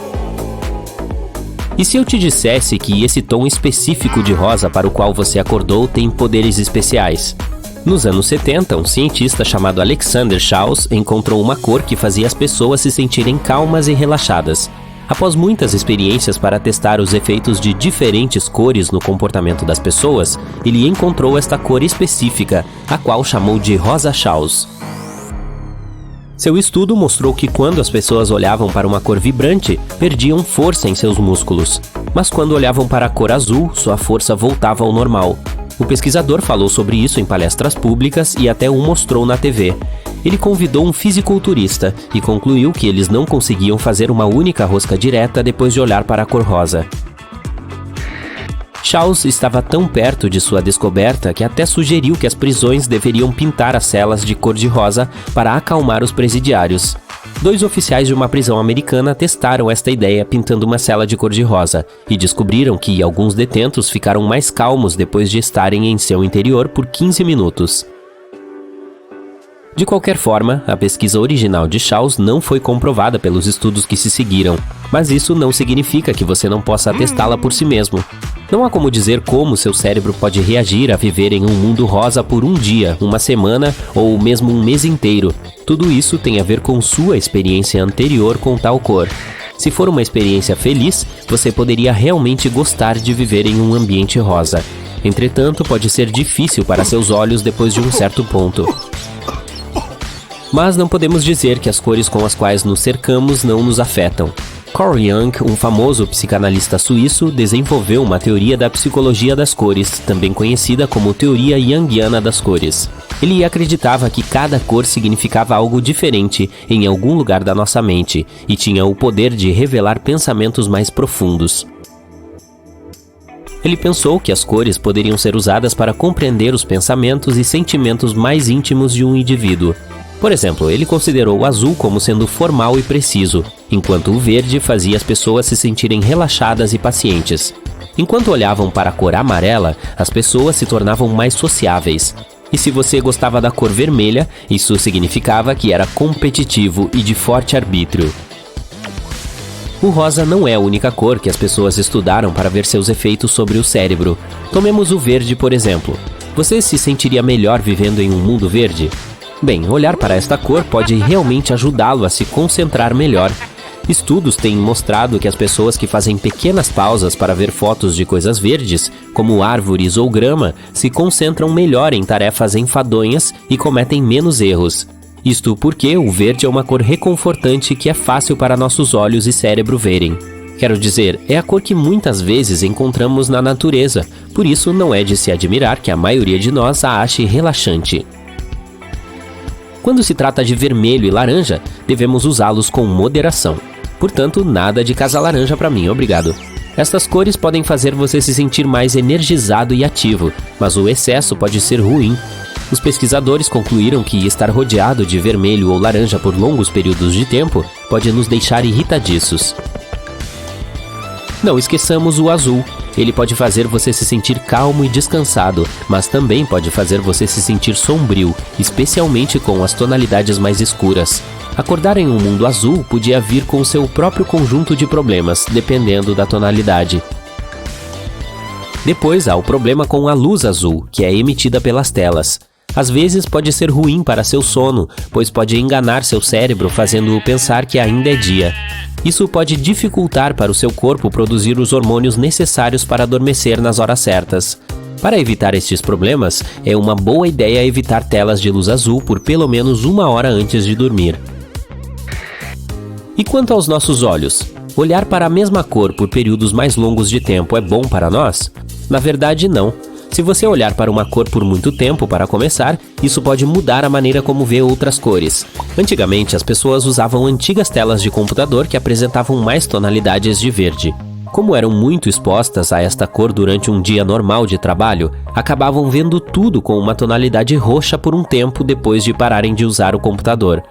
E se eu te dissesse que esse tom específico de rosa para o qual você acordou tem poderes especiais? Nos anos 70, um cientista chamado Alexander Schaus encontrou uma cor que fazia as pessoas se sentirem calmas e relaxadas. Após muitas experiências para testar os efeitos de diferentes cores no comportamento das pessoas, ele encontrou esta cor específica, a qual chamou de rosa Schaus. Seu estudo mostrou que quando as pessoas olhavam para uma cor vibrante, perdiam força em seus músculos. Mas quando olhavam para a cor azul, sua força voltava ao normal. O pesquisador falou sobre isso em palestras públicas e até o mostrou na TV. Ele convidou um fisiculturista e concluiu que eles não conseguiam fazer uma única rosca direta depois de olhar para a cor rosa. Schaus estava tão perto de sua descoberta que até sugeriu que as prisões deveriam pintar as celas de cor-de-rosa para acalmar os presidiários. 2 oficiais de uma prisão americana testaram esta ideia pintando uma cela de cor-de-rosa e descobriram que alguns detentos ficaram mais calmos depois de estarem em seu interior por 15 minutos. De qualquer forma, a pesquisa original de Shaws não foi comprovada pelos estudos que se seguiram, mas isso não significa que você não possa testá-la por si mesmo. Não há como dizer como seu cérebro pode reagir a viver em um mundo rosa por um dia, uma semana ou mesmo um mês inteiro. Tudo isso tem a ver com sua experiência anterior com tal cor. Se for uma experiência feliz, você poderia realmente gostar de viver em um ambiente rosa. Entretanto, pode ser difícil para seus olhos depois de um certo ponto. Mas não podemos dizer que as cores com as quais nos cercamos não nos afetam. Carl Jung, um famoso psicanalista suíço, desenvolveu uma teoria da psicologia das cores, também conhecida como teoria junguiana das cores. Ele acreditava que cada cor significava algo diferente em algum lugar da nossa mente e tinha o poder de revelar pensamentos mais profundos. Ele pensou que as cores poderiam ser usadas para compreender os pensamentos e sentimentos mais íntimos de um indivíduo. Por exemplo, ele considerou o azul como sendo formal e preciso, enquanto o verde fazia as pessoas se sentirem relaxadas e pacientes. Enquanto olhavam para a cor amarela, as pessoas se tornavam mais sociáveis. E se você gostava da cor vermelha, isso significava que era competitivo e de forte arbítrio. O rosa não é a única cor que as pessoas estudaram para ver seus efeitos sobre o cérebro. Tomemos o verde, por exemplo. Você se sentiria melhor vivendo em um mundo verde? Bem, olhar para esta cor pode realmente ajudá-lo a se concentrar melhor. Estudos têm mostrado que as pessoas que fazem pequenas pausas para ver fotos de coisas verdes, como árvores ou grama, se concentram melhor em tarefas enfadonhas e cometem menos erros. Isto porque o verde é uma cor reconfortante que é fácil para nossos olhos e cérebro verem. Quero dizer, é a cor que muitas vezes encontramos na natureza, por isso não é de se admirar que a maioria de nós a ache relaxante. Quando se trata de vermelho e laranja, devemos usá-los com moderação. Portanto, nada de casa laranja para mim, obrigado. Estas cores podem fazer você se sentir mais energizado e ativo, mas o excesso pode ser ruim. Os pesquisadores concluíram que estar rodeado de vermelho ou laranja por longos períodos de tempo pode nos deixar irritadiços. Não esqueçamos o azul. Ele pode fazer você se sentir calmo e descansado, mas também pode fazer você se sentir sombrio, especialmente com as tonalidades mais escuras. Acordar em um mundo azul podia vir com seu próprio conjunto de problemas, dependendo da tonalidade. Depois há o problema com a luz azul, que é emitida pelas telas. Às vezes pode ser ruim para seu sono, pois pode enganar seu cérebro fazendo-o pensar que ainda é dia. Isso pode dificultar para o seu corpo produzir os hormônios necessários para adormecer nas horas certas. Para evitar estes problemas, é uma boa ideia evitar telas de luz azul por pelo menos 1 hora antes de dormir. E quanto aos nossos olhos? Olhar para a mesma cor por períodos mais longos de tempo é bom para nós? Na verdade, não. Se você olhar para uma cor por muito tempo para começar, isso pode mudar a maneira como vê outras cores. Antigamente, as pessoas usavam antigas telas de computador que apresentavam mais tonalidades de verde. Como eram muito expostas a esta cor durante um dia normal de trabalho, acabavam vendo tudo com uma tonalidade roxa por um tempo depois de pararem de usar o computador.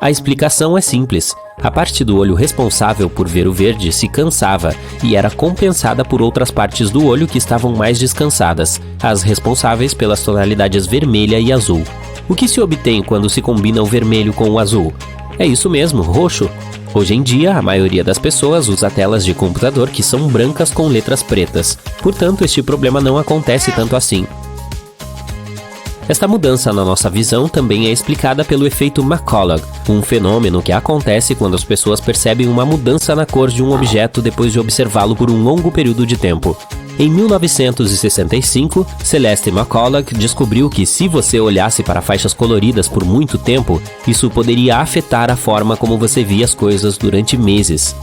A explicação é simples. A parte do olho responsável por ver o verde se cansava e era compensada por outras partes do olho que estavam mais descansadas, as responsáveis pelas tonalidades vermelha e azul. O que se obtém quando se combina o vermelho com o azul? É isso mesmo, roxo. Hoje em dia, a maioria das pessoas usa telas de computador que são brancas com letras pretas. Portanto, este problema não acontece tanto assim. Esta mudança na nossa visão também é explicada pelo efeito McCulloch, um fenômeno que acontece quando as pessoas percebem uma mudança na cor de um objeto depois de observá-lo por um longo período de tempo. Em 1965, Celeste McCulloch descobriu que se você olhasse para faixas coloridas por muito tempo, isso poderia afetar a forma como você via as coisas durante meses.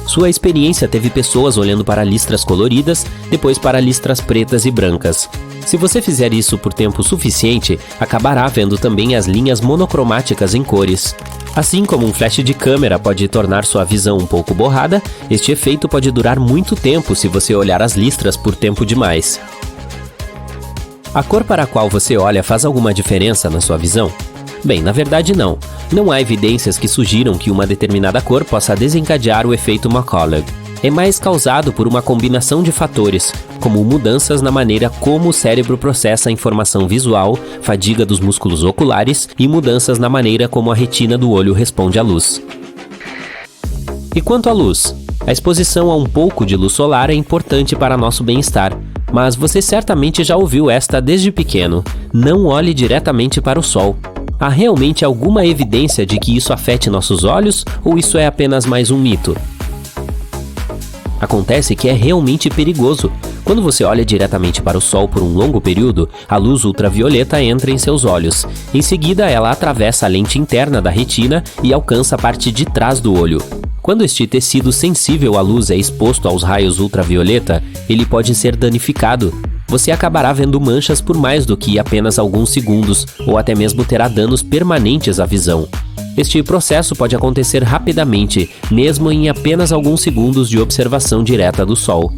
Sua experiência teve pessoas olhando para listras coloridas, depois para listras pretas e brancas. Se você fizer isso por tempo suficiente, acabará vendo também as linhas monocromáticas em cores. Assim como um flash de câmera pode tornar sua visão um pouco borrada, este efeito pode durar muito tempo se você olhar as listras por tempo demais. A cor para a qual você olha faz alguma diferença na sua visão? Bem, na verdade não. Não há evidências que sugiram que uma determinada cor possa desencadear o efeito McCullough. É mais causado por uma combinação de fatores, como mudanças na maneira como o cérebro processa a informação visual, fadiga dos músculos oculares e mudanças na maneira como a retina do olho responde à luz. E quanto à luz? A exposição a um pouco de luz solar é importante para nosso bem-estar, mas você certamente já ouviu esta desde pequeno: não olhe diretamente para o sol. Há realmente alguma evidência de que isso afete nossos olhos ou isso é apenas mais um mito? Acontece que é realmente perigoso. Quando você olha diretamente para o sol por um longo período, a luz ultravioleta entra em seus olhos. Em seguida, ela atravessa a lente interna da retina e alcança a parte de trás do olho. Quando este tecido sensível à luz é exposto aos raios ultravioleta, ele pode ser danificado. Você acabará vendo manchas por mais do que apenas alguns segundos, ou até mesmo terá danos permanentes à visão. Este processo pode acontecer rapidamente, mesmo em apenas alguns segundos de observação direta do sol.